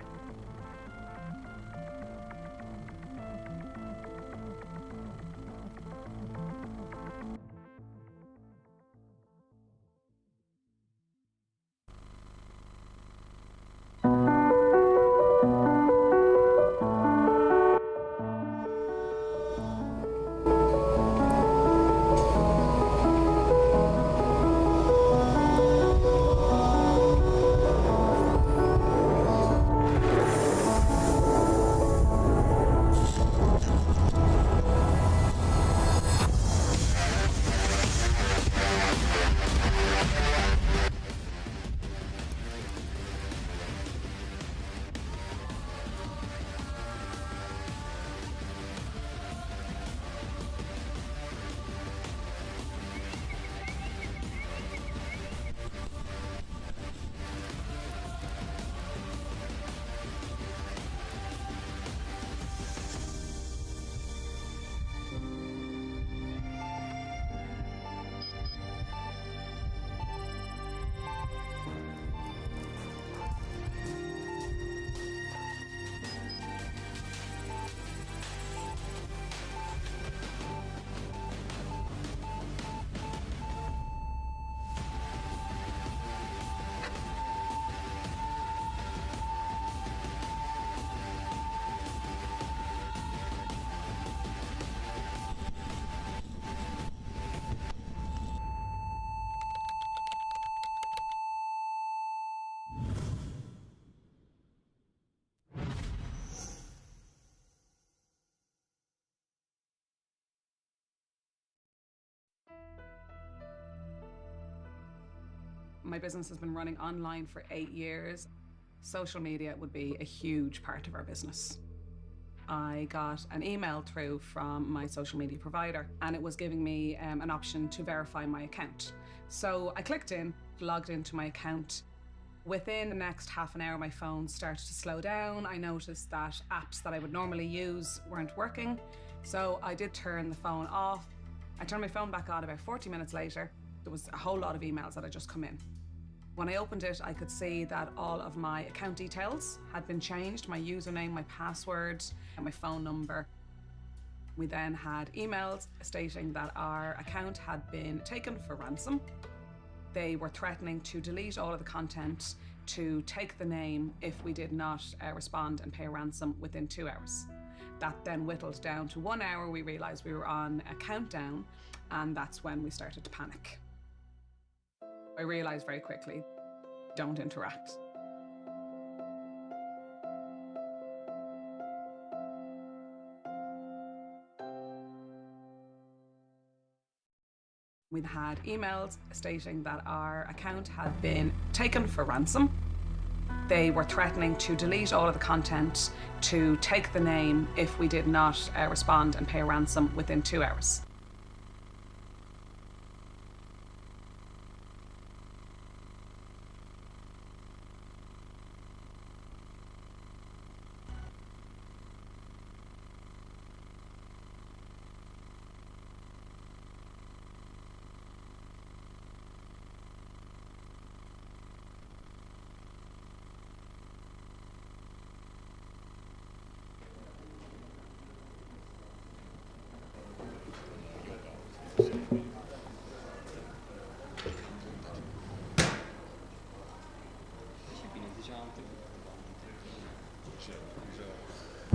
My business has been running online for 8 years. Social media would be a huge part of our business. I got an email through from my social media provider, and it was giving me an option to verify my account. So I clicked in, logged into my account. Within the next half an hour, my phone started to slow down. I noticed that apps that I would normally use weren't working. So I did turn the phone off. I turned my phone back on about 40 minutes later. There was a whole lot of emails that had just come in. When I opened it, I could see that all of my account details had been changed, my username, my password, and my phone number. We then had emails stating that our account had been taken for ransom. They were threatening to delete all of the content, to take the name if we did not respond and pay a ransom within 2 hours. That then whittled down to 1 hour. We realized we were on a countdown, and that's when we started to panic. I realized very quickly, don't interact. We'd had emails stating that our account had been taken for ransom. They were threatening to delete all of the content, to take the name if we did not respond and pay a ransom within 2 hours.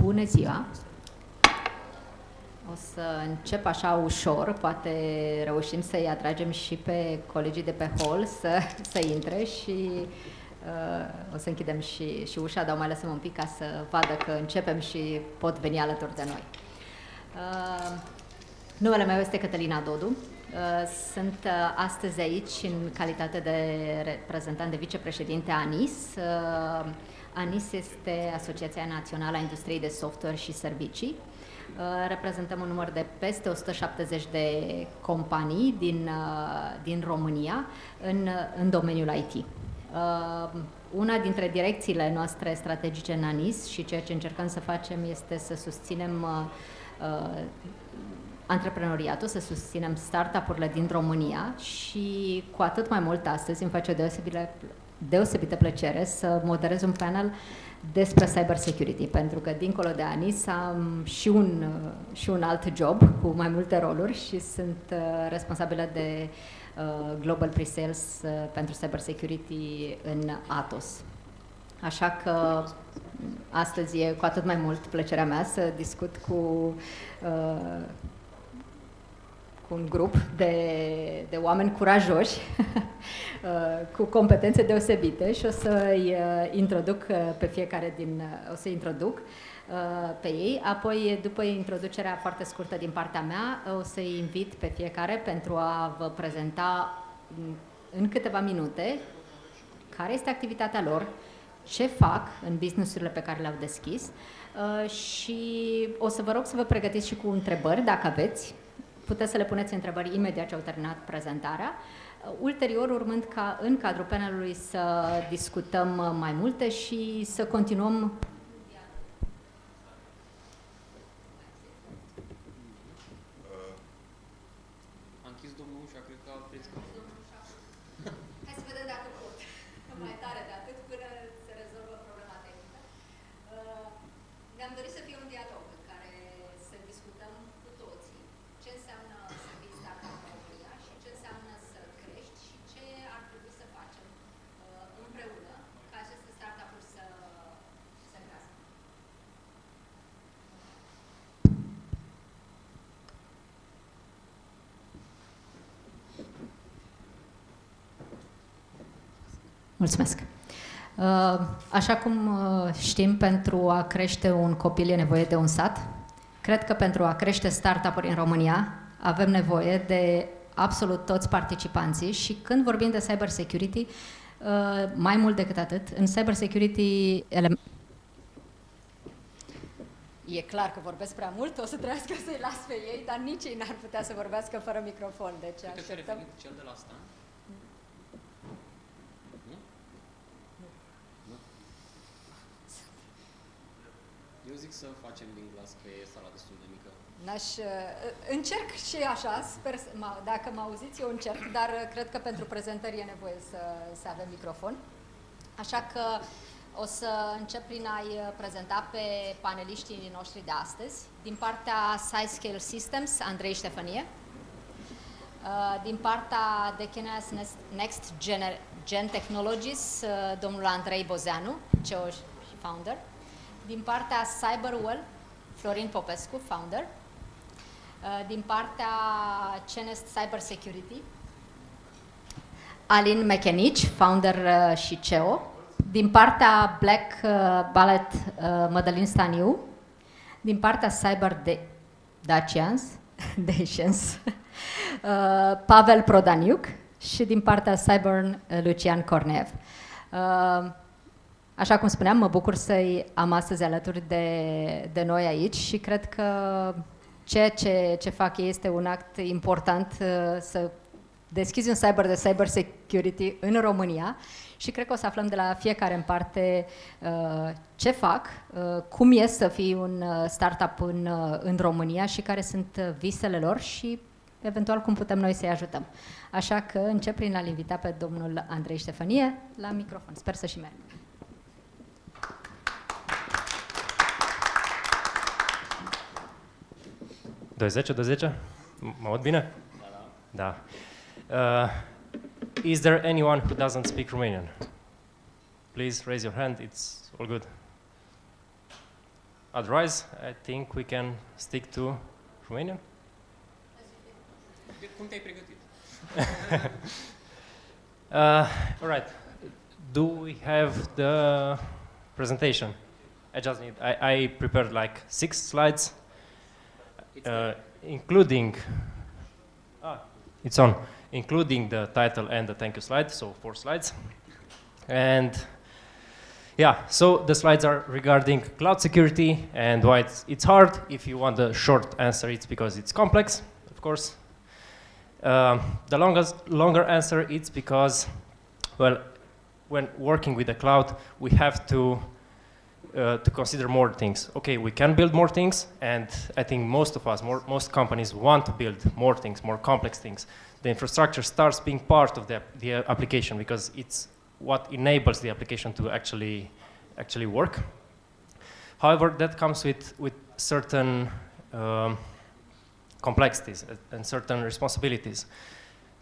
Bună ziua! O să încep așa ușor, poate reușim să-i atragem și pe colegii de pe hol să intre și o să închidem și ușa, dar o mai lăsăm un pic ca să vadă că începem și pot veni alături de noi. Numele meu este Cătălina Dodu. Sunt astăzi aici în calitate de reprezentant de vicepreședinte ANIS. ANIS este Asociația Națională a Industriei de Software și Servicii. Reprezentăm un număr de peste 170 de companii din România în domeniul IT. Una dintre direcțiile noastre strategice în ANIS și ceea ce încercăm să facem este să susținem antreprenoriatul, să susținem startup-urile din România și cu atât mai mult astăzi îmi face o deosebită plăcere să moderez un panel despre cybersecurity, pentru că dincolo de ANIS am și un alt job cu mai multe roluri și sunt responsabilă de Global Pre-Sales pentru cybersecurity în Atos. Așa că astăzi e cu atât mai mult plăcerea mea să discut cu un grup de oameni curajoși, cu competențe deosebite și o să-i introduc pe fiecare o să-i introduc pe ei. Apoi, după introducerea foarte scurtă din partea mea, o să-i invit pe fiecare pentru a vă prezenta în câteva minute care este activitatea lor, ce fac în business-urile pe care le-au deschis și o să vă rog să vă pregătiți și cu întrebări, dacă aveți. Puteți să le puneți întrebări imediat ce au terminat prezentarea. Ulterior, urmând ca în cadrul panelului să discutăm mai multe și să continuăm. Am închis domnul ușa, cred că apriți că... Hai să vedem dacă pot. Mai tare de atât până se rezolvă problema tehnică. Ne-am dorit să fie un dialog în care să discutăm cu toții ce înseamnă să fii startup în România și ce înseamnă să crești și ce ar trebui să facem împreună ca aceste startup-uri să crească. Mulțumesc! Așa cum știm, pentru a crește un copil e nevoie de un sat. Cred că pentru a crește startup-uri în România avem nevoie de absolut toți participanții și când vorbim de cyber security, mai mult decât atât, în cyber security e clar că vorbesc prea mult, o să trebuiască să-i las pe ei, dar nici ei n-ar putea să vorbească fără microfon, deci Cred că te referi cel de la stand? Nu? Nu. Eu zic să facem din glas că e sala destul de mică. Încerc și așa, sper, dacă mă auziți, eu încerc, dar cred că pentru prezentări e nevoie să avem microfon. Așa că o să încep prin a-i prezenta pe paneliștii noștri de astăzi. Din partea SciScale Systems, Andrei Ștefănie. Din partea de Kenas Next Gen Technologies, domnul Andrei Bozeanu, CEO și founder. Din partea CyberWell, Florin Popescu, founder. Din partea Cenest Cyber Security, Alin Mechenici, founder și CEO. Din partea Black Ballet, Mădălin Staniu. Din partea Cyber Dacians, Pavel Prodaniuc. Și din partea Cyber, Lucian Cornev. Așa cum spuneam, mă bucur să-i am astăzi alături de noi aici și cred că ceea ce fac ei este un act important, să deschizi un cyber security în România și cred că o să aflăm de la fiecare în parte ce fac, cum e să fii un startup în România și care sunt visele lor și eventual cum putem noi să-i ajutăm. Așa că încep prin a-l invita pe domnul Andrei Ștefănie la microfon. Sper să și merg. 20? Mă aud bine? Da. Is there anyone who doesn't speak Romanian? Please raise your hand, it's all good. Otherwise, I think we can stick to Romanian. Cum te-ai pregătit? All right. Do we have the presentation? I just need, I prepared like 6 slides. Including, it's on, including the title and the thank you slide, so 4 slides. And yeah, so the slides are regarding cloud security and why it's hard. If you want the short answer, it's because it's complex, of course. The longer answer, it's because, well, when working with the cloud, we have to consider more things. Okay, we can build more things, and I think most of us, most companies want to build more things, more complex things. The infrastructure starts being part of the application because it's what enables the application to actually work. However, that comes with certain complexities and certain responsibilities.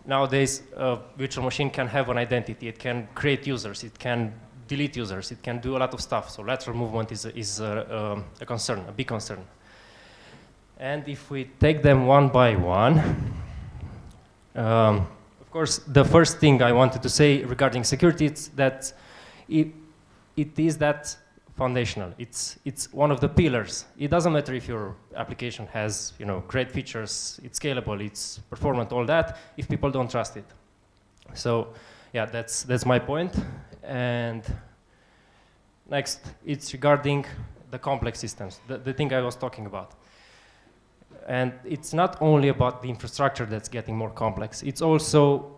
Nowadays, a virtual machine can have an identity. It can create users. It can delete users. It can do a lot of stuff. So lateral movement is a concern, a big concern. And if we take them one by one, of course, the first thing I wanted to say regarding security is that it is that foundational. It's one of the pillars. It doesn't matter if your application has, great features, it's scalable, it's performant, all that, if people don't trust it. So yeah, that's my point. And next, it's regarding the complex systems, the thing I was talking about. And it's not only about the infrastructure that's getting more complex, it's also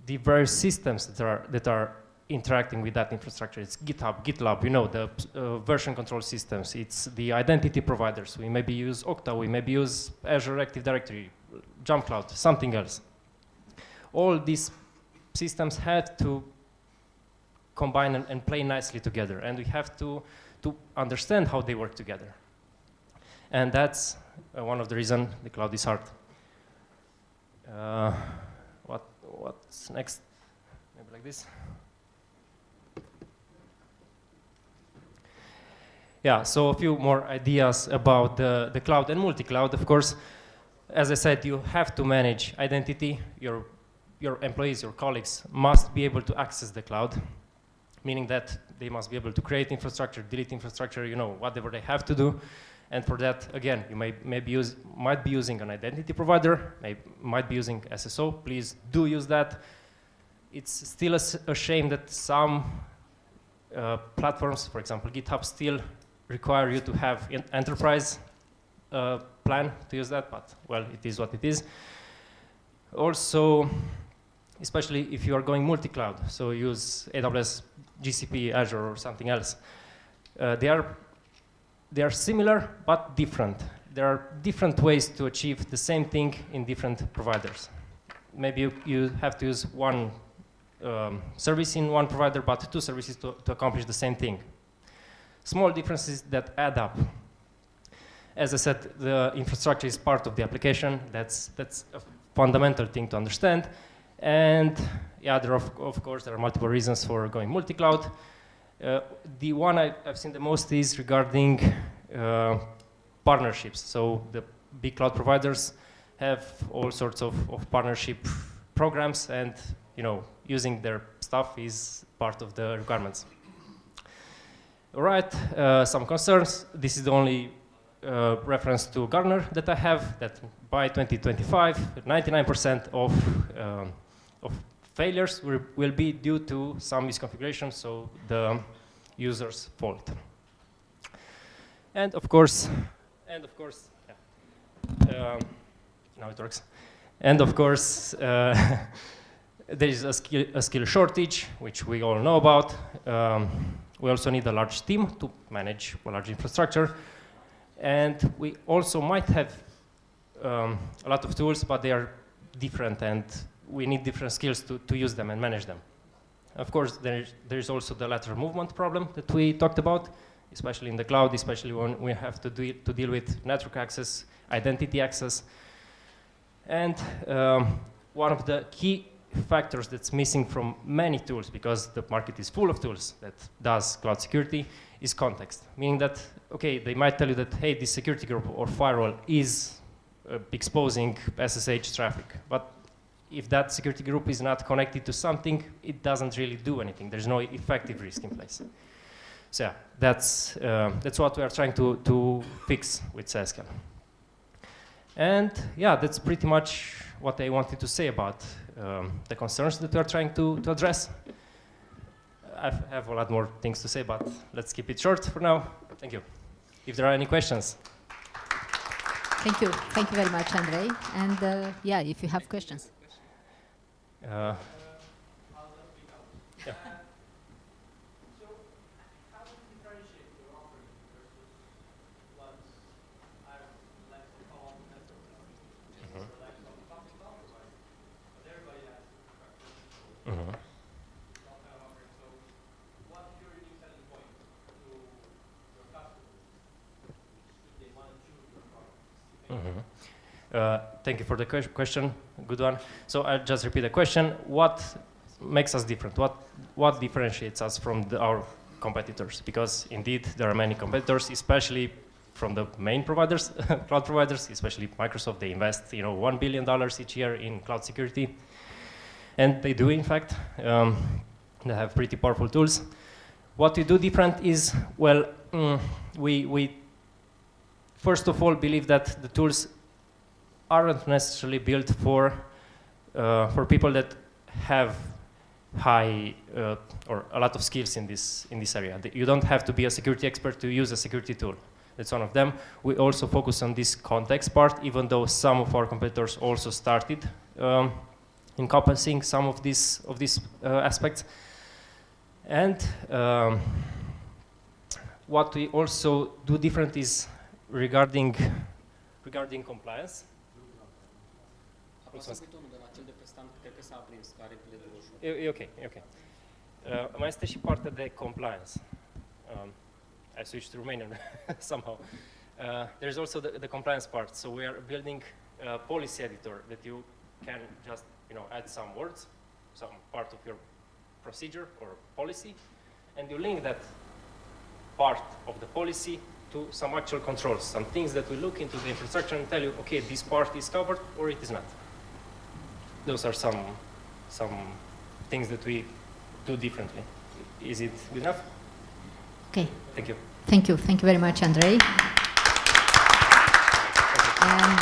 the various systems that are interacting with that infrastructure. It's GitHub, GitLab, the version control systems, it's the identity providers. We maybe use Okta, we maybe use Azure Active Directory, Jump Cloud, something else. All these systems have to combine and play nicely together, and we have to understand how they work together. And that's one of the reasons the cloud is hard. What's next? Maybe like this. Yeah, so a few more ideas about the cloud and multi-cloud. Of course, as I said, you have to manage identity. Your employees, your colleagues must be able to access the cloud, meaning that they must be able to create infrastructure, delete infrastructure, whatever they have to do. And for that, again, you might be using an identity provider, might be using SSO. Please do use that. It's still a shame that some platforms, for example, GitHub, still require you to have an enterprise plan to use that, but well, it is what it is. Also, especially if you are going multi-cloud, so use AWS, GCP, Azure, or something else. They are similar but different. There are different ways to achieve the same thing in different providers. Maybe you have to use one service in one provider, but two services to accomplish the same thing. Small differences that add up. As I said, the infrastructure is part of the application. That's a fundamental thing to understand. And yeah, of course, there are multiple reasons for going multi-cloud. The one I've seen the most is regarding partnerships. So the big cloud providers have all sorts of partnership programs, and using their stuff is part of the requirements. All right, some concerns. This is the only reference to Gartner that I have, that by 2025, 99% of failures will be due to some misconfiguration, so the user's fault. And of course, yeah. Now it works. And of course, there is a skill shortage, which we all know about. We also need a large team to manage a large infrastructure. And we also might have a lot of tools, but they are different, and we need different skills to use them and manage them. Of course, there is also the lateral movement problem that we talked about, especially in the cloud, especially when we have to deal with network access, identity access. And one of the key factors that's missing from many tools, because the market is full of tools that does cloud security, is context. Meaning that, okay, they might tell you that, hey, this security group or firewall is exposing SSH traffic. But if that security group is not connected to something, it doesn't really do anything. There's no effective risk in place. So yeah, that's what we are trying to fix with SASCAL. And yeah, that's pretty much what I wanted to say about the concerns that we are trying to address. I have a lot more things to say, but let's keep it short for now. Thank you. If there are any questions. Thank you. Thank you very much, Andrei. And yeah, if you have questions. Yeah. Thank you for the question, good one. So I'll just repeat the question. What makes us different? What differentiates us from our competitors? Because indeed, there are many competitors, especially from the main providers, cloud providers, especially Microsoft. They invest $1 billion each year in cloud security. And they do, in fact. They have pretty powerful tools. What we do different is, well, we first of all believe that the tools aren't necessarily built for people that have high or a lot of skills in this area. You don't have to be a security expert to use a security tool. That's one of them. We also focus on this context part, even though some of our competitors also started encompassing some of these aspects. And what we also do different is regarding compliance. E ok. Mai este și partea de compliance. I switched to Romanian somehow. There's also the compliance part. So we are building a policy editor that you can just add some words, some part of your procedure or policy, and you link that part of the policy to some actual controls, some things that we look into the infrastructure and tell you, okay, this part is covered or it is not. Those are some things that we do differently. Is it good enough? Okay. Thank you. Thank you very much, Andrei.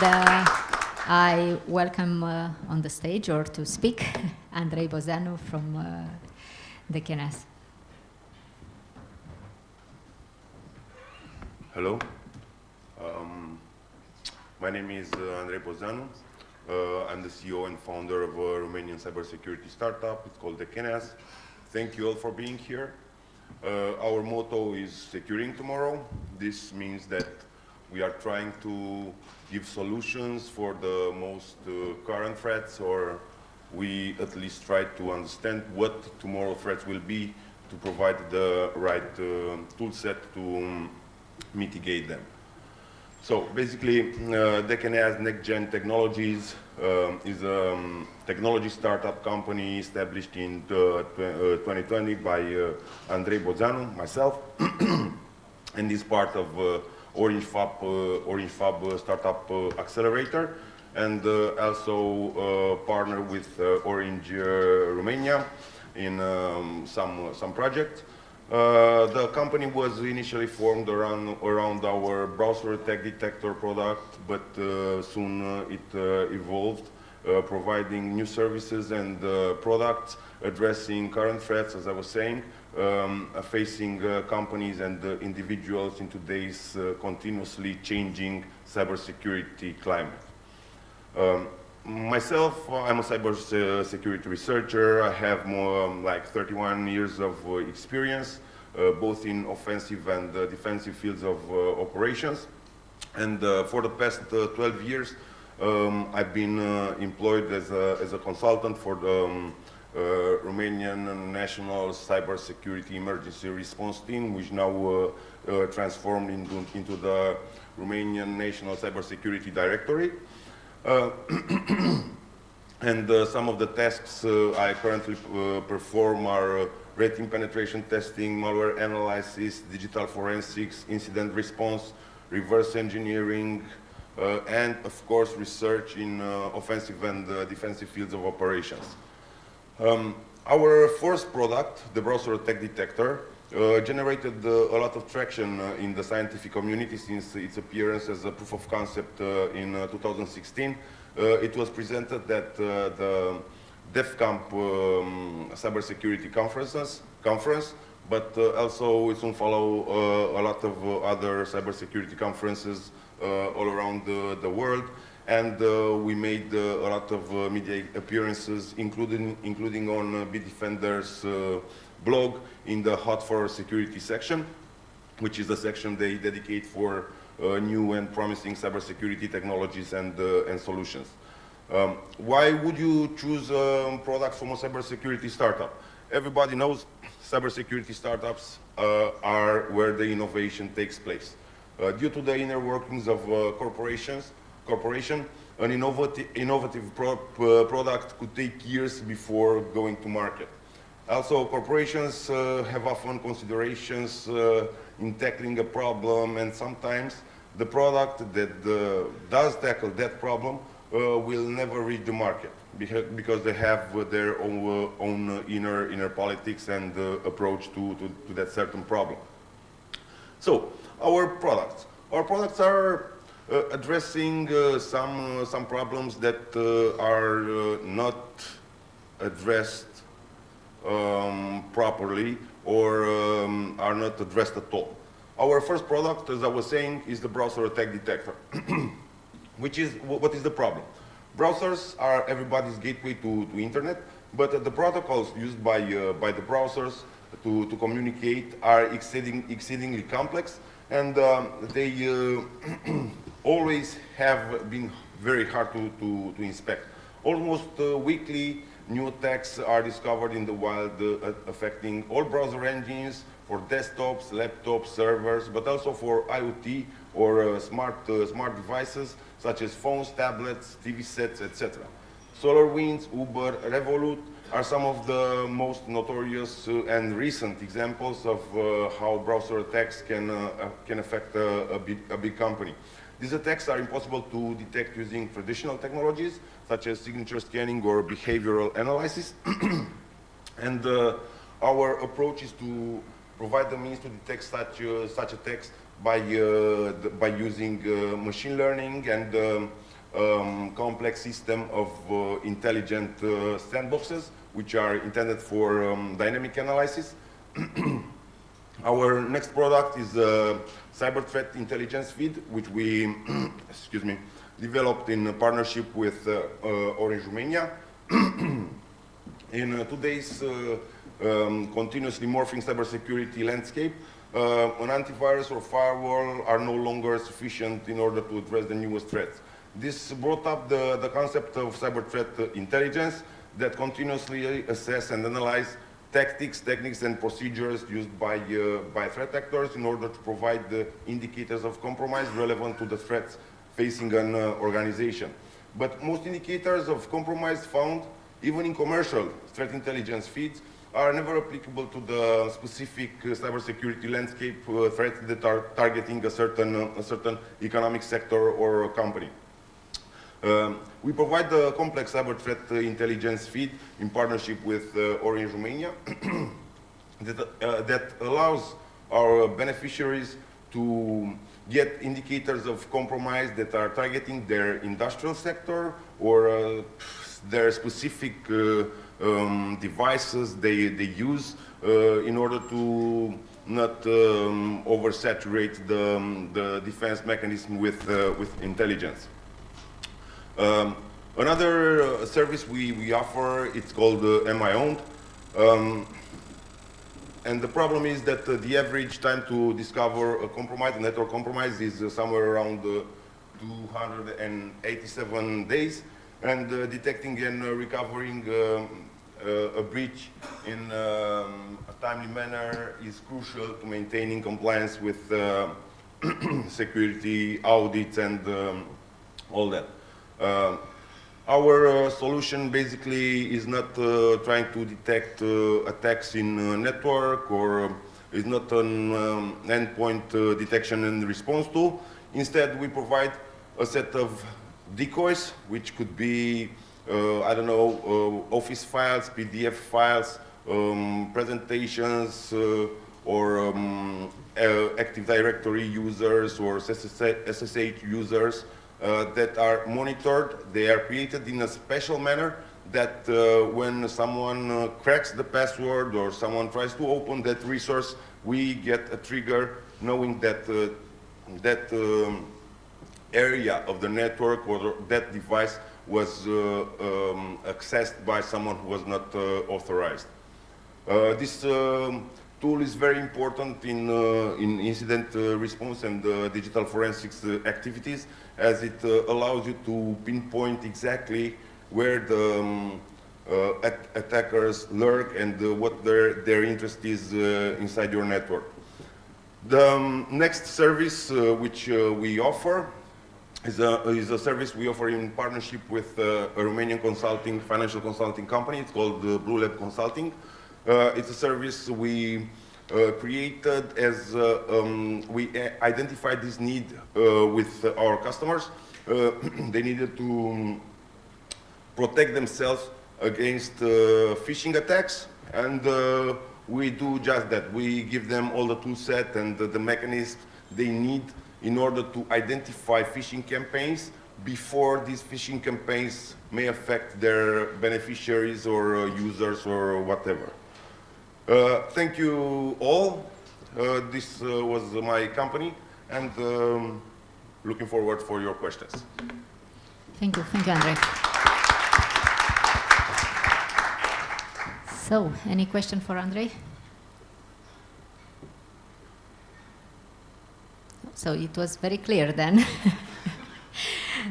I welcome on the stage or to speak Andrei Bozeanu from the KNS. Hello. My name is Andrei Bozeanu. I'm the CEO and founder of a Romanian cybersecurity startup. It's called the KNS. Thank you all for being here. Our motto is securing tomorrow. This means that we are trying to give solutions for the most current threats, or we at least try to understand what tomorrow threats will be to provide the right tool set to mitigate them. So basically, DKNS Next Gen Technologies is a technology startup company established in 2020 by Andrei Bozeanu, myself, and is part of Orange Fab Startup Accelerator, and also partner with Orange Romania in some projects. The company was initially formed around our browser attack detector product, but soon it evolved, providing new services and products addressing current threats, as I was saying, facing companies and individuals in today's continuously changing cybersecurity climate. Myself, I'm a cybersecurity researcher. I have more like 31 years of experience, both in offensive and defensive fields of operations. And for the past 12 years, I've been employed as a consultant for the Romanian National Cybersecurity Emergency Response Team, which now transformed into the Romanian National Cybersecurity Directorate. And some of the tasks I currently perform are red team penetration testing, malware analysis, digital forensics, incident response, reverse engineering, and of course research in offensive and defensive fields of operations. Our first product, the browser attack detector, generated a lot of traction in the scientific community since its appearance as a proof of concept in 2016. It was presented at the DEFCAMP cybersecurity conference, but also we soon follow a lot of other cybersecurity conferences all around the world. And we made a lot of media appearances, including on Bitdefender's blog in the Hot for Security section, which is the section they dedicate for new and promising cybersecurity technologies and solutions. Why would you choose products from a cybersecurity startup? Everybody knows cybersecurity startups are where the innovation takes place. Due to the inner workings of corporation, an innovative product could take years before going to market. Also, corporations have often considerations in tackling a problem, and sometimes the product that does tackle that problem will never reach the market because they have their own inner politics and approach to that certain problem. So, our products are addressing some problems that are not addressed properly or are not addressed at all. Our first product, as I was saying, is the browser attack detector. What is the problem? Browsers are everybody's gateway to internet, but the protocols used by the browsers to communicate are exceedingly complex, and they always have been very hard to inspect. Almost weekly, new attacks are discovered in the wild, affecting all browser engines for desktops, laptops, servers, but also for IoT or smart devices such as phones, tablets, TV sets, etc. SolarWinds, Uber, Revolut are some of the most notorious and recent examples of how browser attacks can affect a big company. These attacks are impossible to detect using traditional technologies such as signature scanning or behavioral analysis. And our approach is to provide the means to detect such attacks by using machine learning and complex system of intelligent sandboxes, which are intended for dynamic analysis. Our next product is a cyber threat intelligence feed, which we excuse me, developed in partnership with Orange Romania. In today's continuously morphing cybersecurity landscape, an antivirus or firewall are no longer sufficient in order to address the newest threats. This brought up the concept of cyber threat intelligence that continuously assess and analyze tactics, techniques, and procedures used by threat actors in order to provide the indicators of compromise relevant to the threats facing an organization. But most indicators of compromise found, even in commercial threat intelligence feeds, are never applicable to the specific cybersecurity landscape threats that are targeting a certain economic sector or company. We provide the complex cyber threat intelligence feed in partnership with Orange Romania that allows our beneficiaries to get indicators of compromise that are targeting their industrial sector or their specific devices they use in order to not oversaturate the defense mechanism with intelligence. Another service we offer, it's called Am I Owned? And the problem is that the average time to discover a compromise, a network compromise, is somewhere around 287 days. And detecting and recovering a breach in a timely manner is crucial to maintaining compliance with security audits and all that. Our solution basically is not trying to detect attacks in a network, or is not an endpoint detection and response tool. Instead, we provide a set of decoys, which could be, I don't know, Office files, PDF files, presentations, or Active Directory users or SSH users that are monitored. They are created in a special manner that when someone cracks the password or someone tries to open that resource, we get a trigger knowing that that area of the network or that device was accessed by someone who was not authorized. This tool is very important in incident response and digital forensics activities, as it allows you to pinpoint exactly where the attackers lurk and what their interest is inside your network. The next service which we offer is a service we offer in partnership with a Romanian financial consulting company. It's called Blue Lab Consulting. It's a service we created as we identified this need with our customers. They needed to protect themselves against phishing attacks, and we do just that. We give them all the tool set and the mechanisms they need in order to identify phishing campaigns before these phishing campaigns may affect their beneficiaries or users or whatever. Thank you all. This was my company, and looking forward for your questions. Thank you, Andrei. So, any question for Andrei? So it was very clear then.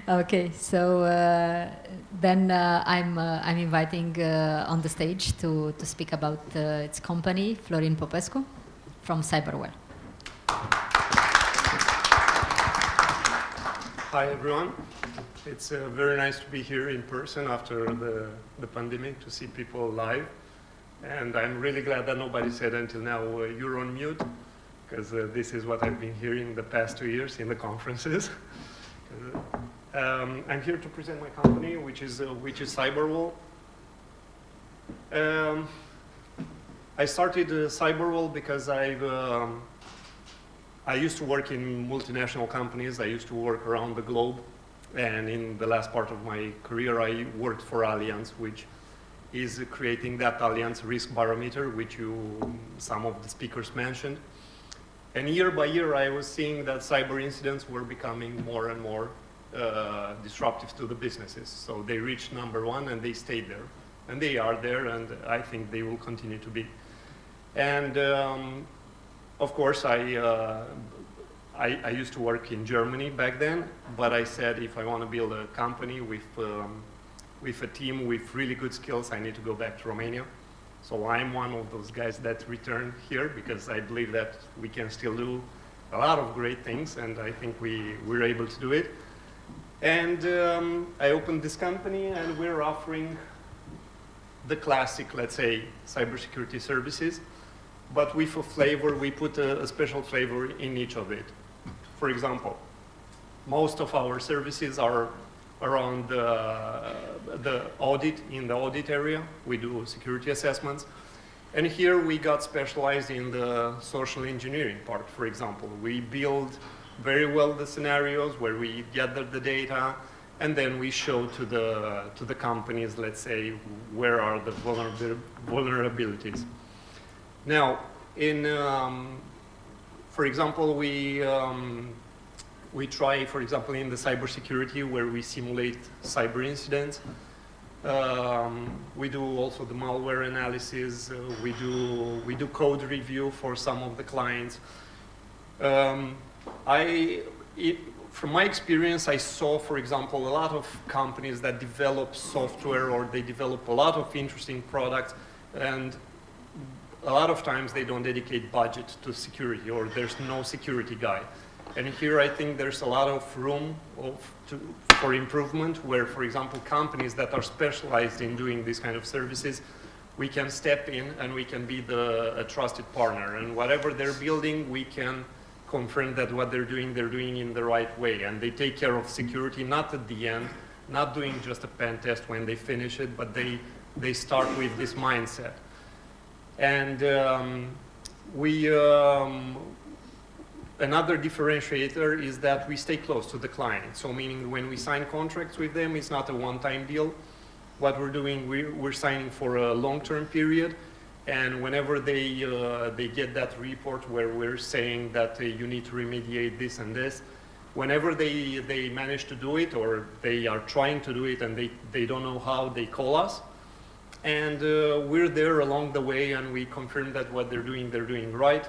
Okay, so then I'm inviting on the stage to speak about its company, Florin Popescu from Cyberwell. Hi everyone. It's very nice to be here in person after the pandemic, to see people live. And I'm really glad that nobody said until now, you're on mute, because this is what I've been hearing the past 2 years in the conferences. I'm here to present my company, which is Cyberwall. I started Cyberwall because I used to work in multinational companies. I used to work around the globe And in the last part of my career, I worked for Allianz, which is creating that Allianz risk barometer, which some of the speakers mentioned. And year by year, I was seeing that cyber incidents were becoming more and more disruptive to the businesses. So they reached #1 and they stayed there. And they are there, and I think they will continue to be. And of course, I used to work in Germany back then, but I said if I want to build a company with a team with really good skills, I need to go back to Romania. So I'm one of those guys that returned here because I believe that we can still do a lot of great things, and I think we're able to do it. And I opened this company, and we're offering the classic, let's say, cybersecurity services, but with a flavor. We put a special flavor in each of it. For example, most of our services are around the audit, in the audit area. We do security assessments. And here we got specialized in the social engineering part, for example. We build very well the scenarios where we gather the data, and then we show to the companies, let's say, where are the vulnerabilities. Now, for example, we try, for example, in the cybersecurity where we simulate cyber incidents. We do also the malware analysis. We do code review for some of the clients. From my experience, I saw, for example, a lot of companies that develop software or they develop a lot of interesting products, and a lot of times they don't dedicate budget to security, or there's no security guy. And here I think there's a lot of room for improvement where, for example, companies that are specialized in doing these kind of services, we can step in and we can be a trusted partner. And whatever they're building, we can confirm that what they're doing in the right way. And they take care of security, not at the end, not doing just a pen test when they finish it, but they start with this mindset. And another differentiator is that we stay close to the client. So meaning when we sign contracts with them, it's not a one-time deal. What we're doing, we're signing for a long-term period. And whenever they get that report where we're saying that you need to remediate this and this, whenever they manage to do it or they are trying to do it and they don't know how, they call us. And we're there along the way, and we confirm that what they're doing right.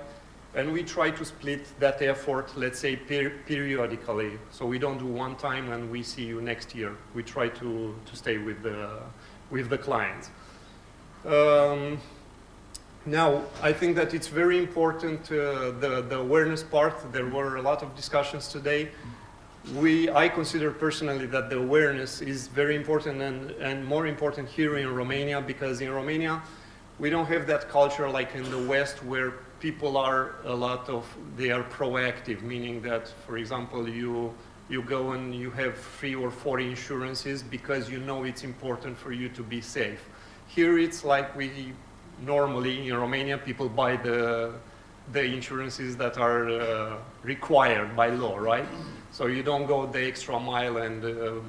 And we try to split that effort, let's say, periodically. So we don't do one time and we see you next year. We try to stay with the clients. Now, I think that it's very important, the awareness part. There were a lot of discussions today. I consider personally that the awareness is very important and more important here in Romania, because in Romania, we don't have that culture like in the West where people are they are proactive, meaning that, for example, you go and you have 3 or 4 insurances because you know it's important for you to be safe. Here it's like normally in Romania, people buy the insurances that are required by law, right? So you don't go the extra mile and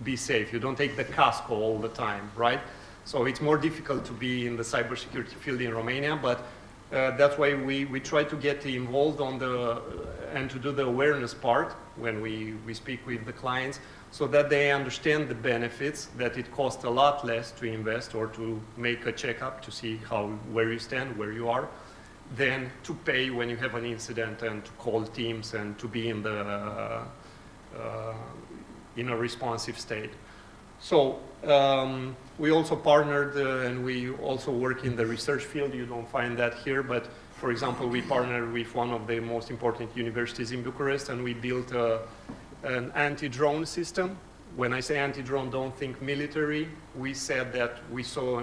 be safe. You don't take the casco all the time, right? So it's more difficult to be in the cybersecurity field in Romania, but that's why we try to get involved and to do the awareness part when we speak with the clients, so that they understand the benefits, that it costs a lot less to invest or to make a checkup to see where you stand, where you are, than to pay when you have an incident and to call teams and to be in a responsive state. So we also partnered and we also work in the research field. You don't find that here, but for example, we partnered with one of the most important universities in Bucharest, and we built an anti-drone system. When I say anti-drone, don't think military. We said that we saw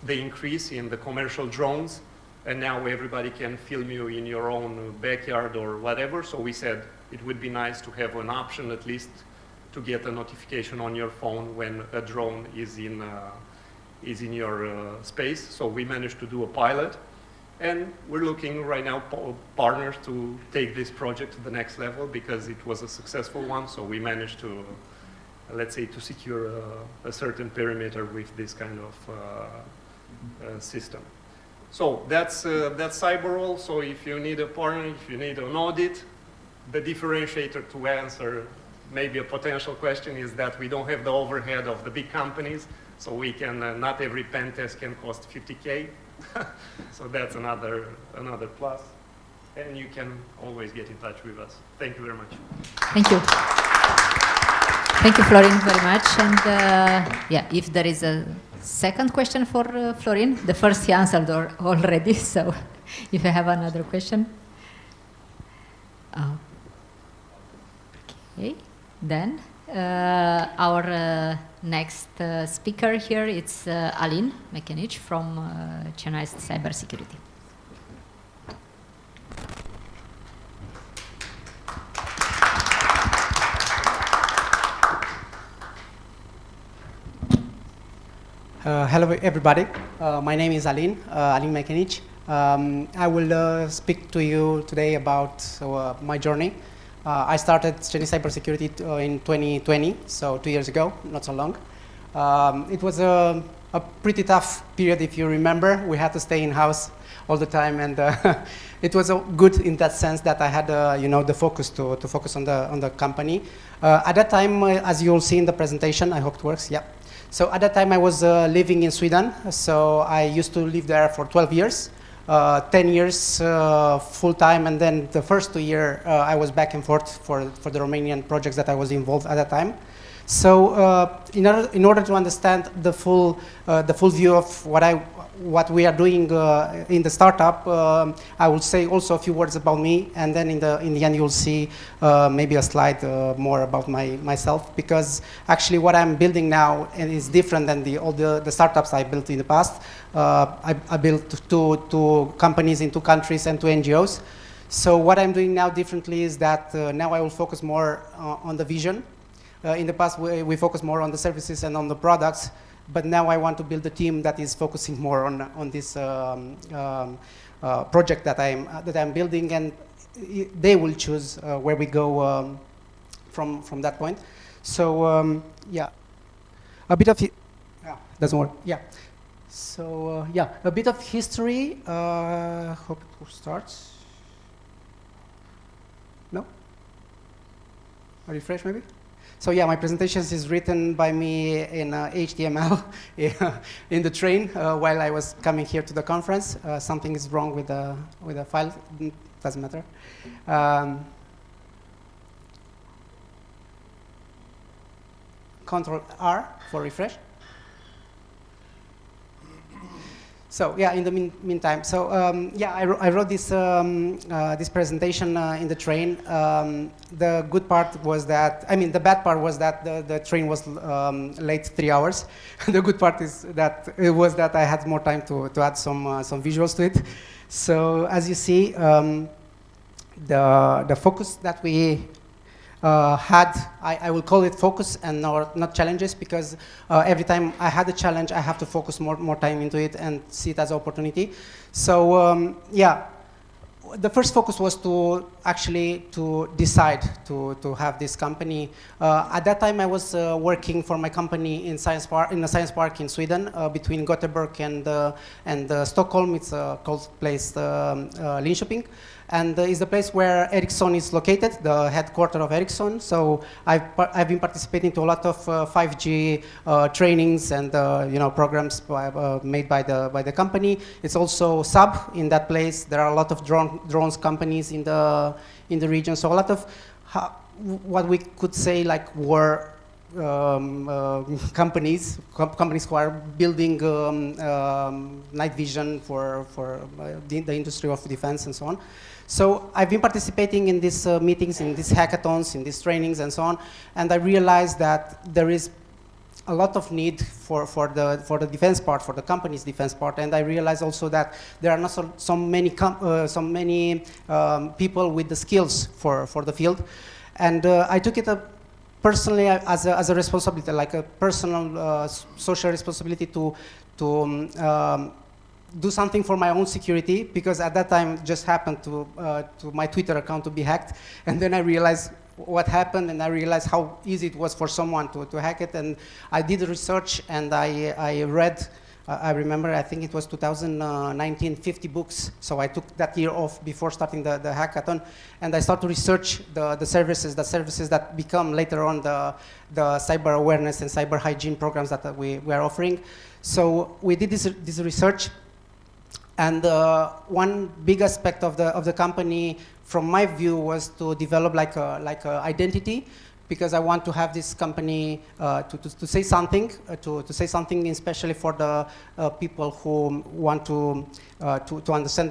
the increase in the commercial drones, and now everybody can film you in your own backyard or whatever. So we said it would be nice to have an option at least to get a notification on your phone when a drone is in your space. So we managed to do a pilot, and we're looking right now partners to take this project to the next level because it was a successful one. So we managed let's say, to secure a certain perimeter with this kind of system. So that's CyberWall. So if you need a partner, if you need an audit, the differentiator to answer maybe a potential question is that we don't have the overhead of the big companies, so we can, not every pen test can cost 50K. So that's another plus. And you can always get in touch with us. Thank you very much. Thank you. Thank you, Florin, very much. And yeah, if there is a second question for Florin, the first he answered already, so if you have another question. Okay, then our next speaker here is Alin Mechanic from Chennai's Cybersecurity. Hello everybody, my name is Alin Mechanic. I will speak to you today about my journey. I started Chinese cybersecurity in 2020, so 2 years ago, not so long. It was a pretty tough period, if you remember. We had to stay in house all the time, and it was good in that sense that I had the focus to focus on the company. At that time, as you'll see in the presentation, I hope it works, yeah. So at that time I was living in Sweden, so I used to live there for 12 years, 10 years full-time, and then the first 2 years I was back and forth for the Romanian projects that I was involved at that time. So in order to understand the full view of what we are doing in the startup, I will say also a few words about me, and then in the end you'll see maybe a slide more about myself, because actually what I'm building now is different than all the startups I built in the past. I built two companies in 2 countries and 2 NGOs. So what I'm doing now differently is that now I will focus more on the vision. In the past we focused more on the services and on the products. But now I want to build a team that is focusing more on this project that I'm building, and they will choose where we go from that point. So yeah, a bit of doesn't work. Yeah. So yeah, a bit of history. Hope it starts. No. A refresh maybe. So yeah, my presentations is written by me in HTML in the train while I was coming here to the conference. Something is wrong with the file. Doesn't matter. Control R for refresh. So yeah, in the meantime, so yeah, I wrote this this presentation in the train. The good part was that, I mean, the bad part was that the train was late 3 hours. The good part is that I had more time to add some visuals to it. So as you see, the focus that we had, I will call it focus and not challenges, because every time I had a challenge, I have to focus more time into it and see it as an opportunity. So yeah, the first focus was to actually decide to have this company. At that time, I was working for my company in a science park in Sweden, between Gothenburg and Stockholm. It's a called place Linköping. And is the place where Ericsson is located, the headquarters of Ericsson. So I've been participating to a lot of 5G trainings and programs made by the company. It's also Saab in that place. There are a lot of drones companies in the region. So a lot of what we could say like war companies who are building night vision for the industry of defense and so on. So I've been participating in these meetings, in these hackathons, in these trainings and so on, and I realized that there is a lot of need for the defense part, for the company's defense part, and I realized also that there are not so many people with the skills for the field, and I took it personally as a responsibility, like a personal social responsibility to do something for my own security, because at that time just happened to my Twitter account to be hacked, and then I realized what happened, and I realized how easy it was for someone to hack it. And I did research, and I read, I remember, I think it was 2019, 50 books. So I took that year off before starting the hackathon, and I started to research the services that become later on the cyber awareness and cyber hygiene programs that we are offering. So we did this research, and one big aspect of the company, from my view, was to develop like a identity, because I want to have this company to say something, to say something, especially for the people who want to understand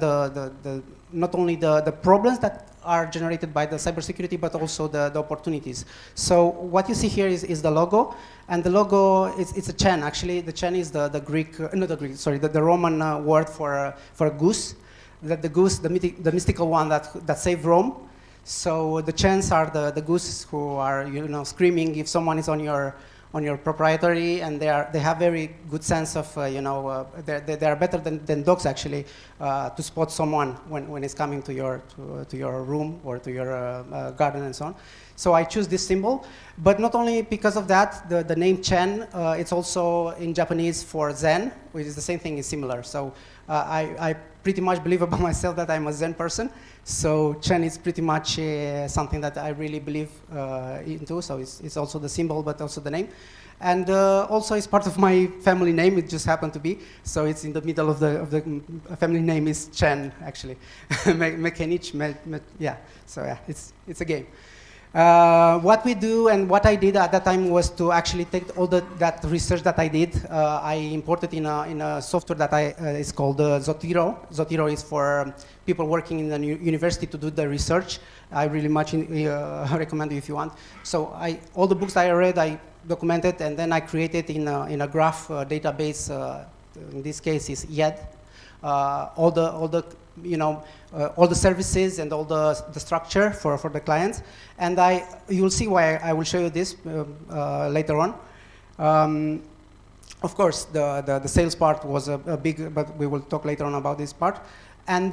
not only the problems that are generated by the cybersecurity, but also the opportunities. So what you see here is the logo, and the logo it's a chen. Actually, the chen is the Greek, not the Greek, sorry, the Roman word for a goose. That the goose, the mystical one that saved Rome. So the chens are the gooses who are, you know, screaming if someone is on your proprietary, and they have very good sense of you know, they are better than dogs actually to spot someone when it's coming to your room or to your garden and so on. So I choose this symbol, but not only because of that. The name Chen, it's also in Japanese for Zen, which is the same thing, is similar. So I pretty much believe about myself that I'm a Zen person. So Chen is pretty much something that I really believe into. So it's also the symbol, but also the name. And also it's part of my family name. It just happened to be. So it's in the middle of the family name is Chen, actually. Mekenich, yeah. So yeah, it's a game. What we do and what I did at that time was to actually take all that research that I did. I imported in a software that is called Zotero. Zotero is for people working in the university to do the research. I really much recommend it if you want. So all the books I read, I documented, and then I created in a graph database. In this case, is YED. All the you know, all the services and all the structure for the clients. And you'll see why I will show you this later on. Of course, the sales part was a big, but we will talk later on about this part. And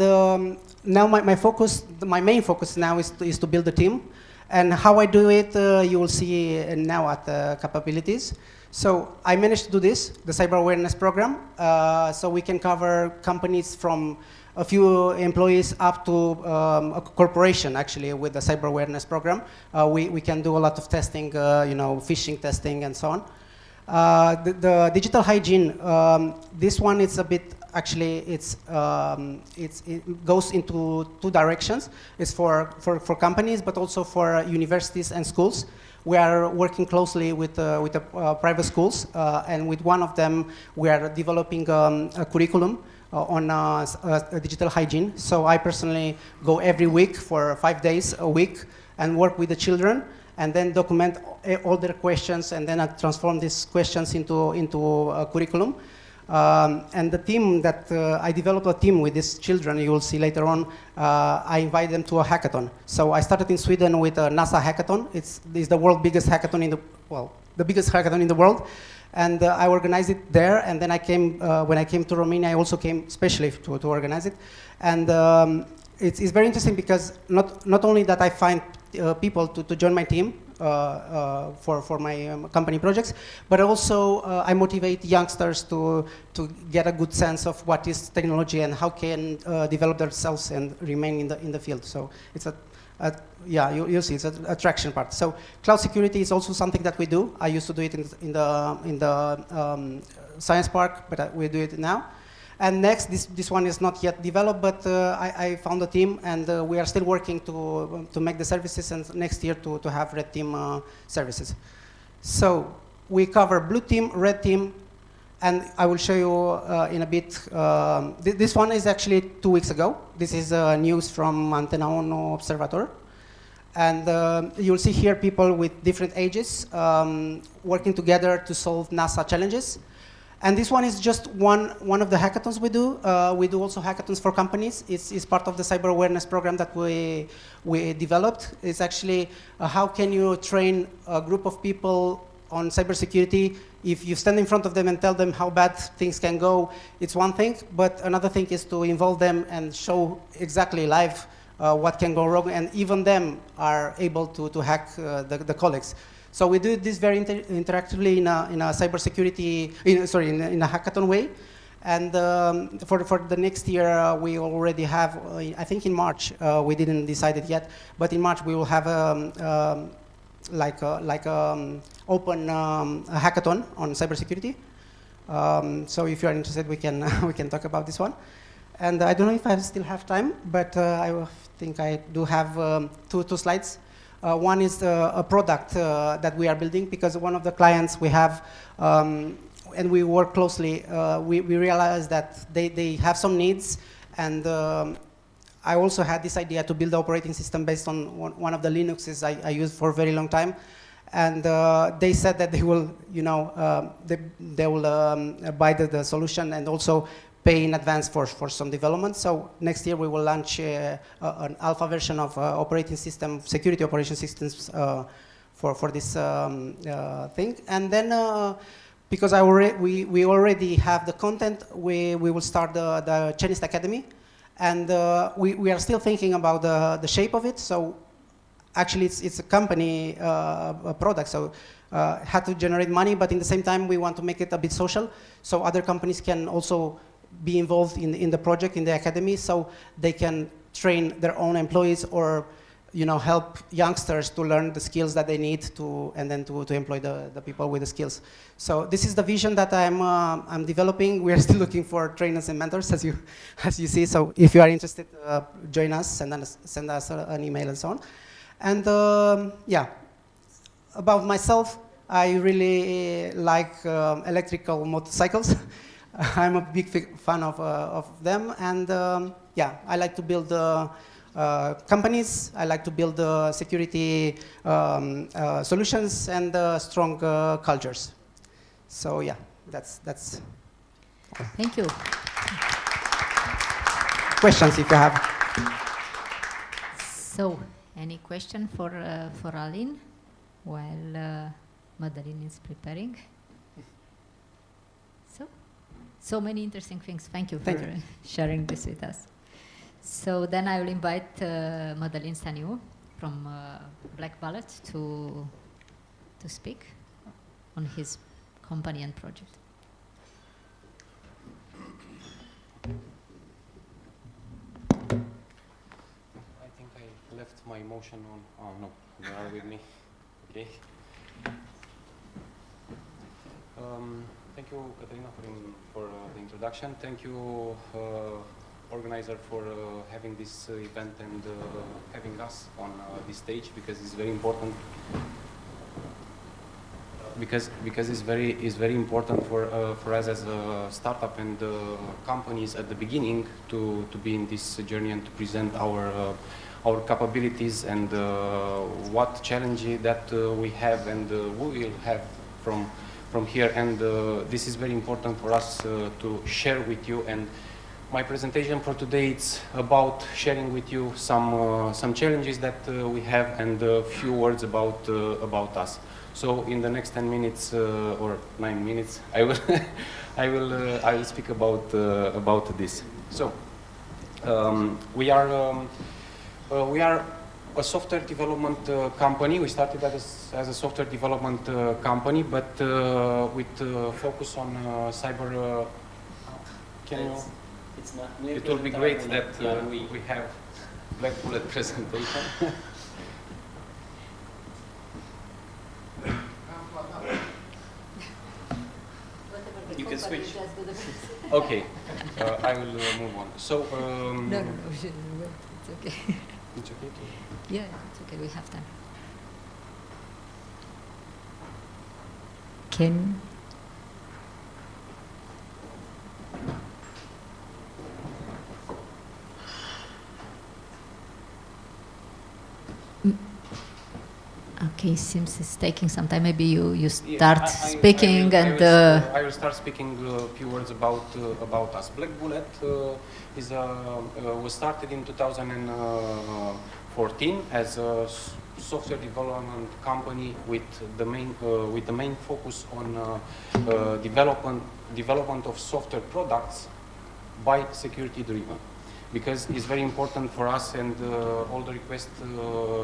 now my main focus now is to build a team. And how I do it, you will see now at the capabilities. So I managed to do this, the cyber awareness program. So we can cover companies from a few employees up to a corporation, actually, with the cyber awareness program. We can do a lot of testing, you know, phishing testing and so on. The digital hygiene, this one is a bit, actually, it goes into two directions. It's for companies, but also for universities and schools. We are working closely with the private schools, and with one of them, we are developing a curriculum on digital hygiene. So I personally go every week for 5 days a week and work with the children, and then document all their questions, and then I transform these questions into a curriculum. And the team that I developed a team with these children, you will see later on, I invite them to a hackathon. So I started in Sweden with a NASA hackathon. It's the world's biggest hackathon the biggest hackathon in the world. And I organized it there, and then I came, when I came to Romania, I also came especially to organize it. And it's very interesting because not only that I find people to join my team for my company projects, but also I motivate youngsters to get a good sense of what is technology and how can develop themselves and remain in the field. So it's yeah, you'll see, it's an attraction part. So cloud security is also something that we do. I used to do it in the science park, but we do it now. And next, this one is not yet developed, but I found a team, and we are still working to make the services, and next year to have red team services. So we cover blue team, red team, and I will show you in a bit. This one is actually 2 weeks ago. This is news from Antena 1 Observator. And you'll see here people with different ages working together to solve NASA challenges. And this one is just one of the hackathons we do. We do also hackathons for companies. It's part of the cyber awareness program that we developed. It's actually how can you train a group of people on cybersecurity. If you stand in front of them and tell them how bad things can go, it's one thing. But another thing is to involve them and show exactly live what can go wrong, and even them are able to hack the colleagues. So we do this very interactively in a cybersecurity, in a hackathon way. And for the next year, we already have, I think in March, we didn't decide it yet, but in March we will have open hackathon on cybersecurity. So if you are interested, we can talk about this one. And I don't know if I still have time, but I think I do have two slides. One is a product that we are building, because one of the clients we have, and we work closely, we realized that they have some needs, and I also had this idea to build the operating system based on one of the Linuxes I used for a very long time. And they said that they will, they will buy the solution and also pay in advance for some development. So next year we will launch an alpha version of operating system, security operation systems for this thing. And then because we already have the content, we will start the Chinese Academy. And we are still thinking about the shape of it. So actually it's a company product. So had to generate money, but in the same time we want to make it a bit social, so other companies can also be involved in the project, in the academy, so they can train their own employees or help youngsters to learn the skills that they need to, and then to employ the people with the skills. So this is the vision that I'm developing. We are still looking for trainers and mentors, as you see. So if you are interested, join us, send us an email and so on. And yeah, about myself, I really like electrical motorcycles. I'm a big fan of them, and yeah, I like to build companies. I like to build security solutions and strong cultures. So yeah, that's. Thank you. Questions if you have. So, any question for Aline while Madeleine is preparing? So many interesting things. Thank you for sharing this with us. So then I will invite Madeleine Staniu from Black Bullet to speak on his company and project. I think I left my motion on. Oh no, they are with me. Okay. Thank you, Katerina, for the introduction. Thank you, organizer, for having this event and having us on this stage, because it's very important. Because it's very important for us as a startup and companies at the beginning to be in this journey and to present our capabilities and what challenges that we have and we will have from here, and this is very important for us to share with you. And my presentation for today is about sharing with you some challenges that we have and a few words about us. So in the next 10 minutes or 9 minutes, I will speak about this. So we are a software development company. We started as a software development company, but with focus on cyber. It will be great that we have Black Bullet presentation. You can switch. Okay, I will move on. So no, it's okay. It's okay. Yeah, it's okay. We have time. Can. Okay, seems it's taking some time. Maybe you start speaking and. I will start speaking a few words about us. Black Bullet was started in 2014 as a software development company with the main focus on development of software products by security driven. because it's very important for us, and all the requests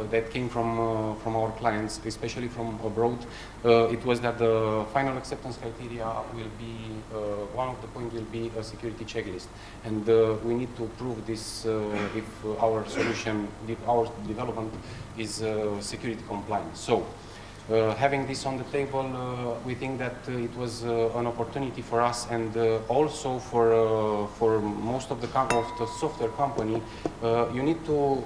that came from our clients, especially from abroad, it was that the final acceptance criteria will be, one of the points will be a security checklist. And we need to prove this if our solution, our development is security compliant. So, having this on the table, we think that it was an opportunity for us, and also for most of the software company, you need to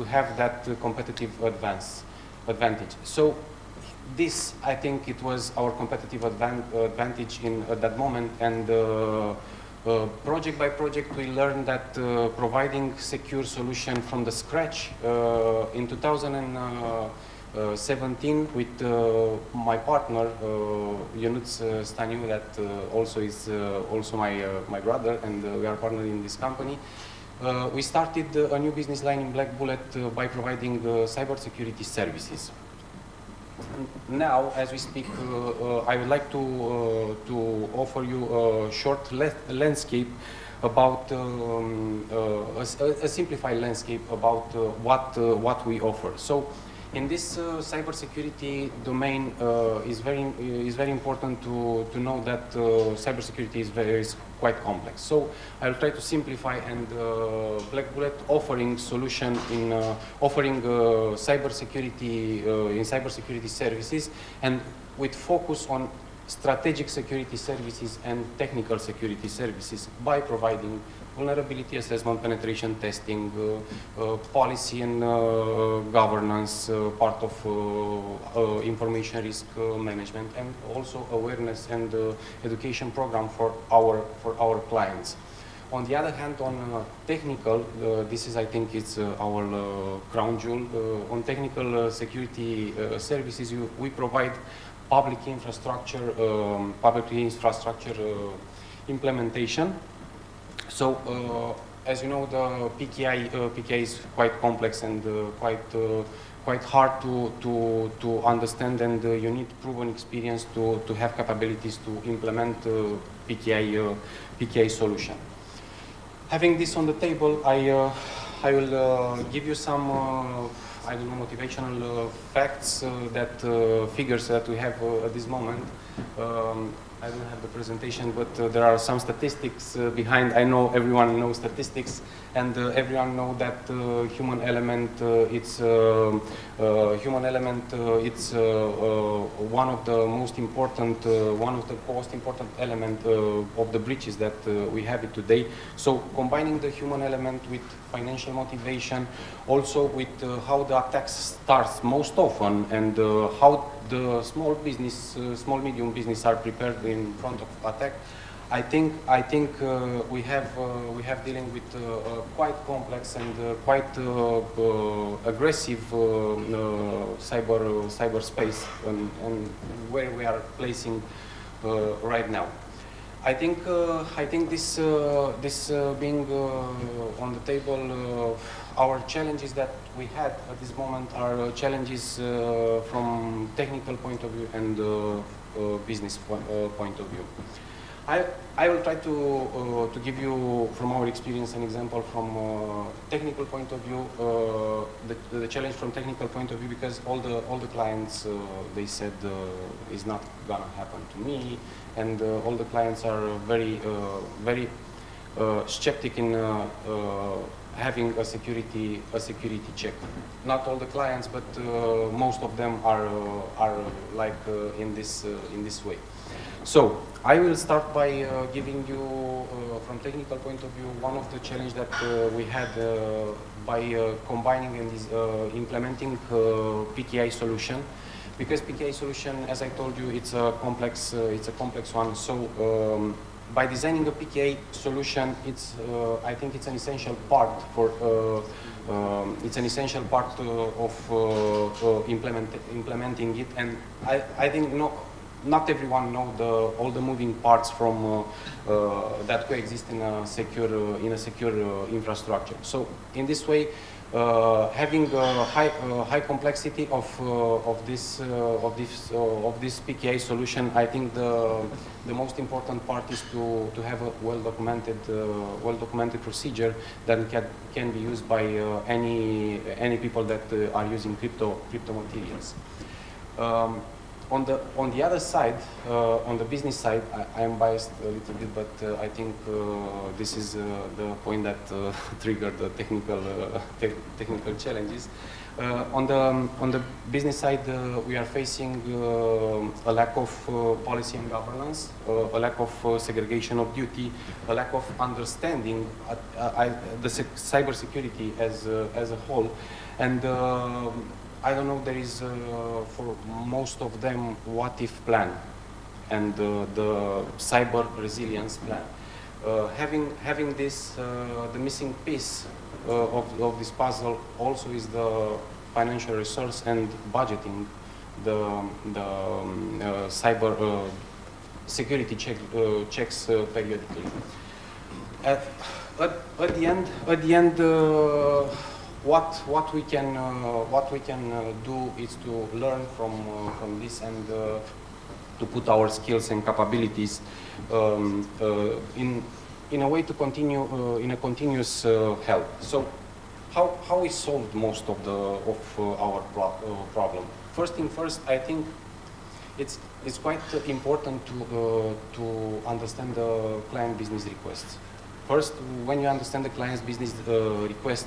have that competitive advantage. So this, I think, it was our competitive advantage at that moment, and project by project we learned that providing secure solution from the scratch in 2017 with my partner Ionuț Staniu, that also is also my brother, and we are partnered in this company. We started a new business line in Black Bullet by providing cybersecurity services. Now, as we speak, I would like to offer you a short landscape about a simplified landscape about what we offer. So, in this cybersecurity domain, is very important to know that cybersecurity is quite complex. So I will try to simplify, and Black Bullet offering solution in offering cybersecurity services, and with focus on strategic security services and technical security services by providing vulnerability assessment, penetration testing, policy and governance, part of information risk management, and also awareness and education program for our clients. On the other hand, on technical, this is, I think, it's our crown jewel. On technical security services, we provide public infrastructure implementation. So, as you know, the PKI is quite complex and quite hard to understand, and you need proven experience to have capabilities to implement PKI solution. Having this on the table, I will give you some I don't know, motivational facts, figures that we have at this moment. I don't have the presentation, but there are some statistics behind. I know everyone knows statistics, and everyone knows that human element. It's one of the most important, element of the breaches that we have it today. So combining the human element with financial motivation, also with how the attack starts most often, and how the small medium business are prepared in front of attack. I think we have dealing with quite complex and quite aggressive cyberspace, and where we are placing right now. I think this being on the table, our challenges that we had at this moment are challenges from technical point of view and business point of view. I will try to give you, from our experience, an example from technical point of view, the challenge from technical point of view, because all the clients they said is not gonna happen to me, and all the clients are very skeptic in having a security check. Not all the clients, but most of them are like in this way. So I will start by giving you, from technical point of view, one of the challenge that we had by combining and implementing PKI solution, because PKI solution, as I told you, it's a complex one. So by designing a PKI solution, I think it's an essential part for of implementing it, and I think not everyone knows all the moving parts from that coexist in a secure infrastructure. So in this way, Having a high complexity of this PKI solution, I think the most important part is to have a well documented procedure that can be used by any people that are using crypto materials. On the other side, on the business side, I am biased a little bit, but I think this is the point that triggered the technical challenges. On the business side, we are facing a lack of policy and governance, a lack of segregation of duty, a lack of understanding the cybersecurity as a whole, and I don't know, there is, for most of them, what-if plan and the cyber resilience plan. Having this, the missing piece of this puzzle also is the financial resource and budgeting the cyber security checks periodically. At the end, what we can do is to learn from this and to put our skills and capabilities in a way to continue in a continuous help. So how we solved most of our problem? First thing first, I think it's quite important to understand the client business requests. First, when you understand the client's business request,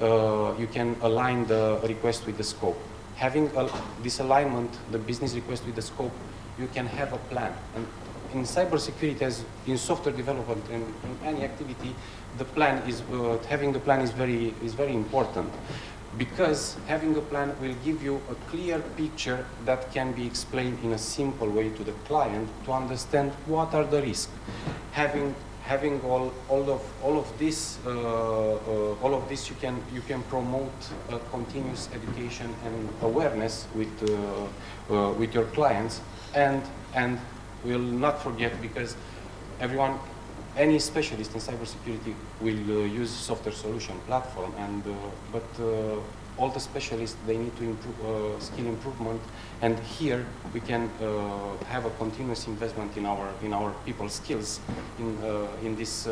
you can align the request with the scope. Having this alignment, the business request with the scope, you can have a plan. And in cybersecurity, as in software development and in any activity, the plan is having the plan is very important, because having a plan will give you a clear picture that can be explained in a simple way to the client to understand what are the risks. Having all of this, you can promote a continuous education and awareness with your clients, and will not forget, because any specialist in cybersecurity will use software solution platform, and but all the specialists, they need to improve skill improvement, and here we can have a continuous investment in our people's skills in this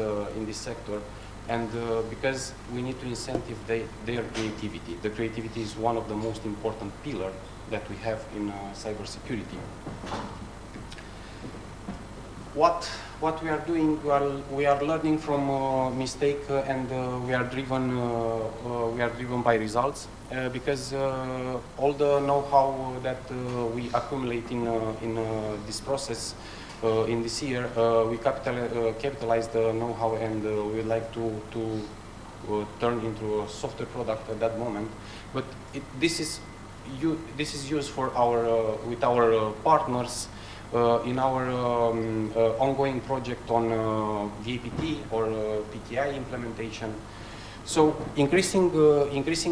sector, and because we need to incentivate their creativity. The creativity is one of the most important pillars that we have in cybersecurity. What we are doing, we are learning from mistake, and we are driven by results, because all the know-how that we accumulate in this process in this year, we capitalize the know-how, and we would like to turn into a software product at that moment. But this is used for with our partners. In our ongoing project on VAPT or PKI implementation. So increasing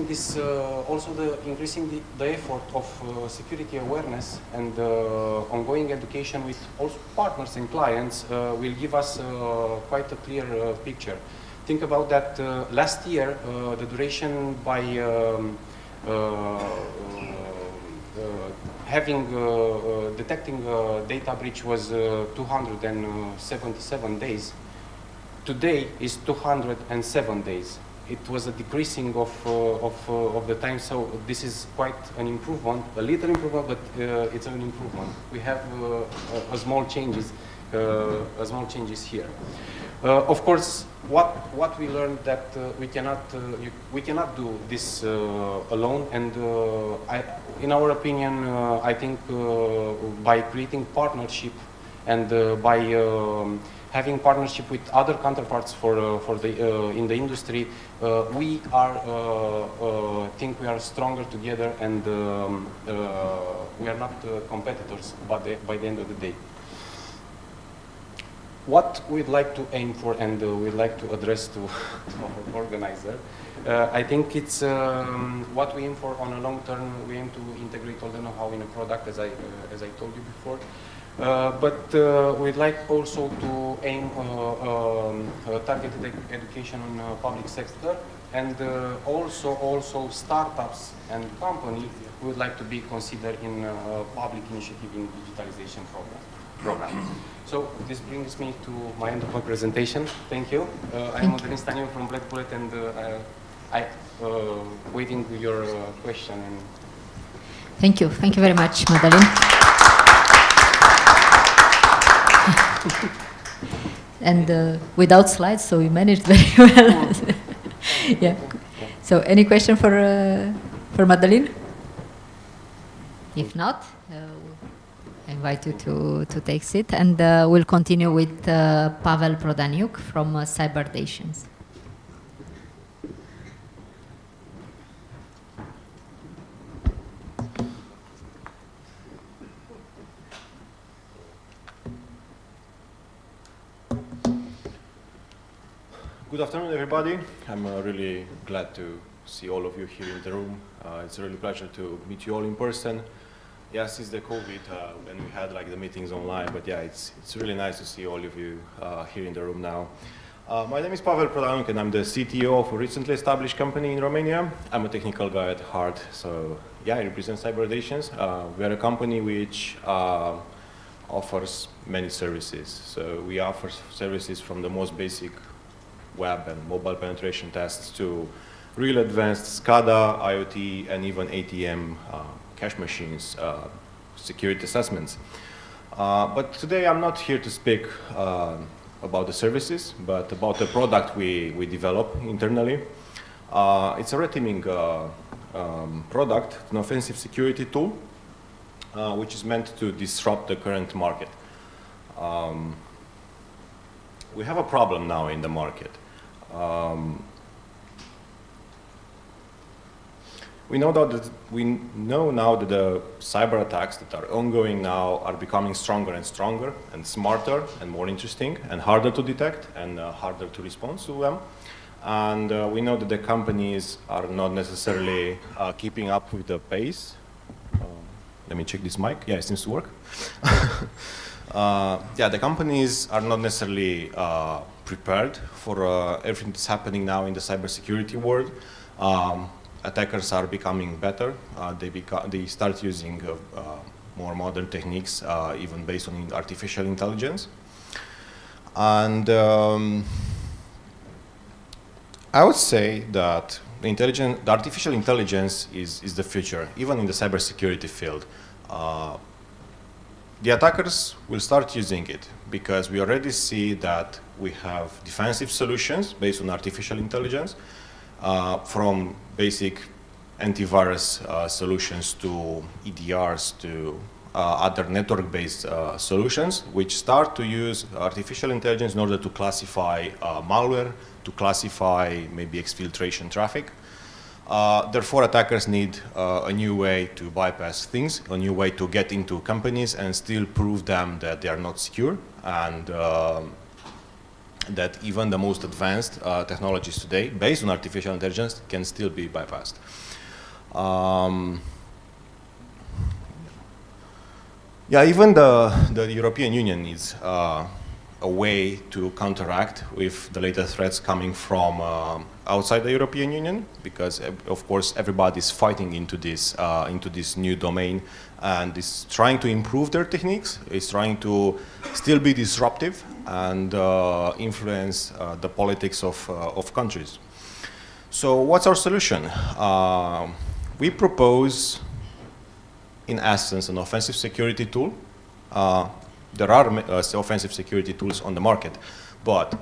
this, also increasing the effort of security awareness and ongoing education with also partners and clients will give us quite a clear picture. Think about that. Last year, the duration by detecting data breach was 277 days. Today is 207 days. It was a decreasing of the time, so this is quite an improvement, a little improvement, but it's an improvement. We have small changes here. Of course, what we learned that we cannot do this alone, and in our opinion, I think by creating partnership and by having partnership with other counterparts in the industry, we think we are stronger together, and we are not competitors by the end of the day. What we'd like to aim for, and we'd like to address to our organizer, I think it's what we aim for on a long term. We aim to integrate all the know-how in a product, as I told you before. But we'd like also to aim targeted education on public sector and also startups and companies who would like to be considered in a public initiative in digitalization program. So this brings me to my end of my presentation. Thank you. I'm Madalin Staniu from Black Bullet, and I waiting your question. And Thank you very much, Madalin. And without slides, so you managed very well. Yeah. So, any question for Madalin? If not, I invite you to take seat, and we'll continue with Pavel Prodaniuk from Cyberdations. Good afternoon, everybody. I'm really glad to see all of you here in the room. It's a really pleasure to meet you all in person. Yeah, since the COVID, when we had like the meetings online, but yeah, it's really nice to see all of you here in the room now. My name is Pavel Prodaniuk, and I'm the CTO of a recently established company in Romania. I'm a technical guy at heart, so yeah, I represent Cyberdations. We are a company which offers many services. So we offer services from the most basic web and mobile penetration tests to real advanced SCADA, IoT, and even ATM cash machines security assessments. But today I'm not here to speak about the services, but about the product we develop internally. It's a red teaming product, an offensive security tool, which is meant to disrupt the current market. We have a problem now in the market. We know now that the cyber attacks that are ongoing now are becoming stronger and smarter and more interesting and harder to detect and harder to respond to them. And we know that the companies are not necessarily keeping up with the pace. Let me check this mic. Yeah, it seems to work. Yeah, the companies are not necessarily prepared for everything that's happening now in the cybersecurity world. Attackers are becoming better. They start using more modern techniques, even based on artificial intelligence. And I would say that the artificial intelligence is the future, even in the cybersecurity field. The attackers will start using it because we already see that we have defensive solutions based on artificial intelligence, from basic antivirus solutions to EDRs to other network-based solutions, which start to use artificial intelligence in order to classify malware, to classify maybe exfiltration traffic. Therefore, attackers need a new way to bypass things, a new way to get into companies and still prove them that they are not secure, and that even the most advanced technologies today, based on artificial intelligence, can still be bypassed. Yeah, even the European Union needs a way to counteract with the latest threats coming from outside the European Union, because of course everybody's fighting into this new domain and is trying to improve their techniques, is trying to still be disruptive and influence the politics of countries. So what's our solution? We propose, in essence, an offensive security tool. There are offensive security tools on the market, but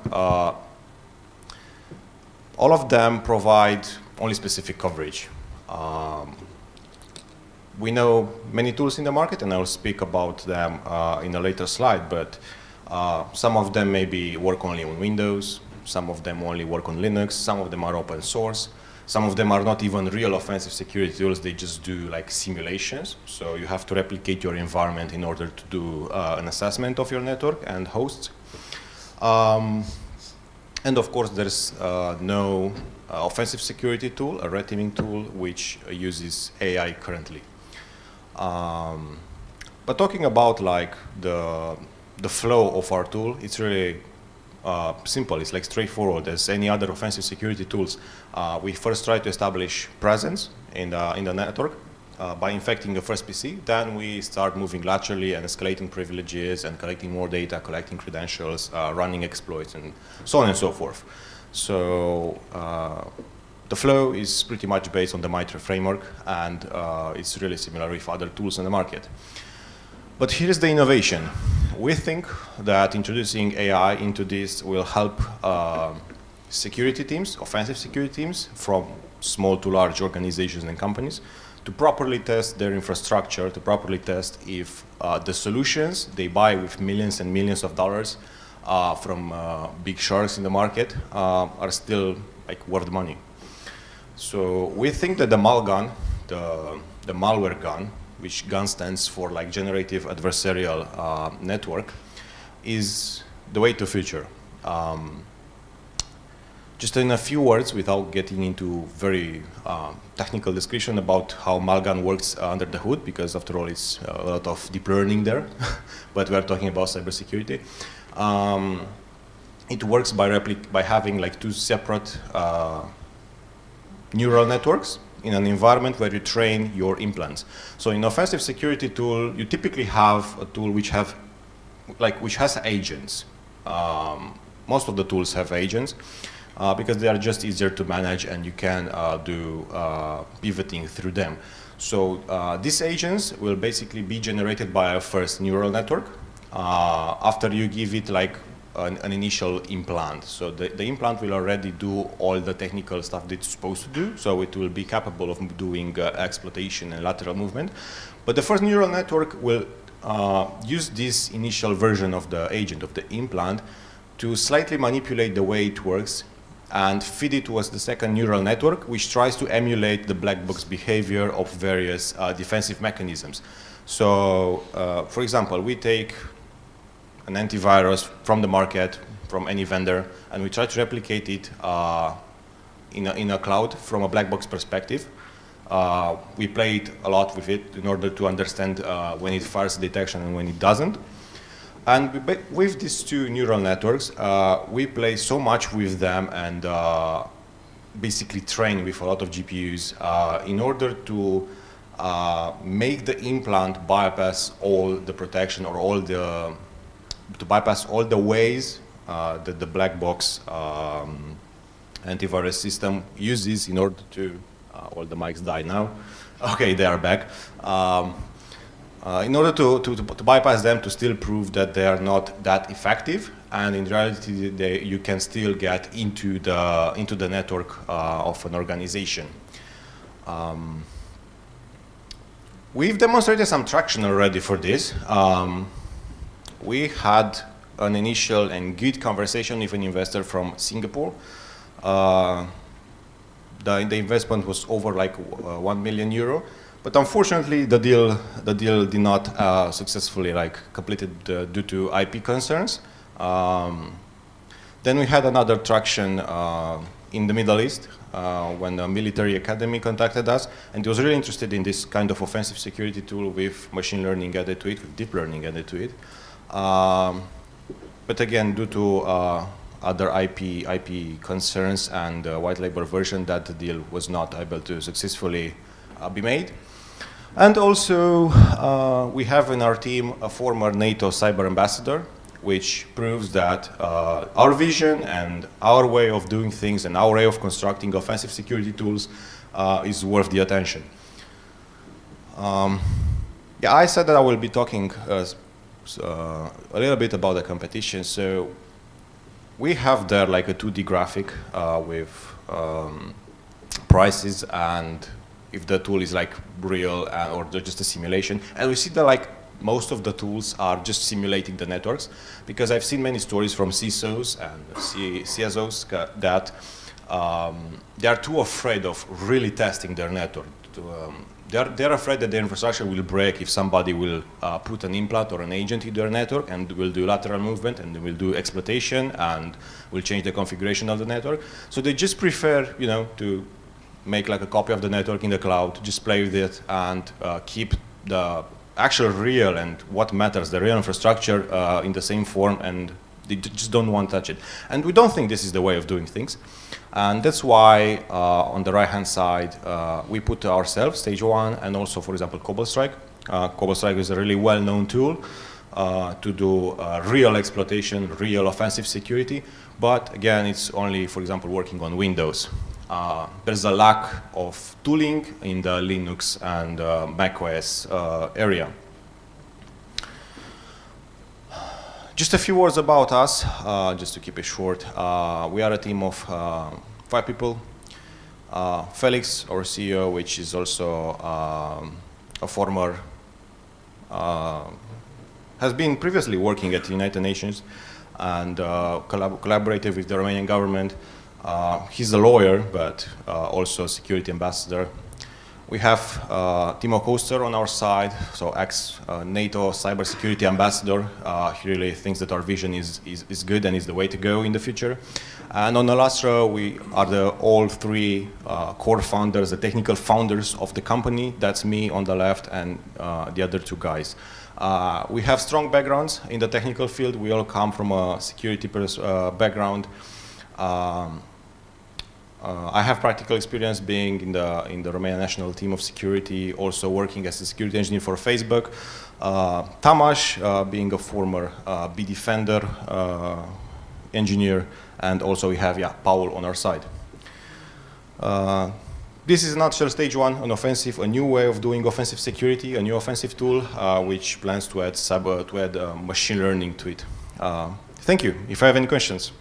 all of them provide only specific coverage. We know many tools in the market, and I'll speak about them in a later slide, but some of them maybe work only on Windows, some of them only work on Linux, some of them are open source, some of them are not even real offensive security tools, they just do like simulations. So you have to replicate your environment in order to do an assessment of your network and hosts. And of course, there's no offensive security tool, a red teaming tool, which uses AI currently. But talking about like the flow of our tool, it's really simple. It's like straightforward as any other offensive security tools. We first try to establish presence in the network by infecting the first PC. Then we start moving laterally and escalating privileges and collecting more data, collecting credentials, running exploits, and so on and so forth. So the flow is pretty much based on the MITRE framework, and it's really similar with other tools in the market. But here's the innovation. We think that introducing AI into this will help security teams, offensive security teams, from small to large organizations and companies, to properly test their infrastructure, to properly test if the solutions they buy with millions and millions of dollars from big sharks in the market are still like worth money. So we think that the malgun, the malware gun, which GAN stands for like generative adversarial network, is the way to future. Just in a few words, without getting into very technical description about how malgun works under the hood, because after all it's a lot of deep learning there, but we're talking about cybersecurity. It works by having like two separate neural networks in an environment where you train your implants. So in offensive security tool, you typically have a tool which has agents. Most of the tools have agents because they are just easier to manage, and you can do pivoting through them. So these agents will basically be generated by a first neural network after you give it like an initial implant. So the implant will already do all the technical stuff that it's supposed to do, so it will be capable of doing exploitation and lateral movement. But the first neural network will use this initial version of the agent, of the implant, to slightly manipulate the way it works and feed it towards the second neural network, which tries to emulate the black box behavior of various defensive mechanisms. So, for example, we take an antivirus from the market, from any vendor, and we try to replicate it in a cloud from a black box perspective. We played a lot with it in order to understand when it fires detection and when it doesn't. And with these two neural networks, we play so much with them and basically train with a lot of GPUs in order to make the implant bypass all the protection or to bypass all the ways that the black box antivirus system uses in order to, all the mics die now. Okay, they are back. In order to bypass them, to still prove that they are not that effective, and in reality you can still get into the network of an organization. We've demonstrated some traction already for this. We had an initial and good conversation with an investor from Singapore. The investment was over like €1 million, but unfortunately the deal did not successfully completed due to IP concerns. Then we had another traction in the Middle East when the military academy contacted us, and he was really interested in this kind of offensive security tool with machine learning added to it, with deep learning added to it. But again, due to other IP concerns and white label version, that deal was not able to successfully be made. And also, we have in our team a former NATO cyber ambassador, which proves that our vision and our way of doing things and our way of constructing offensive security tools is worth the attention. Yeah, I said that I will be talking a little bit about the competition. So we have there like a 2D graphic with prices and if the tool is like real or just a simulation. And we see that like most of the tools are just simulating the networks, because I've seen many stories from CISOs and CSOs that they are too afraid of really testing their network. They're afraid that their infrastructure will break if somebody will put an implant or an agent in their network and will do lateral movement and will do exploitation and will change the configuration of the network. So they just prefer, you know, to make like a copy of the network in the cloud, just play with it and keep the actual real and what matters, the real infrastructure in the same form, and They just don't want to touch it. And we don't think this is the way of doing things. And that's why on the right-hand side, we put ourselves, stage 1, and also, for example, CobbleStrike. CobbleStrike is a really well-known tool to do real exploitation, real offensive security. But again, it's only, for example, working on Windows. There's a lack of tooling in the Linux and macOS area. Just a few words about us, just to keep it short. We are a team of 5 people. Felix, our CEO, which is also a former, has been previously working at the United Nations and collaborated with the Romanian government. He's a lawyer, but also a security ambassador. We have Timo Koster on our side, so ex-NATO cybersecurity ambassador. He really thinks that our vision is good and is the way to go in the future. And on the last row, we are all 3 core founders, the technical founders of the company. That's me on the left and the other 2 guys. We have strong backgrounds in the technical field. We all come from a security background. I have practical experience being in the Romanian national team of security, also working as a security engineer for Facebook. Tamas, being a former Defender engineer, and also we have Paul on our side. This is in a nutshell stage 1, an offensive, a new way of doing offensive security, a new offensive tool which plans to add machine learning to it. Thank you. If I have any questions.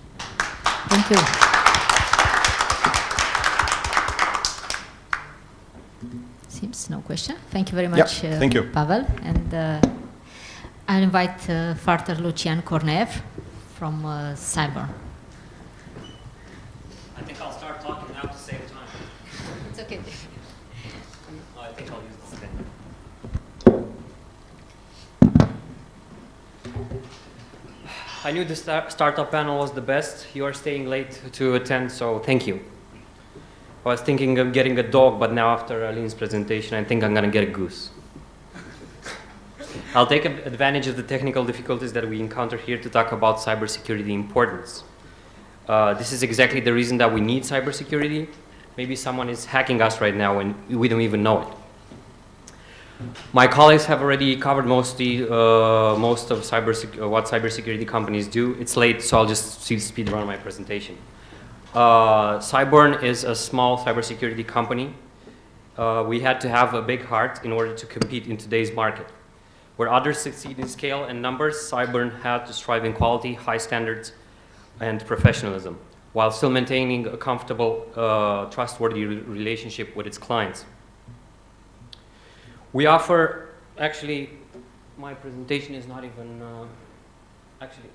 Thank you. Seems no question. Thank you very much, thank you. Pavel. And I'll invite further Lucian Cornev from Cyber. I think I'll start talking now to save time. It's okay. I think I'll use this thing. I knew the startup panel was the best. You are staying late to attend, so thank you. I was thinking of getting a dog, but now after Aline's presentation, I think I'm going to get a goose. I'll take advantage of the technical difficulties that we encounter here to talk about cybersecurity importance. This is exactly the reason that we need cybersecurity. Maybe someone is hacking us right now and we don't even know it. My colleagues have already covered most of what cybersecurity companies do. It's late, so I'll just speed run my presentation. Cyborn is a small cybersecurity company. We had to have a big heart in order to compete in today's market. Where others succeed in scale and numbers, Cyborn had to strive in quality, high standards, and professionalism, while still maintaining a comfortable, trustworthy relationship with its clients. We offer, actually, my presentation is not even, actually,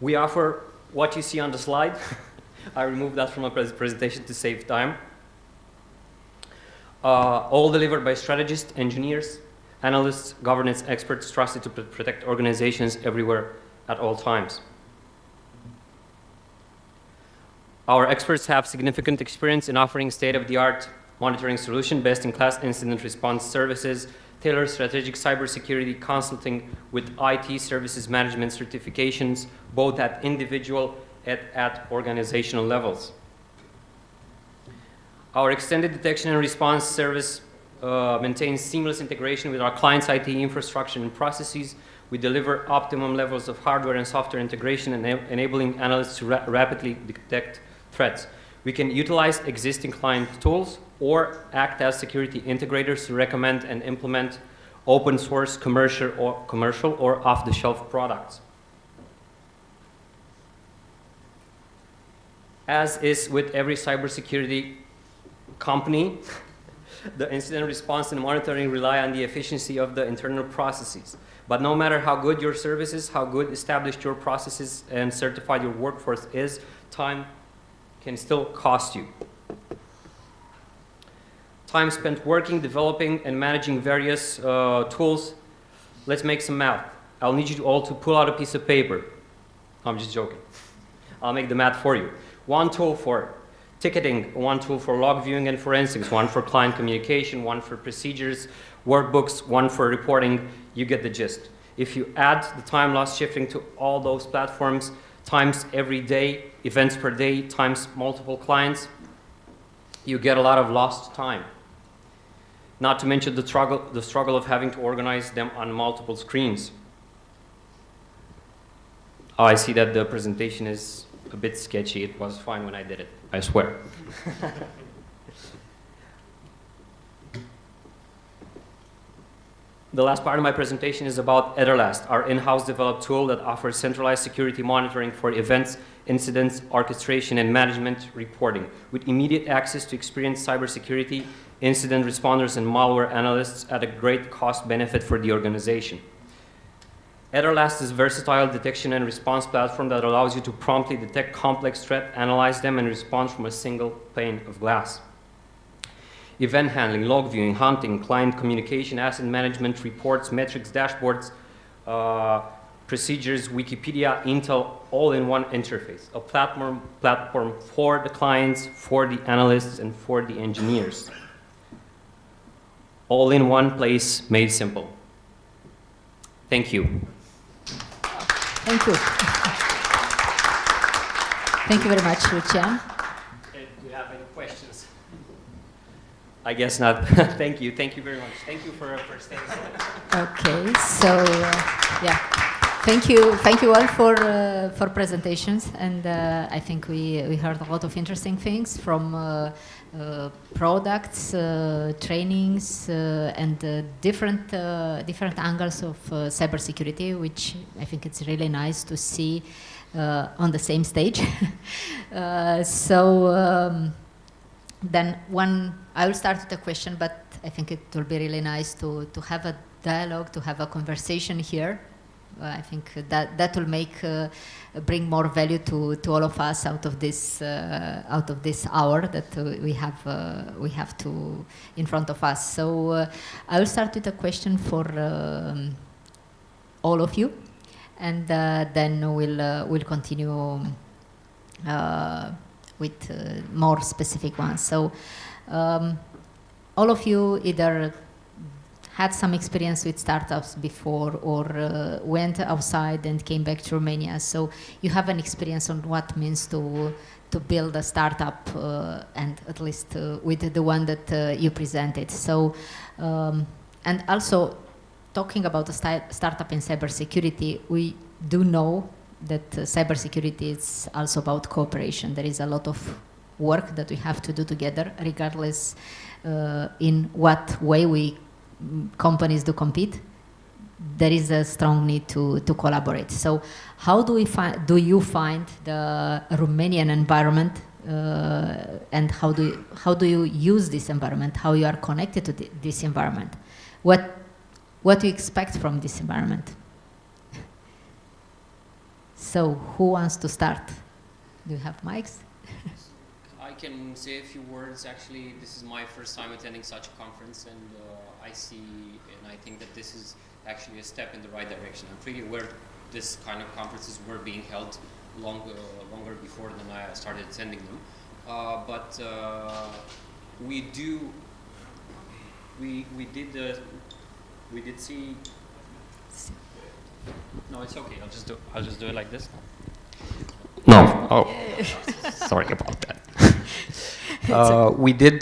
we offer what you see on the slide. I removed that from my presentation to save time. All delivered by strategists, engineers, analysts, governance experts trusted to protect organizations everywhere at all times. Our experts have significant experience in offering state-of-the-art monitoring solution, best-in-class incident response services, tailored strategic cybersecurity consulting with IT services management certifications, both at individual and at organizational levels. Our extended detection and response service maintains seamless integration with our clients' IT infrastructure and processes. We deliver optimum levels of hardware and software integration, enabling analysts to rapidly detect threats. We can utilize existing client tools or act as security integrators to recommend and implement open source commercial or off-the-shelf products. As is with every cybersecurity company, the incident response and monitoring rely on the efficiency of the internal processes. But no matter how good your services, how good established your processes and certified your workforce is, time can still cost you. Time spent working, developing, and managing various tools. Let's make some math. I'll need you all to pull out a piece of paper. I'm just joking. I'll make the math for you. One tool for Ticketing, one tool for log viewing and forensics, one for client communication, one for procedures, workbooks, one for reporting. You get the gist. If you add the time loss shifting to all those platforms, times every day, events per day, times multiple clients, you get a lot of lost time. Not to mention the struggle of having to organize them on multiple screens. Oh, I see that the presentation is a bit sketchy. It was fine when I did it, I swear. The last part of my presentation is about Ederlast, our in-house developed tool that offers centralized security monitoring for events, incidents, orchestration, and management reporting, with immediate access to experienced cybersecurity, incident responders, and malware analysts at a great cost benefit for the organization. Ederlast is a versatile detection and response platform that allows you to promptly detect complex threats, analyze them, and respond from a single pane of glass. Event handling, log viewing, hunting, client communication, asset management, reports, metrics, dashboards, procedures, Wikipedia, Intel, all in one interface. A platform for the clients, for the analysts, and for the engineers. All in one place, made simple. Thank you. Thank you. Thank you very much, Lucian. Do you have any questions? I guess not. Thank you. Thank you very much. Thank you for staying. Okay, so yeah, thank you all for presentations, and I think we heard a lot of interesting things from products, trainings, and different angles of cybersecurity, which I think it's really nice to see on the same stage. Then I will start with a question, but I think it will be really nice to have a dialogue, to have a conversation here. I think that will bring more value to all of us out of this hour that we have in front of us. So I will start with a question for all of you, and then we'll continue with more specific ones. So all of you either had some experience with startups before, or went outside and came back to Romania. So you have an experience on what it means to build a startup, and at least with the one that you presented. So, and also talking about a startup in cybersecurity, we do know that cybersecurity is also about cooperation. There is a lot of work that we have to do together, regardless in what way companies do compete. There is a strong need to collaborate. So how do you find the Romanian environment, and how do you use this environment? How you are connected to this environment? What do you expect from this environment? So who wants to start? Do you have mics? I can say a few words. Actually, this is my first time attending such a conference, and I think that this is actually a step in the right direction. I'm pretty aware this kind of conferences were being held longer before than I started attending them. But we did see. No, it's okay. I'll just do it like this. No. Oh, sorry about that. We did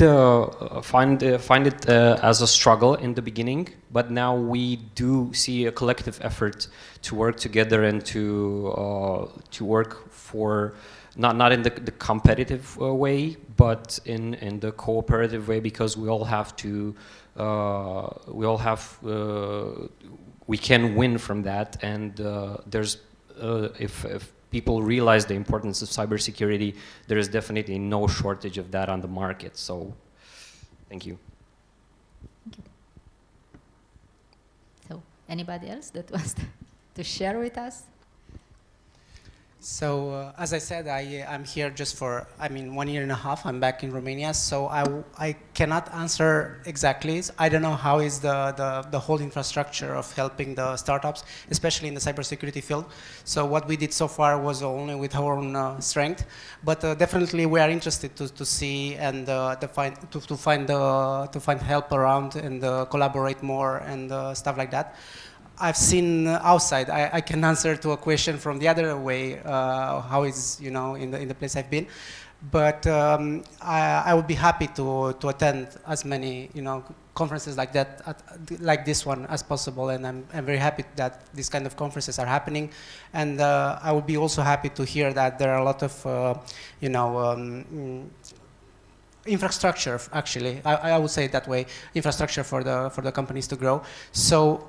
find it as a struggle in the beginning, but now we do see a collective effort to work together and to work for not in the competitive way, but in the cooperative way, because we all have to we can win from that, and there's if people realize the importance of cybersecurity, there is definitely no shortage of that on the market. So, thank you. Thank you. So, anybody else that wants to share with us? So as I said, I'm here just for, 1 year and a half. I'm back in Romania, so I cannot answer exactly. I don't know how is the whole infrastructure of helping the startups, especially in the cybersecurity field. So what we did so far was only with our own strength, but definitely we are interested to see and to find help around and collaborate more and stuff like that. I've seen outside. I can answer to a question from the other way, how is, in the place I've been. But I would be happy to attend as many, conferences like that, like this one as possible. And I'm very happy that these kind of conferences are happening. And I would be also happy to hear that there are a lot of, infrastructure, actually, I would say it that way, infrastructure for the companies to grow. So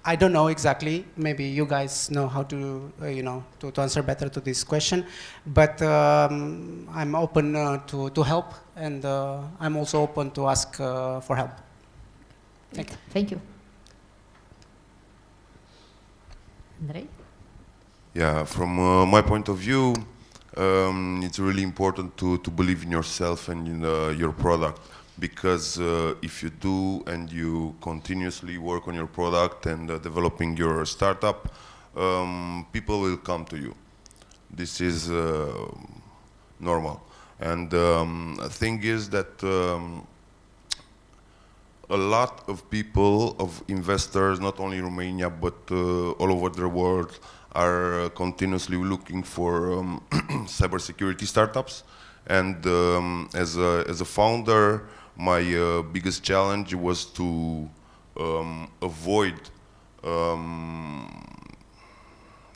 I don't know exactly. Maybe you guys know how to, to answer better to this question. But I'm open to help, and I'm also open to ask for help. Thank you. Thank you. Andrei? Yeah, from my point of view, it's really important to believe in yourself and in your product. Because if you do and you continuously work on your product and developing your startup, people will come to you. This is normal. And the thing is that a lot of people, of investors, not only in Romania, but all over the world, are continuously looking for cybersecurity startups. And as a founder, my biggest challenge was to avoid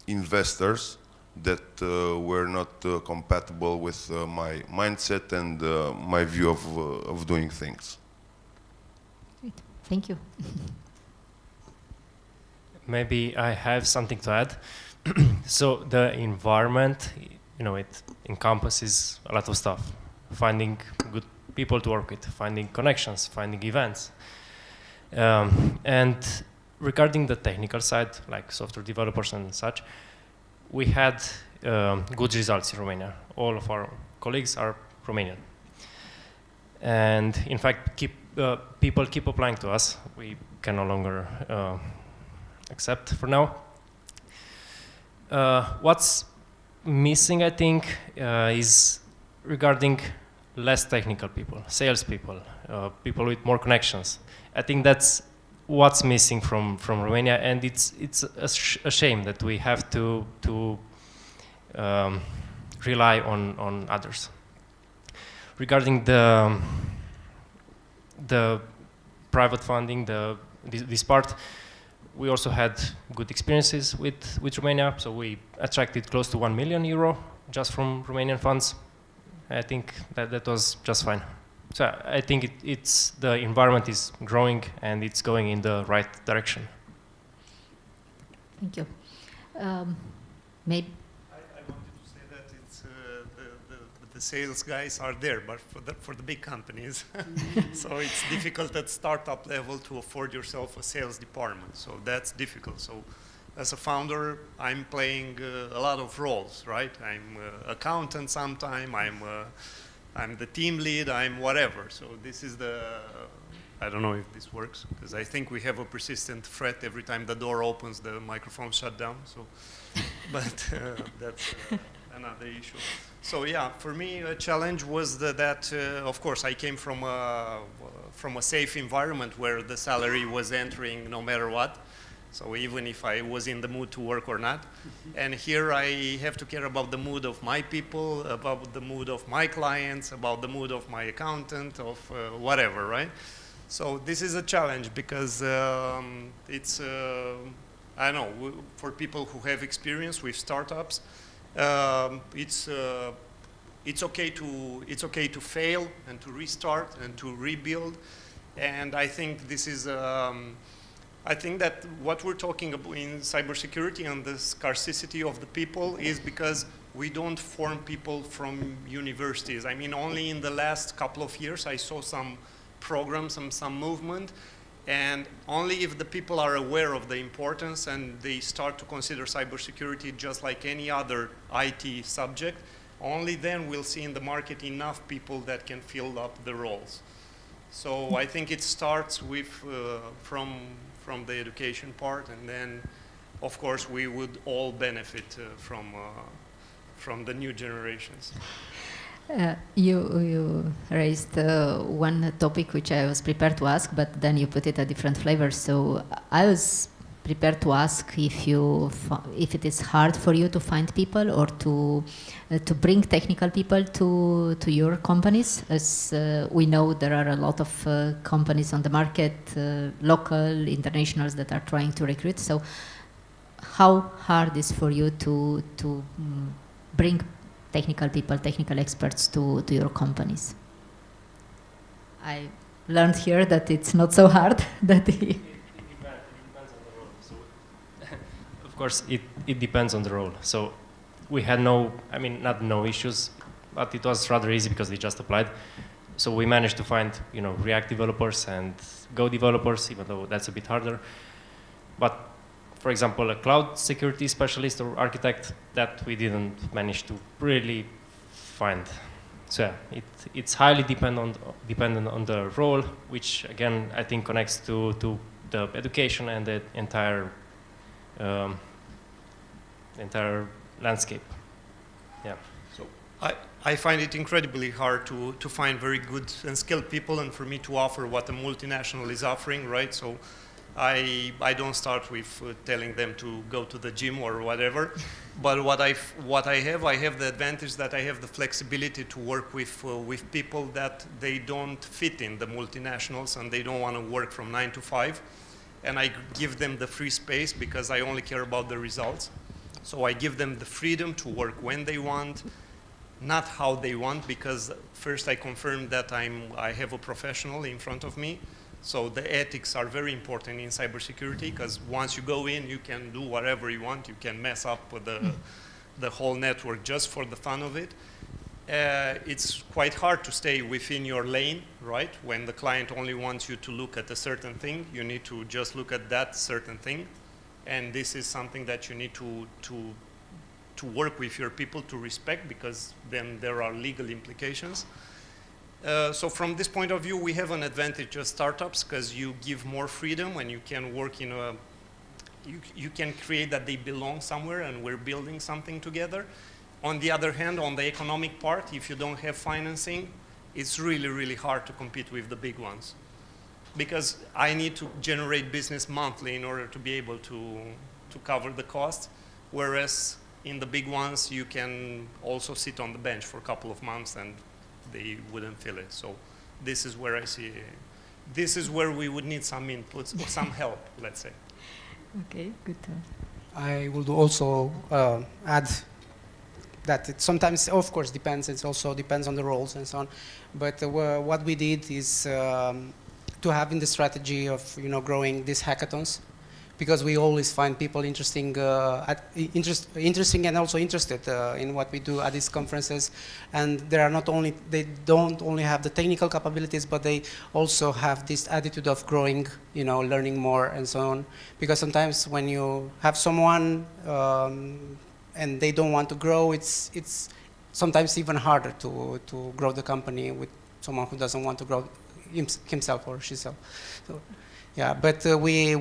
investors that were not compatible with my mindset and my view of doing things. Great. Thank you. Maybe I have something to add. So the environment, it encompasses a lot of stuff. Finding good people to work with, finding connections, finding events. And regarding the technical side, like software developers and such, we had good results in Romania. All of our colleagues are Romanian. And in fact, people keep applying to us. We can no longer accept for now. What's missing, I think, is regarding less technical people, salespeople, people with more connections. I think that's what's missing from Romania, and it's a shame that we have to rely on others. Regarding the private funding, this part, we also had good experiences with Romania, so we attracted close to €1 million just from Romanian funds. I think that was just fine. So I think the environment is growing and it's going in the right direction. Thank you. Maybe. I wanted to say that it's the sales guys are there, but for the big companies, so it's difficult at startup level to afford yourself a sales department. So that's difficult. So as a founder, I'm playing a lot of roles, right? I'm accountant sometime, I'm the team lead, I'm whatever. So this is I don't know if this works, because I think we have a persistent threat every time the door opens, the microphone shut down. So, but that's another issue. So yeah, for me, a challenge was that of course, I came from a safe environment where the salary was entering no matter what. So even if I was in the mood to work or not. And here I have to care about the mood of my people, about the mood of my clients, about the mood of my accountant, of whatever, right? So this is a challenge because it's, I don't know, for people who have experience with startups, it's okay to fail and to restart and to rebuild. And I think this is, I think that what we're talking about in cybersecurity and the scarcity of the people is because we don't form people from universities. I mean, only in the last couple of years I saw some programs and some movement, And only if the people are aware of the importance and they start to consider cybersecurity just like any other IT subject, only then we'll see in the market enough people that can fill up the roles. So I think it starts with from the education part, and then, of course, we would all benefit from the new generations. You raised one topic which I was prepared to ask, but then you put it a different flavor. So I was prepared to ask if it is hard for you to find people or to bring technical people to your companies, as we know there are a lot of companies on the market, local, internationals, that are trying to recruit. So how hard is for you to bring technical people, technical experts to your companies? I learned here that it's not so hard. That it depends on the role. So, of course, it depends on the role. So we had not no issues, but it was rather easy because they just applied. So we managed to find, React developers and Go developers, even though that's a bit harder. But for example, a cloud security specialist or architect, that we didn't manage to really find. So yeah, it's highly dependent on the role, which again I think connects to the education and the entire landscape. Yeah. So I find it incredibly hard to find very good and skilled people, and for me to offer what a multinational is offering, right? So I don't start with telling them to go to the gym or whatever, but what I have the advantage that I have the flexibility to work with people that they don't fit in the multinationals and they don't want to work from 9 to 5, and I give them the free space because I only care about the results. So I give them the freedom to work when they want, not how they want, because first I confirm that I have a professional in front of me. So the ethics are very important in cybersecurity, because once you go in, you can do whatever you want. You can mess up the whole network just for the fun of it. It's quite hard to stay within your lane, right? When the client only wants you to look at a certain thing, you need to just look at that certain thing. And this is something that you need to work with your people to respect, because then there are legal implications. So from this point of view, we have an advantage as startups, because you give more freedom and you can work in you can create that they belong somewhere and we're building something together. On the other hand, on the economic part, if you don't have financing, it's really, really hard to compete with the big ones, because I need to generate business monthly in order to be able to cover the cost, whereas in the big ones, you can also sit on the bench for a couple of months and they wouldn't feel it. So this is where I see, this is where we would need some inputs, or some help, let's say. Okay, good. I would also add that it sometimes, of course, depends. It also depends on the roles and so on. But what we did is to have in the strategy of growing these hackathons, because we always find people interesting and also interested in what we do at these conferences. And they don't only have the technical capabilities, but they also have this attitude of growing, learning more and so on. Because sometimes when you have someone and they don't want to grow, it's sometimes even harder to grow the company with someone who doesn't want to grow himself or herself. So, yeah, but we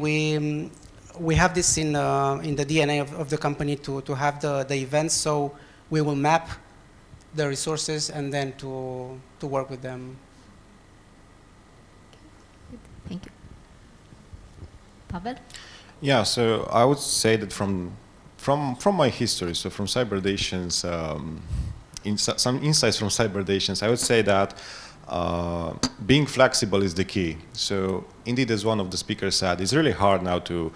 have this in the DNA of the company to have the events, so we will map the resources and then to work with them. Thank you. Pavel? Yeah, so I would say that from my history, so from Cyberdations, some insights from Cyberdations, I would say that being flexible is the key. So indeed, as one of the speakers said, it's really hard now to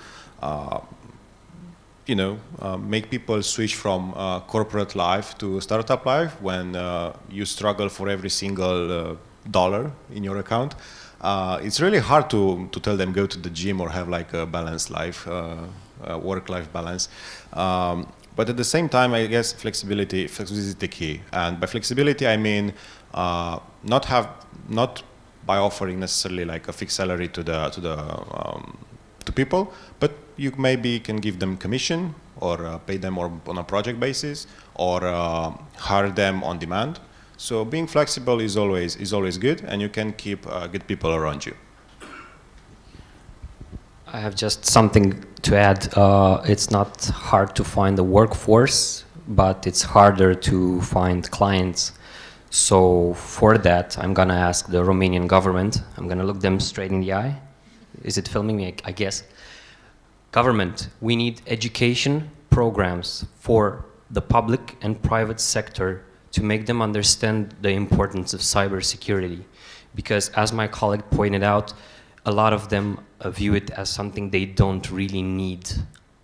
make people switch from corporate life to startup life when you struggle for every single dollar in your account. It's really hard to tell them go to the gym or have like a balanced life, work-life balance. But at the same time, I guess flexibility is the key. And by flexibility, I mean not by offering necessarily like a fixed salary to people, but you maybe can give them commission or pay them on a project basis or hire them on demand. So being flexible is always good, and you can keep good people around you. I have just something to add. It's not hard to find a workforce, but it's harder to find clients. So for that, I'm gonna ask the Romanian government. I'm gonna look them straight in the eye. Is it filming me? I guess. Government, we need education programs for the public and private sector to make them understand the importance of cybersecurity. Because as my colleague pointed out, a lot of them view it as something they don't really need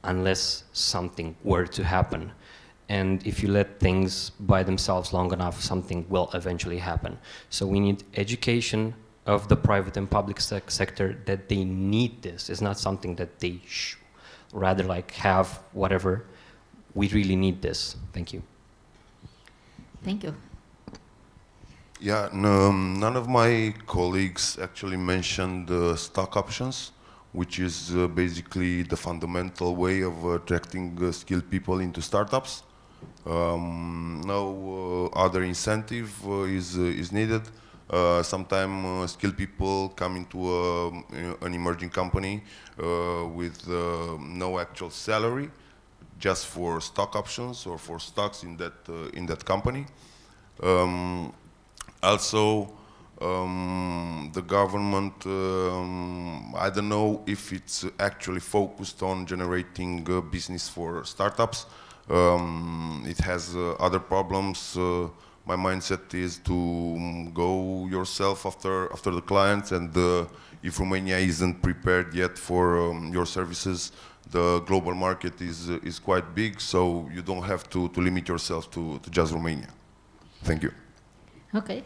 unless something were to happen. And if you let things by themselves long enough, something will eventually happen. So we need education of the private and public sector that they need this. It's not something that they rather like have whatever. We really need this. Thank you. Thank you. Yeah, no, none of my colleagues actually mentioned stock options, which is basically the fundamental way of attracting skilled people into startups. No other incentive is needed. Sometimes skilled people come into an emerging company with no actual salary, just for stock options or for stocks in that company. Also, the government, I don't know if it's actually focused on generating business for startups. It has other problems. My mindset is to go yourself after the clients, and if Romania isn't prepared yet for your services, the global market is quite big, so you don't have to limit yourself to just Romania. Thank you. Okay.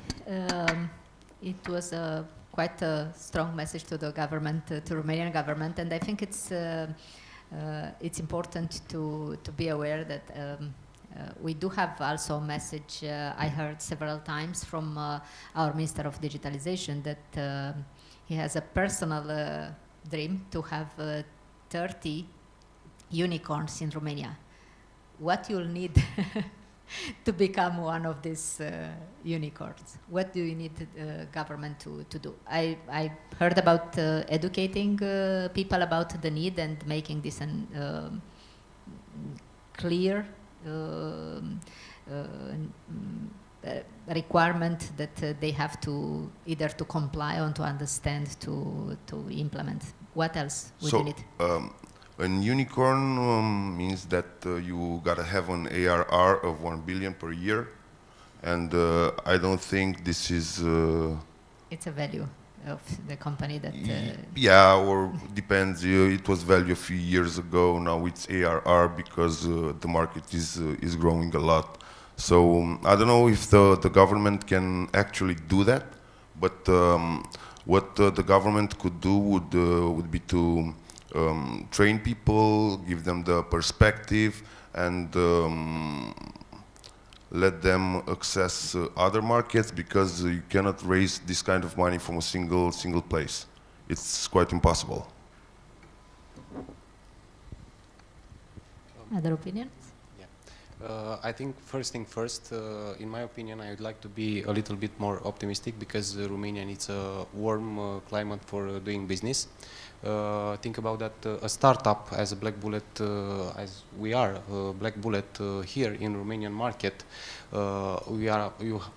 It was quite a strong message to the government, to Romanian government, and I think it's important to be aware that we do have also a message I heard several times from our Minister of Digitalization that he has a personal dream to have 30 unicorns in Romania. What you'll need to become one of these unicorns? What do you need government to do? I heard about educating people about the need and making this an clear requirement that they have to either to comply or to understand to implement. What else would you need? A unicorn means that you gotta have an ARR of 1 billion per year, and I don't think this is. It's a value of the company that. Yeah, or depends. It was value a few years ago. Now it's ARR because the market is growing a lot. So I don't know if the government can actually do that, but what the government could do would be to train people, give them the perspective, and let them access other markets, because you cannot raise this kind of money from a single place. It's quite impossible. Other opinions? I think first thing first, in my opinion, I would like to be a little bit more optimistic, because Romania needs a warm climate for doing business. Think about that, a startup as a black bullet, as we are a black bullet here in Romanian market.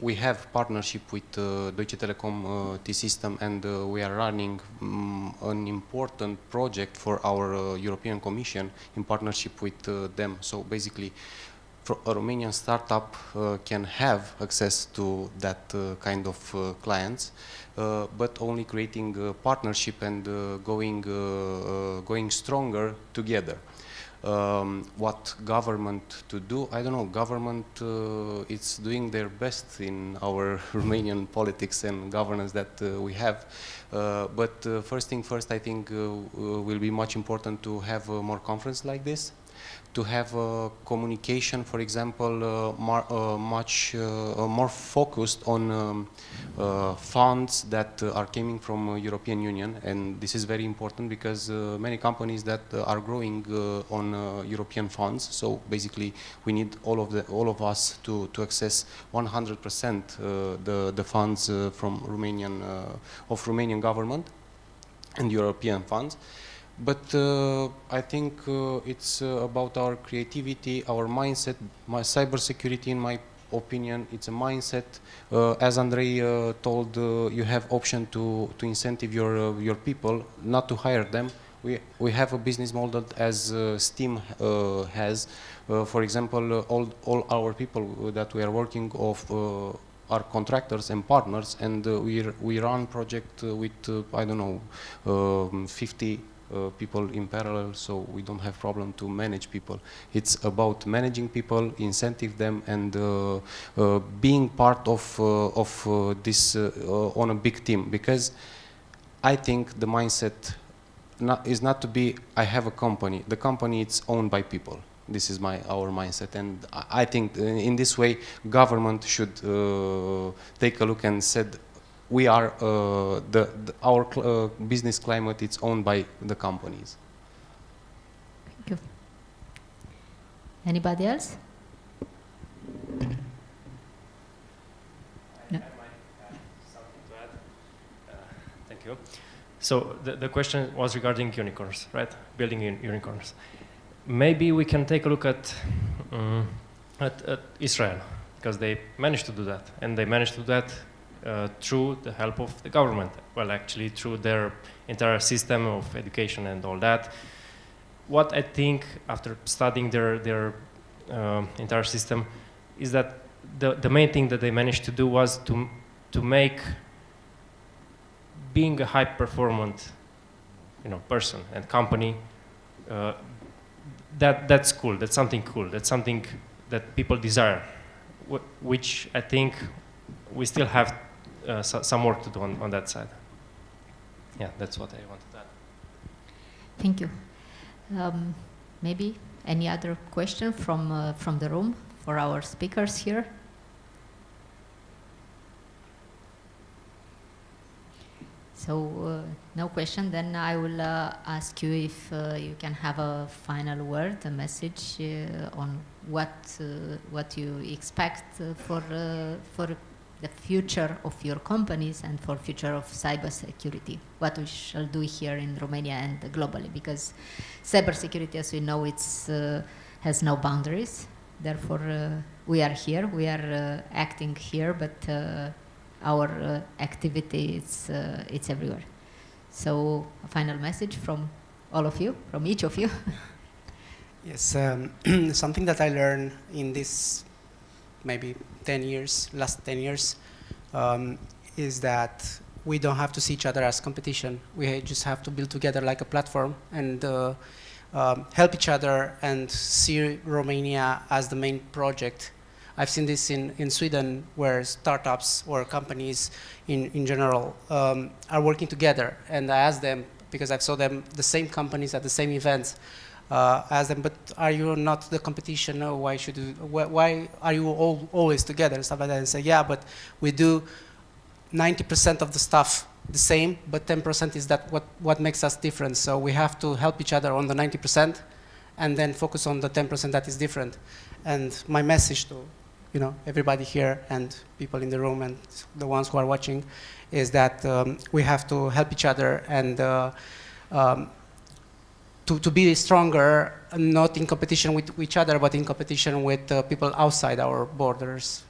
We have partnership with Deutsche Telekom T-System, and we are running an important project for our European Commission in partnership with them. So basically, a Romanian startup can have access to that kind of clients, but only creating a partnership and going stronger together. What government to do? I don't know. Government is doing their best in our Romanian politics and governance that we have. But first thing first, I think will be much important to have more conference like this. to have communication, for example, much more focused on funds that are coming from European Union, and this is very important because many companies that are growing on European funds. So basically, we need all of us to access 100% the funds from Romanian government and European funds. But I think it's about our creativity, our mindset. My cybersecurity, in my opinion, it's a mindset. As Andrei told, you have option to incentive your people, not to hire them. We have a business model as Steam has. For example, all our people that we are working are contractors and partners, and we run project with I don't know 50 people in parallel, so we don't have problem to manage people. It's about managing people, incentive them, and being part of this on a big team. Because I think the mindset is not to be, I have a company. The company is owned by people. This is our mindset, and I think in this way, government should take a look and said, we are our business climate is owned by the companies. Thank you. Anybody else? No. Thank you. So the question was regarding unicorns, right? Building unicorns. Maybe we can take a look at Israel, because they managed to do that, and they managed to do that through the help of the government. Well, actually, through their entire system of education and all that. What I think, after studying their entire system, is that the main thing that they managed to do was to make being a high-performant, person and company. That's cool. That's something cool. That's something that people desire, which I think we still have some work to do on that side. Yeah, that's what I wanted to add. Thank you. Maybe any other question from the room for our speakers here? So no question. Then I will ask you if you can have a final word, a message on what you expect for the future of your companies and for future of cybersecurity. What we shall do here in Romania and globally, because cybersecurity, as we know, has no boundaries. Therefore, we are here. We are acting here, but our activity it's everywhere. So a final message from all of you, from each of you. Yes, something that I learned in this maybe last 10 years, is that we don't have to see each other as competition. We just have to build together like a platform and help each other and see Romania as the main project. I've seen this in Sweden, where startups or companies in general are working together. And I asked them, because I saw them, the same companies at the same events, ask them, but are you not the competition? No, why are you all always together and stuff like that? And say, yeah, but we do 90% of the stuff the same, but 10% is that what makes us different. So we have to help each other on the 90% and then focus on the 10% that is different. And my message to everybody here and people in the room and the ones who are watching is that we have to help each other and to be stronger, not in competition with each other, but in competition with people outside our borders.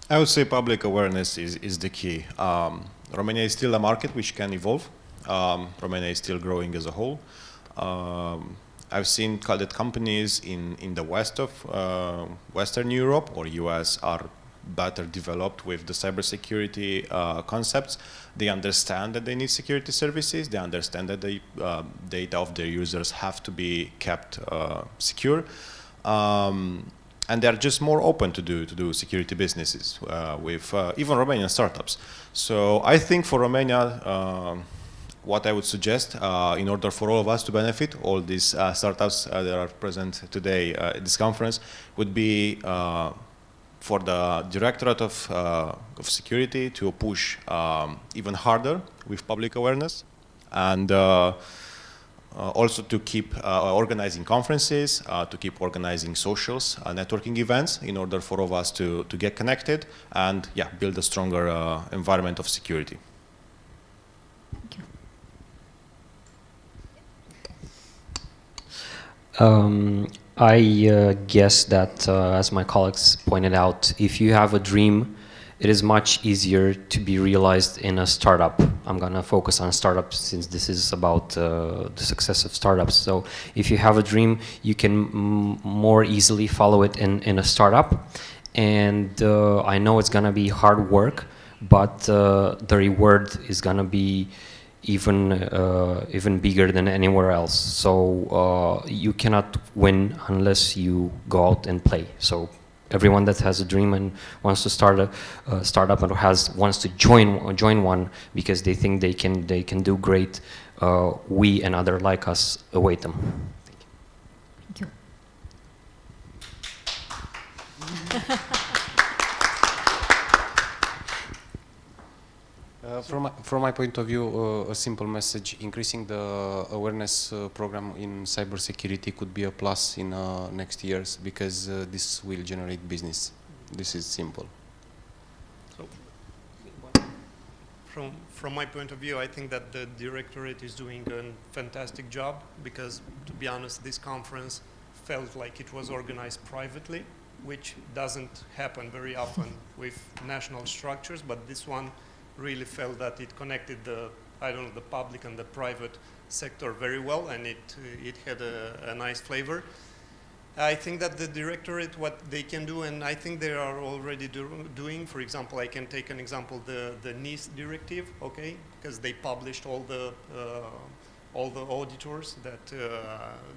I would say public awareness is the key. Romania is still a market which can evolve. Romania is still growing as a whole. I've seen that companies in the west of Western Europe or US are better developed with the cybersecurity concepts. They understand that they need security services. They understand that the data of their users have to be kept secure. And they're just more open to do security businesses with even Romanian startups. So I think for Romania, what I would suggest in order for all of us to benefit, all these startups that are present today at this conference, would be for the Directorate of Security to push even harder with public awareness, and also to keep organizing conferences, to keep organizing socials, networking events, in order for all of us to get connected and build a stronger environment of security. Thank you. I guess that, as my colleagues pointed out, if you have a dream, it is much easier to be realized in a startup. I'm going to focus on startups since this is about the success of startups. So if you have a dream, you can more easily follow it in a startup. And I know it's going to be hard work, but the reward is going to be even bigger than anywhere else. So you cannot win unless you go out and play. So everyone that has a dream and wants to start a startup and wants to join one because they think they can do great, we and others like us await them. Thank you. From my point of view, a simple message: increasing the awareness program in cybersecurity could be a plus in next years, because this will generate business. This is simple. So, from my point of view, I think that the Directorate is doing a fantastic job, because, to be honest, this conference felt like it was organized privately, which doesn't happen very often with national structures, but this one really felt that it connected the public and the private sector very well, and it had a nice flavor. I think that the Directorate, what they can do, and I think they are already doing, for example, I can take an example, the NIST directive, okay, because they published all the auditors that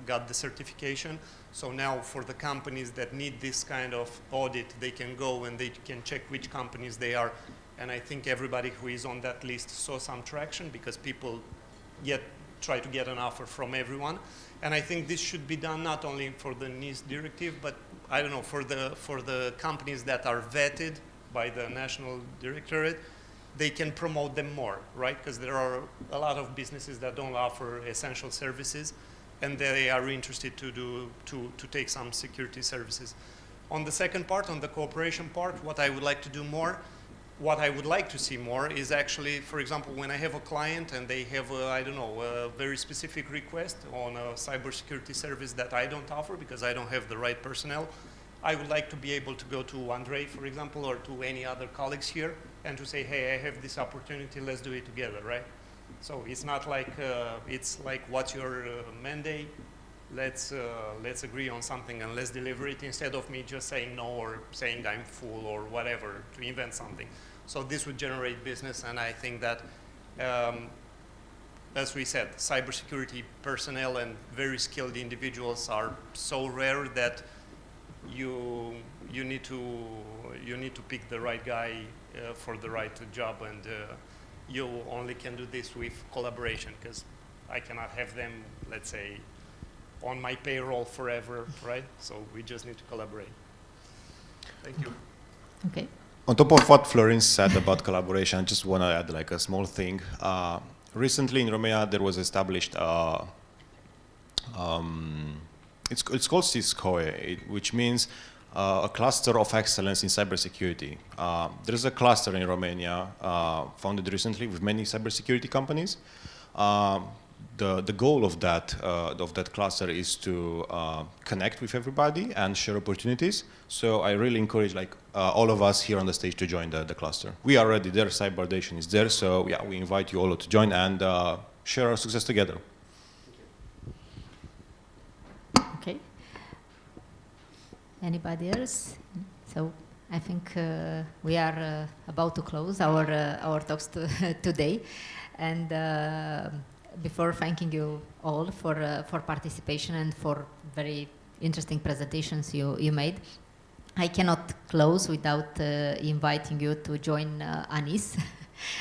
got the certification. So now for the companies that need this kind of audit, they can go and they can check which companies they are. And I think everybody who is on that list saw some traction, because people try to get an offer from everyone. And I think this should be done not only for the NIST directive, but I don't know, for the companies that are vetted by the National Directorate, they can promote them more, right? Because there are a lot of businesses that don't offer essential services, and they are interested to take some security services. On the second part, on the cooperation part, what I would like to do more, what I would like to see more is actually, for example, when I have a client and they have a very specific request on a cybersecurity service that I don't offer because I don't have the right personnel, I would like to be able to go to Andrei, for example, or to any other colleagues here and to say, hey, I have this opportunity, let's do it together, right? So it's not like, it's like, what's your mandate? Let's agree on something and let's deliver it, instead of me just saying no or saying I'm full or whatever to invent something. So this would generate business, and I think that, as we said, cybersecurity personnel and very skilled individuals are so rare that you need to pick the right guy for the right job, and you only can do this with collaboration, because I cannot have them, let's say, on my payroll forever, right? So we just need to collaborate. Thank you. Okay. On top of what Florin said about collaboration, I just want to add like a small thing. Recently in Romania, there was established, it's called CISCOE, which means a cluster of excellence in cybersecurity. There's a cluster in Romania founded recently with many cybersecurity companies. The goal of that cluster is to connect with everybody and share opportunities. So I really encourage all of us here on the stage to join the cluster. We are already there, Cyberdation is there, so yeah, we invite you all to join and share our success together. Okay. Anybody else? So I think we are about to close our talks today, and before thanking you all for participation and for very interesting presentations you made, I cannot close without inviting you to join Anis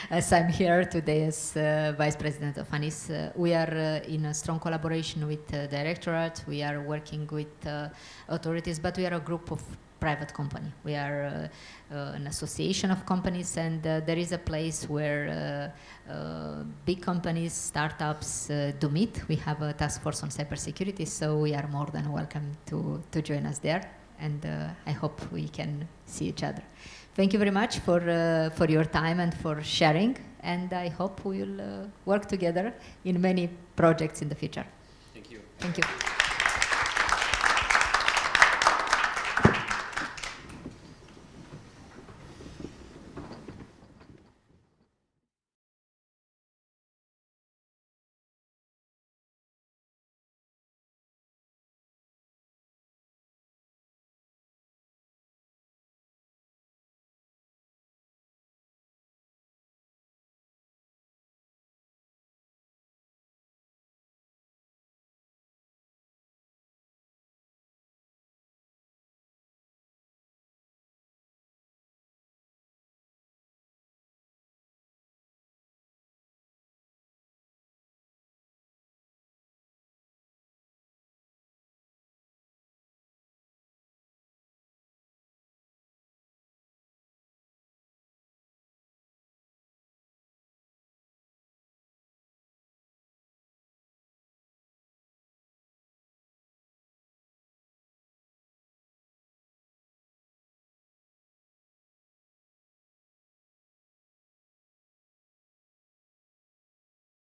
as I'm here today as Vice President of ANIS. We are in a strong collaboration with the Directorate. We are working with authorities, but we are a group of private company. We are an association of companies, and there is a place where big companies, startups do meet. We have a task force on cybersecurity, so we are more than welcome to join us there, and I hope we can see each other. Thank you very much for your time and for sharing, and I hope we will work together in many projects in the future. Thank you. Thank you.